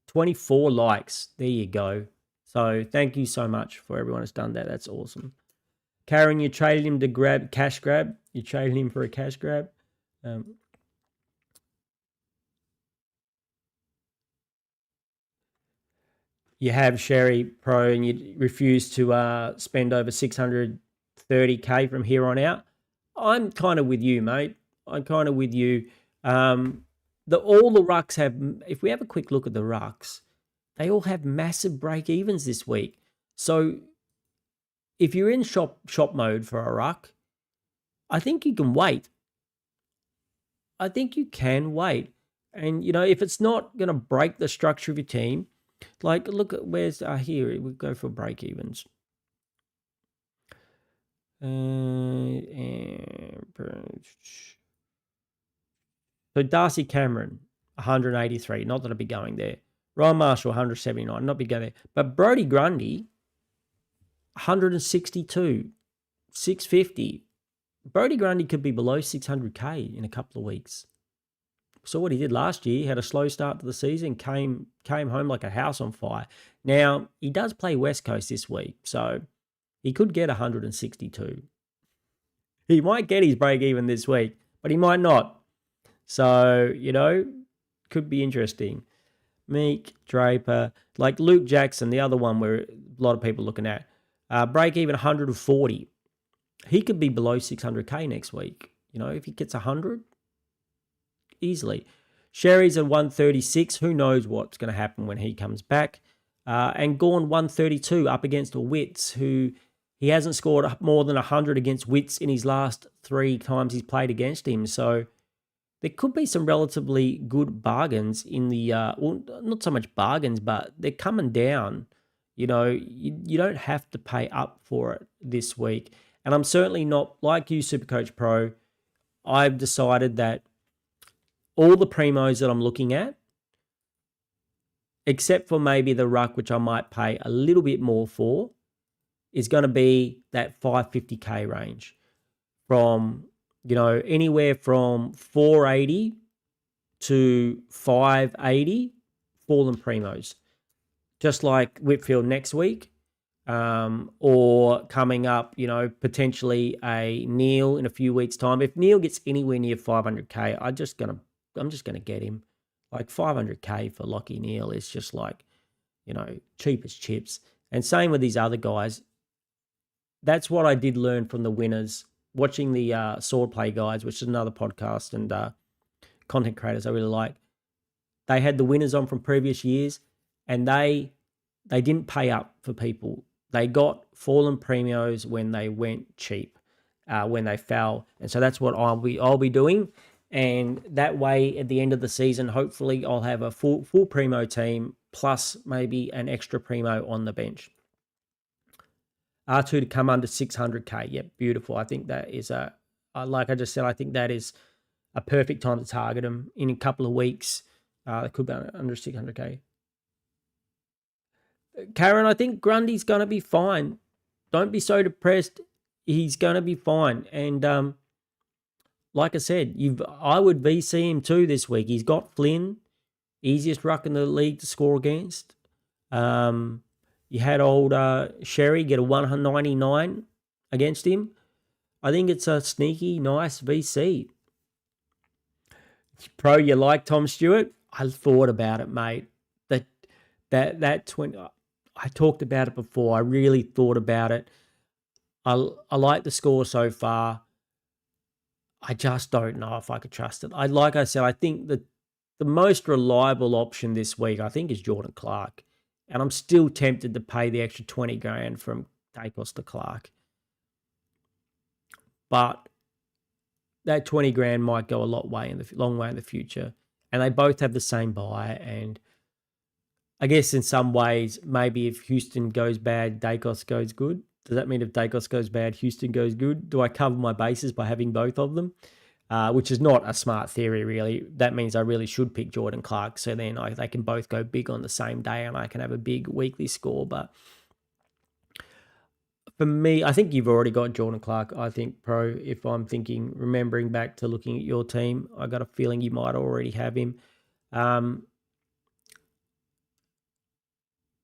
Speaker 1: 24 likes. There you go. So thank you so much for everyone who's done that. That's awesome. Karen, you traded him to cash grab. You traded him for a cash grab. You have Sherry Pro and you refuse to spend over 630K from here on out. I'm kind of with you, mate. I'm kind of with you. All the rucks have, if we have a quick look at the rucks, they all have massive break evens this week. So if you're in shop mode for a ruck, I think you can wait. I think you can wait. And, you know, if it's not going to break the structure of your team, Like, look at where's here. We go for break evens. So Darcy Cameron, 183. Not that I'd be going there. Ryan Marshall, 179. Not be going there. But Brody Grundy, 162, 650. Brody Grundy could be below 600K in a couple of weeks. So what he did last year, he had a slow start to the season, came home like a house on fire. Now, he does play West Coast this week, so he could get 162. He might get his break even this week, but he might not. So, could be interesting. Meek, Draper, like Luke Jackson, the other one where a lot of people are looking at. Break even 140. He could be below 600K next week. If he gets 100, easily. Sherry's at 136. Who knows what's going to happen when he comes back. And Gorn 132 up against a Wits who he hasn't scored more than 100 against Wits in his last 3 times he's played against him. So there could be some relatively good bargains in the, not so much bargains, but they're coming down. You don't have to pay up for it this week. And I'm certainly not, like you, Supercoach Pro, I've decided that all the primos that I'm looking at, except for maybe the ruck, which I might pay a little bit more for, is going to be that 550K range from, anywhere from 480 to 580 fallen primos. Just like Whitfield next week, or coming up, potentially a Neil in a few weeks' time. If Neil gets anywhere near 500K, I'm just gonna get him. Like 500K for Lockie Neal is just like, cheap as chips. And same with these other guys. That's what I did learn from the winners, watching the Swordplay guys, which is another podcast and content creators I really like. They had the winners on from previous years, and they didn't pay up for people. They got fallen premios when they went cheap, when they fell. And so that's what I'll be doing. And that way, at the end of the season, hopefully I'll have a full primo team plus maybe an extra primo on the bench. R2 to come under 600K. Yep, beautiful. I think that is like I just said, I think that is a perfect time to target them in a couple of weeks. It could be under 600K. Karen, I think Grundy's going to be fine. Don't be so depressed. He's going to be fine. And like I said, I would VC him too this week. He's got Flynn, easiest ruck in the league to score against. You had old Sherry get a 199 against him. I think it's a sneaky, nice VC. Pro, you like Tom Stewart? I thought about it, mate. That 20. I talked about it before. I really thought about it. I like the score so far. I just don't know if I could trust it. Like I said, I think that the most reliable option this week, I think, is Jordan Clark. And I'm still tempted to pay the extra 20 grand from Dacos to Clark. But that 20 grand might go a long way in the future. And they both have the same buy. And I guess in some ways, maybe if Houston goes bad, Dacos goes good. Does that mean if Dacos goes bad, Houston goes good? Do I cover my bases by having both of them? Which is not a smart theory, really. That means I really should pick Jordan Clark. So then they can both go big on the same day and I can have a big weekly score. But for me, I think you've already got Jordan Clark. I think, Pro, if I'm remembering back to looking at your team, I got a feeling you might already have him.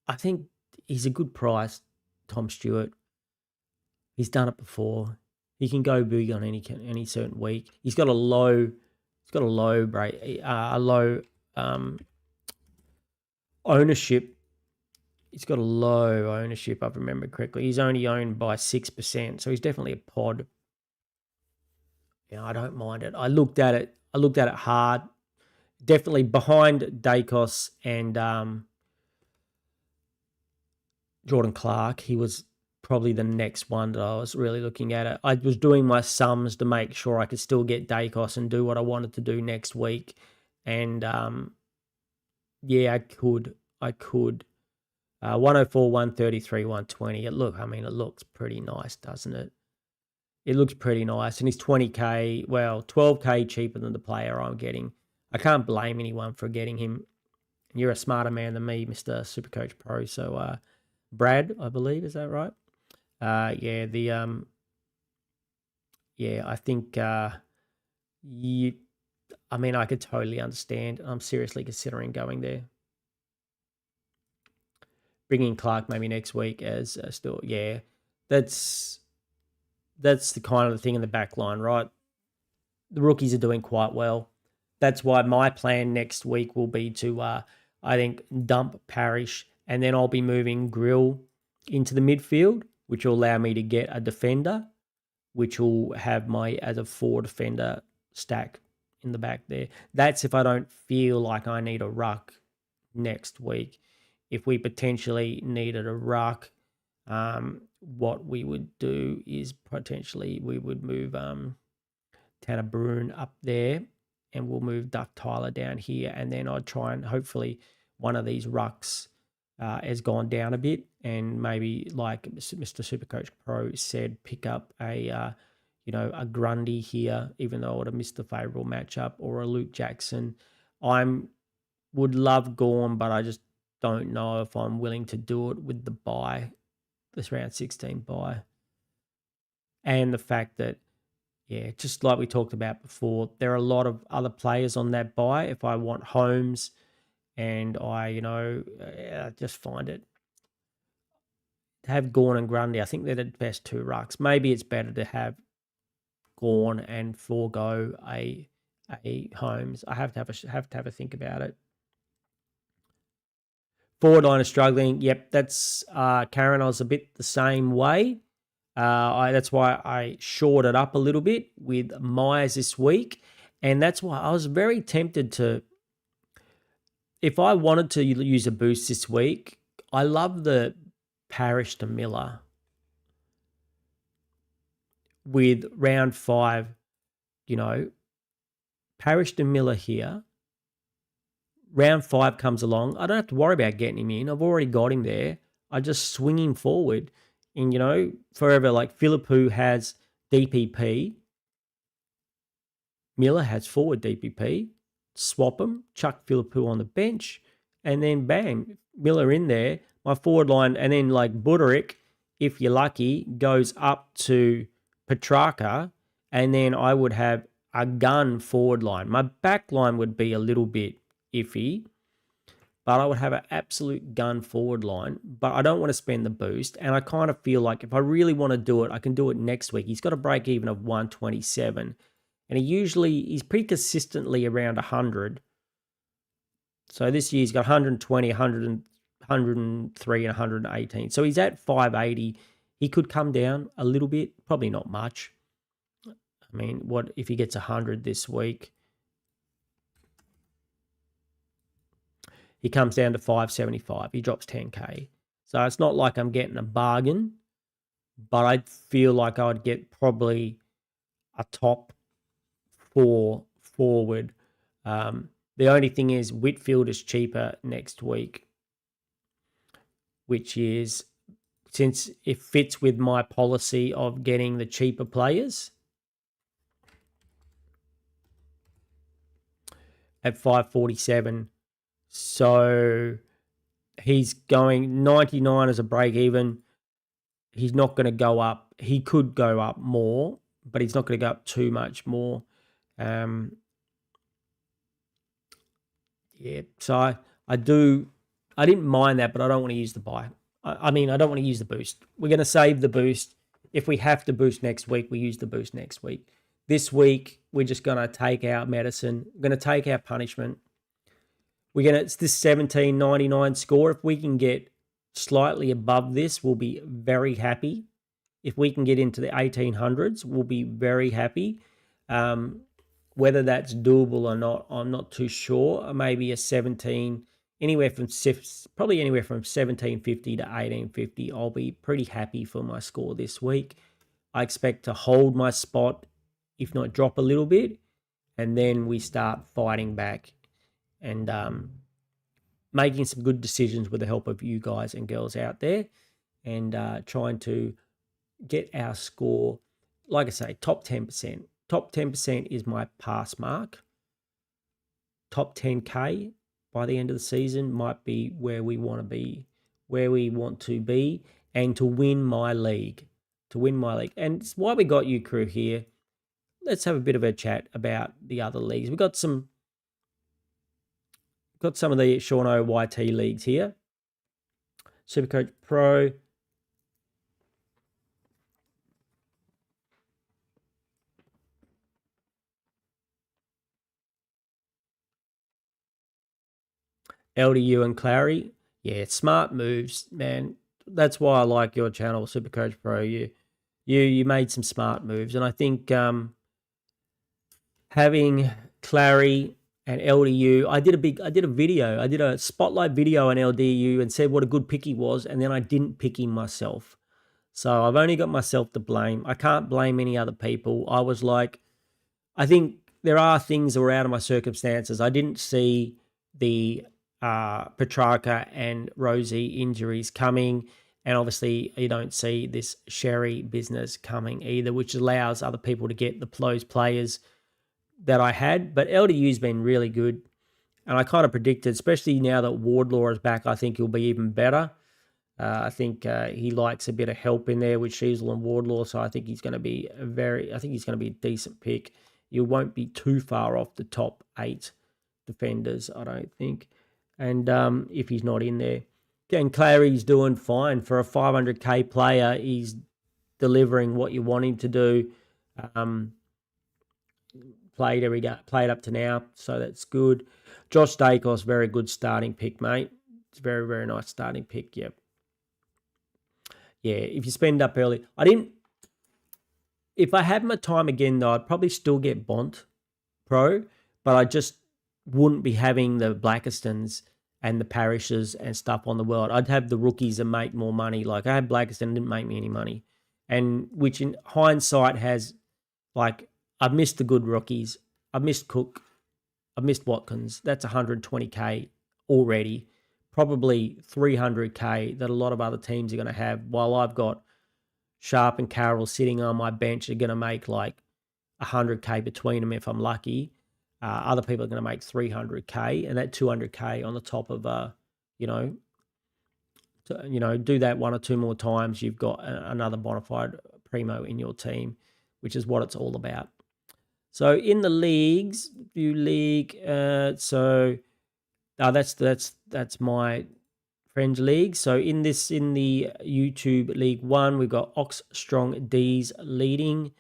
Speaker 1: I think he's a good price, Tom Stewart. He's done it before. He can go big on any certain week. He's got a low ownership. He's got a low ownership, if I remember correctly. He's only owned by 6%, so he's definitely a pod. I don't mind it. I looked at it hard. Definitely behind Dacos and Jordan Clark. He was probably the next one that I was really looking at it. I was doing my sums to make sure I could still get Dacos and do what I wanted to do next week. And yeah, I could 104, 133, 120. It looks pretty nice, doesn't it? It looks pretty nice. And he's 20K, well, 12K cheaper than the player I'm getting. I can't blame anyone for getting him. You're a smarter man than me, Mr. Supercoach Pro. So, Brad, I believe, is that right? I think I could totally understand. I'm seriously considering going there. Bringing Clark maybe next week as still, yeah. That's the kind of the thing in the back line, right? The rookies are doing quite well. That's why my plan next week will be to, I think, dump Parrish, and then I'll be moving Grill into the midfield, which will allow me to get a defender, which will have my as a 4 defender stack in the back there. That's if I don't feel like I need a ruck next week. If we potentially needed a ruck, what we would do is potentially we would move Tanner Bruin up there, and we'll move Duck Tyler down here, and then I'd try and hopefully one of these rucks has gone down a bit, and maybe like Mr. Supercoach Pro said, pick up a Grundy here, even though I would have missed the favourable matchup, or a Luke Jackson. Would love Gorm, but I just don't know if I'm willing to do it with the bye, this round 16 bye. And the fact that, yeah, just like we talked about before, there are a lot of other players on that bye. If I want Holmes, and I just find it, to have Gorn and Grundy, I think they're the best 2 rucks. Maybe it's better to have Gorn and forego a Holmes. I have to have a think about it. Forward line is struggling. Yep, that's Karen. I was a bit the same way. That's why I shored it up a little bit with Myers this week, and that's why I was very tempted to. If I wanted to use a boost this week, I love the Parrish to Miller with round 5. Parrish to Miller here. Round 5 comes along. I don't have to worry about getting him in. I've already got him there. I just swing him forward. And, forever, like Philippou has DPP. Miller has forward DPP. Swap him, chuck Philippou on the bench, and then bang, Miller in there. My forward line, and then like Buderick, if you're lucky, goes up to Petrarca, and then I would have a gun forward line. My back line would be a little bit iffy, but I would have an absolute gun forward line. But I don't want to spend the boost, and I kind of feel like if I really want to do it, I can do it next week. He's got a break even of 127, and he's pretty consistently around 100. So this year he's got 120, 100, 103, and 118. So he's at 580. He could come down a little bit, probably not much. I mean, what if he gets 100 this week? He comes down to 575. He drops 10K. So it's not like I'm getting a bargain, but I feel like I would get probably a top 4 forward. The only thing is Whitfield is cheaper next week, which is, since it fits with my policy of getting the cheaper players, at 547. So he's going 99 as a break even. He's not going to go up. He could go up more, but he's not going to go up too much more. So I didn't mind that, but I don't want to use the buy. I don't want to use the boost. We're going to save the boost. If we have to boost next week, we use the boost next week. This week, we're just going to take our medicine. We're going to take our punishment. It's this 1799 score. If we can get slightly above this, we'll be very happy. If we can get into the 1800s, we'll be very happy. Whether that's doable or not, I'm not too sure. Maybe a 17, probably anywhere from 1750 to 1850. I'll be pretty happy for my score this week. I expect to hold my spot, if not drop a little bit, and then we start fighting back. And making some good decisions with the help of you guys and girls out there, and trying to get our score, like I say, top 10%. Top 10% is my pass mark. Top 10K by the end of the season might be where we want to be, and to win my league. And it's why we got you, crew, here. Let's have a bit of a chat about the other leagues. We've got some of the Seano YT leagues here. Supercoach Pro. LDU and Clary. Yeah, smart moves, man. That's why I like your channel, Supercoach Pro. You made some smart moves, and I think having Clary and LDU, I did a spotlight video on LDU and said what a good pick he was, and then I didn't pick him myself. So I've only got myself to blame. I can't blame any other people. I was like, I think there are things that were out of my circumstances. I didn't see the Petrarca and Rosie injuries coming, and obviously you don't see this Sherry business coming either, which allows other people to get those players that I had. But LDU's been really good, and I kind of predicted, especially now that Wardlaw is back, I think he'll be even better. I think he likes a bit of help in there with Sheasel and Wardlaw, so I think he's going to be a decent pick. You won't be too far off the top 8 defenders, I don't think. And if he's not in there, and Clary's doing fine for a 500k player. He's delivering what you want him to do. Played up to now, so that's good. Josh Dacos, very good starting pick, mate. It's a very, very nice starting pick. Yep. Yeah, if you spend up early, if I had my time again though, I'd probably still get Bont Pro, but I just wouldn't be having the Blackistons and the Parishes and stuff on the world. I'd have the rookies that make more money. Like I had Blackiston, didn't make me any money, and which in hindsight has, like, I've missed the good rookies. I've missed Cook. I've missed Watkins. That's 120k already. Probably 300k that a lot of other teams are going to have, while I've got Sharp and Carroll sitting on my bench are going to make like 100k between them if I'm lucky. Other people are going to make 300k, and that 200k on the top of do that one or two more times, you've got another bona fide primo in your team, which is what it's all about. So in the leagues, that's my friends league. So in the YouTube League 1, we've got Ox Strong D's leading.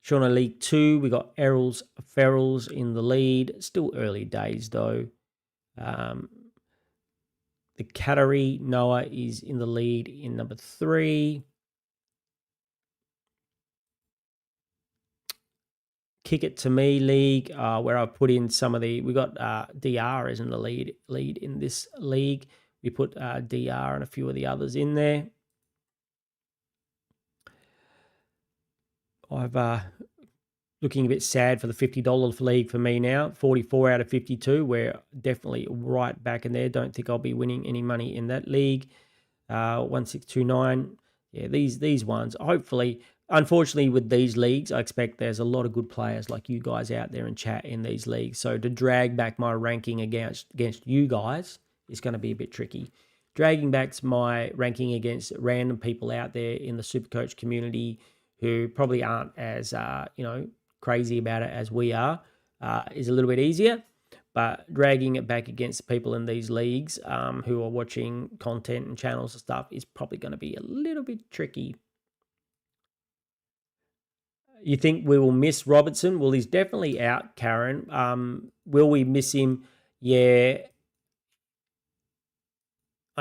Speaker 1: Shauna League 2, we got Errol's Ferrells in the lead. Still early days though. The Cattery Noah is in the lead in number 3. Kick It To Me League, where I put in some of we got DR is in the lead in this league. We put DR and a few of the others in there. I've looking a bit sad for the $50 league for me now. 44 out of 52. We're definitely right back in there. Don't think I'll be winning any money in that league. 1629. Yeah, these ones. Hopefully, unfortunately, with these leagues, I expect there's a lot of good players like you guys out there in chat in these leagues. So to drag back my ranking against you guys is going to be a bit tricky. Dragging back my ranking against random people out there in the Supercoach community who probably aren't as crazy about it as we are is a little bit easier. But dragging it back against people in these leagues who are watching content and channels and stuff is probably going to be a little bit tricky. You think we will miss Robertson? Well, he's definitely out, Karen. Will we miss him? Yeah.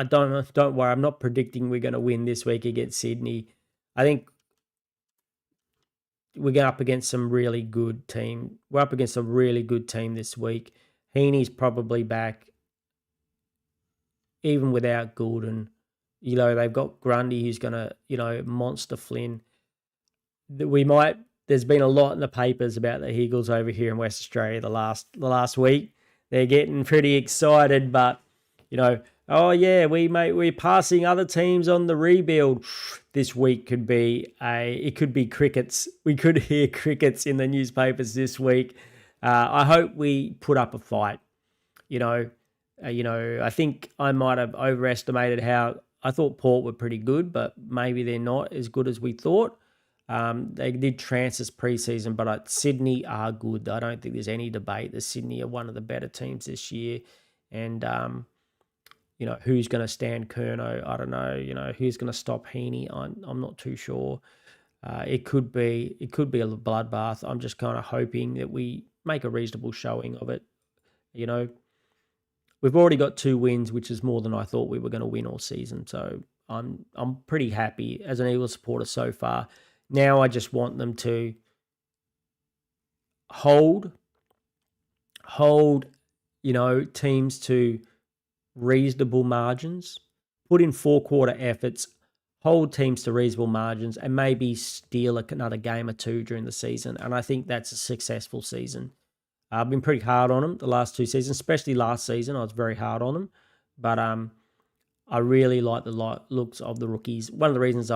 Speaker 1: Don't worry. I'm not predicting we're going to win this week against Sydney. I think we're going up against some really good team. We're up against a really good team this week. Heaney's probably back, even without Goulden. They've got Grundy who's going to, monster Flynn. There's been a lot in the papers about the Eagles over here in West Australia the last week. they're getting pretty excited, but oh yeah, we're passing other teams on the rebuild. This week could be crickets. We could hear crickets in the newspapers this week. I hope we put up a fight. I think I might have overestimated how I thought Port were pretty good, but maybe they're not as good as we thought. They did transfers preseason, but Sydney are good. I don't think there's any debate that Sydney are one of the better teams this year. And, who's going to stand Kerno? I don't know. Who's going to stop Heaney? I'm not too sure. It could be a bloodbath. I'm just kind of hoping that we make a reasonable showing of it. We've already got 2 wins, which is more than I thought we were going to win all season. So I'm pretty happy as an Eagles supporter so far. Now I just want them to hold, teams to reasonable margins, put in 4-quarter efforts, hold teams to reasonable margins, and maybe steal another game or 2 during the season. And I think that's a successful season. I've been pretty hard on them the last 2 seasons, especially last season. I was very hard on them. But I really like the looks of the rookies. One of the reasons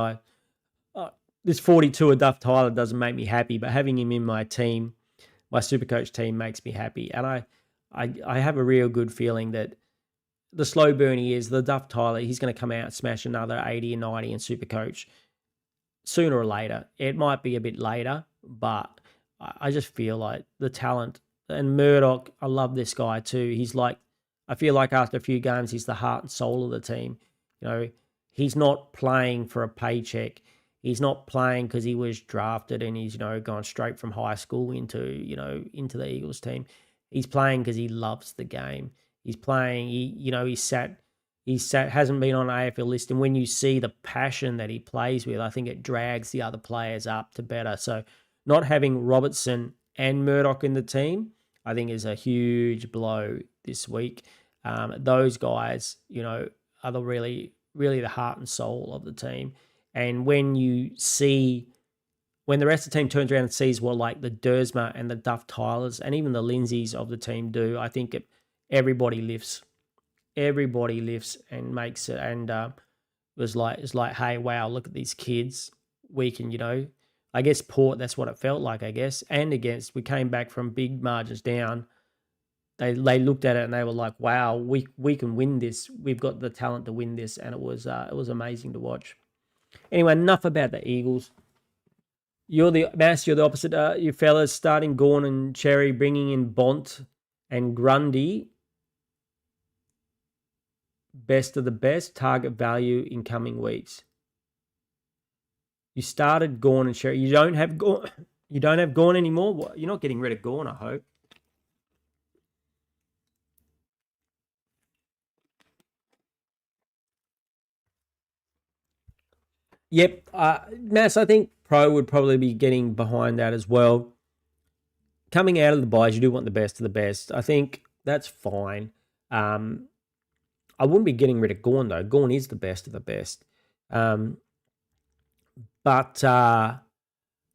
Speaker 1: this 42 of Duff Tyler doesn't make me happy, but having him in my team, my Supercoach team, makes me happy. And I have a real good feeling that the slow burn he is, the Duff Tyler, he's going to come out and smash another 80 and 90 in Supercoach sooner or later. It might be a bit later, but I just feel like the talent. And Murdoch, I love this guy too. I feel like after a few games, he's the heart and soul of the team. He's not playing for a paycheck. He's not playing because he was drafted and he's, gone straight from high school into the Eagles team. He's playing because he loves the game. He's playing, hasn't been on an AFL list. And when you see the passion that he plays with, I think it drags the other players up to better. So not having Robertson and Murdoch in the team, I think is a huge blow this week. Those guys, are the really, really the heart and soul of the team. And when the rest of the team turns around and sees what like the Dersma and the Duff Tylers and even the Lindsays of the team do, I think everybody lifts. Everybody lifts and makes it. And it's like, hey, wow, look at these kids. We can, I guess Port, that's what it felt like, I guess. And we came back from big margins down. They looked at it and they were like, wow, we can win this. We've got the talent to win this. And it was amazing to watch. Anyway, enough about the Eagles. You're the opposite. You fellas starting Gawn and Cherry, bringing in Bont and Grundy. Best of the best. Target value in coming weeks. You started Gawn and Cherry. You don't have Gawn. You don't have Gawn anymore. What? You're not getting rid of Gawn, I hope. Yep, Mass, I think Pro would probably be getting behind that as well. Coming out of the buys, you do want the best of the best. I think that's fine. I wouldn't be getting rid of Gawn, though. Gawn is the best of the best. But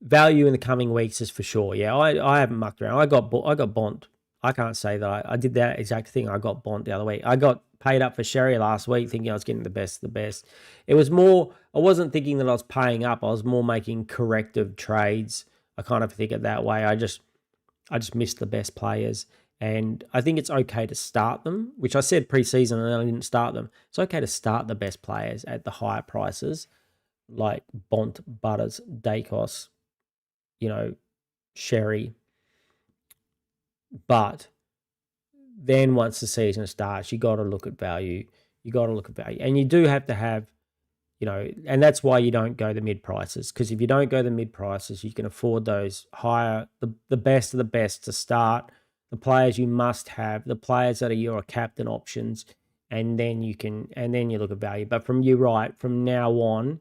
Speaker 1: value in the coming weeks is for sure. Yeah, I haven't mucked around. I got Bont. I can't say that I did that exact thing. I got Bont the other week. I got paid up for Sherry last week thinking I was getting the best of the best. It was more, I wasn't thinking that I was paying up. I was more making corrective trades. I kind of think it that way. I just missed the best players. And I think it's okay to start them, which I said preseason and then I didn't start them. It's okay to start the best players at the higher prices, like Bont, Butters, Dacos, Sherry. But then once the season starts, you got to look at value. And you do have to have, and that's why you don't go the mid prices. Because if you don't go the mid prices, you can afford those higher, the best of the best to start, the players you must have, the players that are your captain options, and then you look at value. But from now on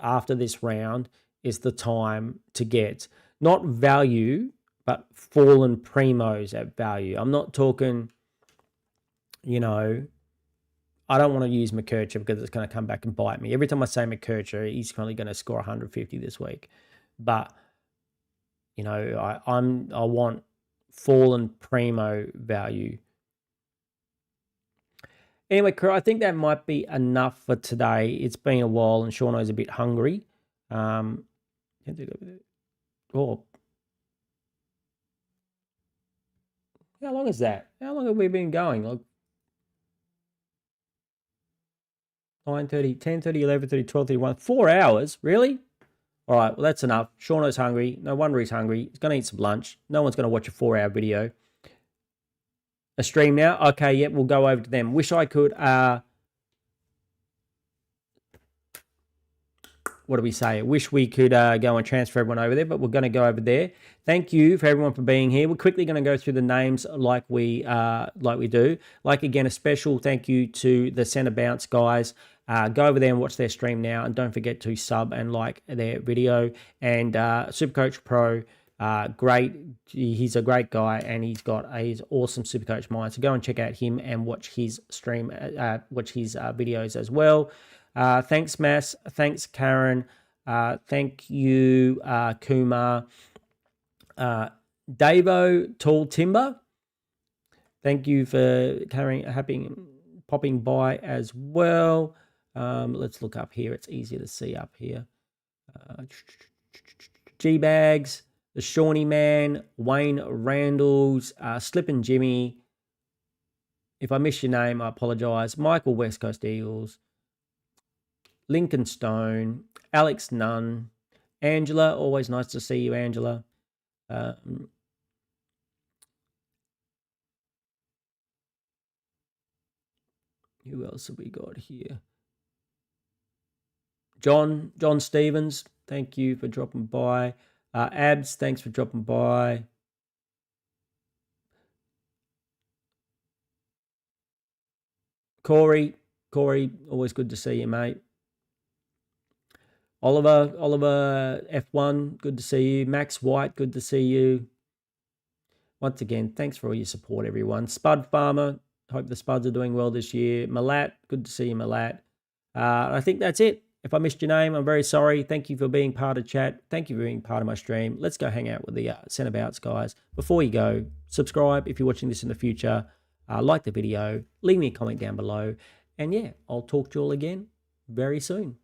Speaker 1: after this round is the time to get not value, but fallen primos at value. I'm not talking, I don't want to use McKercher because it's going to come back and bite me. Every time I say McKercher, he's probably going to score 150 this week. But, I want fallen primo value. Anyway, crew, I think that might be enough for today. It's been a while and Seano's a bit hungry. Oh, how long is that? How long have we been going? Like 9:30, 10:30, 11:30, 12:31, 4 hours? Really? All right, well, that's enough. Seano's hungry. No wonder he's hungry. He's going to eat some lunch. No one's going to watch a 4-hour video. A stream now? Okay, yep, we'll go over to them. Wish I could, what do we say? I wish we could go and transfer everyone over there, but we're going to go over there. Thank you for everyone for being here. We're quickly going to go through the names like we do. Like, again, a special thank you to the Center Bounce guys. Go over there and watch their stream now, and don't forget to sub and like their video. And Supercoach Pro, great. He's a great guy, and he's got his awesome Supercoach mind. So go and check out him and watch his stream, watch his videos as well. Thanks, Mass. Thanks, Karen. Thank you, Kumar. Davo, Tall Timber. Thank you for popping by as well. Let's look up here. It's easier to see up here. G-Bags, the Shawnee Man, Wayne Randalls, Slippin' Jimmy. If I miss your name, I apologize. Michael, West Coast Eagles. Lincoln Stone, Alex Nunn, Angela. Always nice to see you, Angela. Who else have we got here? John Stevens, thank you for dropping by. Abs, thanks for dropping by. Corey, always good to see you, mate. Oliver F1, good to see you. Max White, good to see you. Once again, thanks for all your support, everyone. Spud Farmer, hope the Spuds are doing well this year. Malat, good to see you, Malat. I think that's it. If I missed your name, I'm very sorry. Thank you for being part of chat. Thank you for being part of my stream. Let's go hang out with the Center Bounce guys. Before you go, subscribe if you're watching this in the future. Like the video. Leave me a comment down below. And yeah, I'll talk to you all again very soon.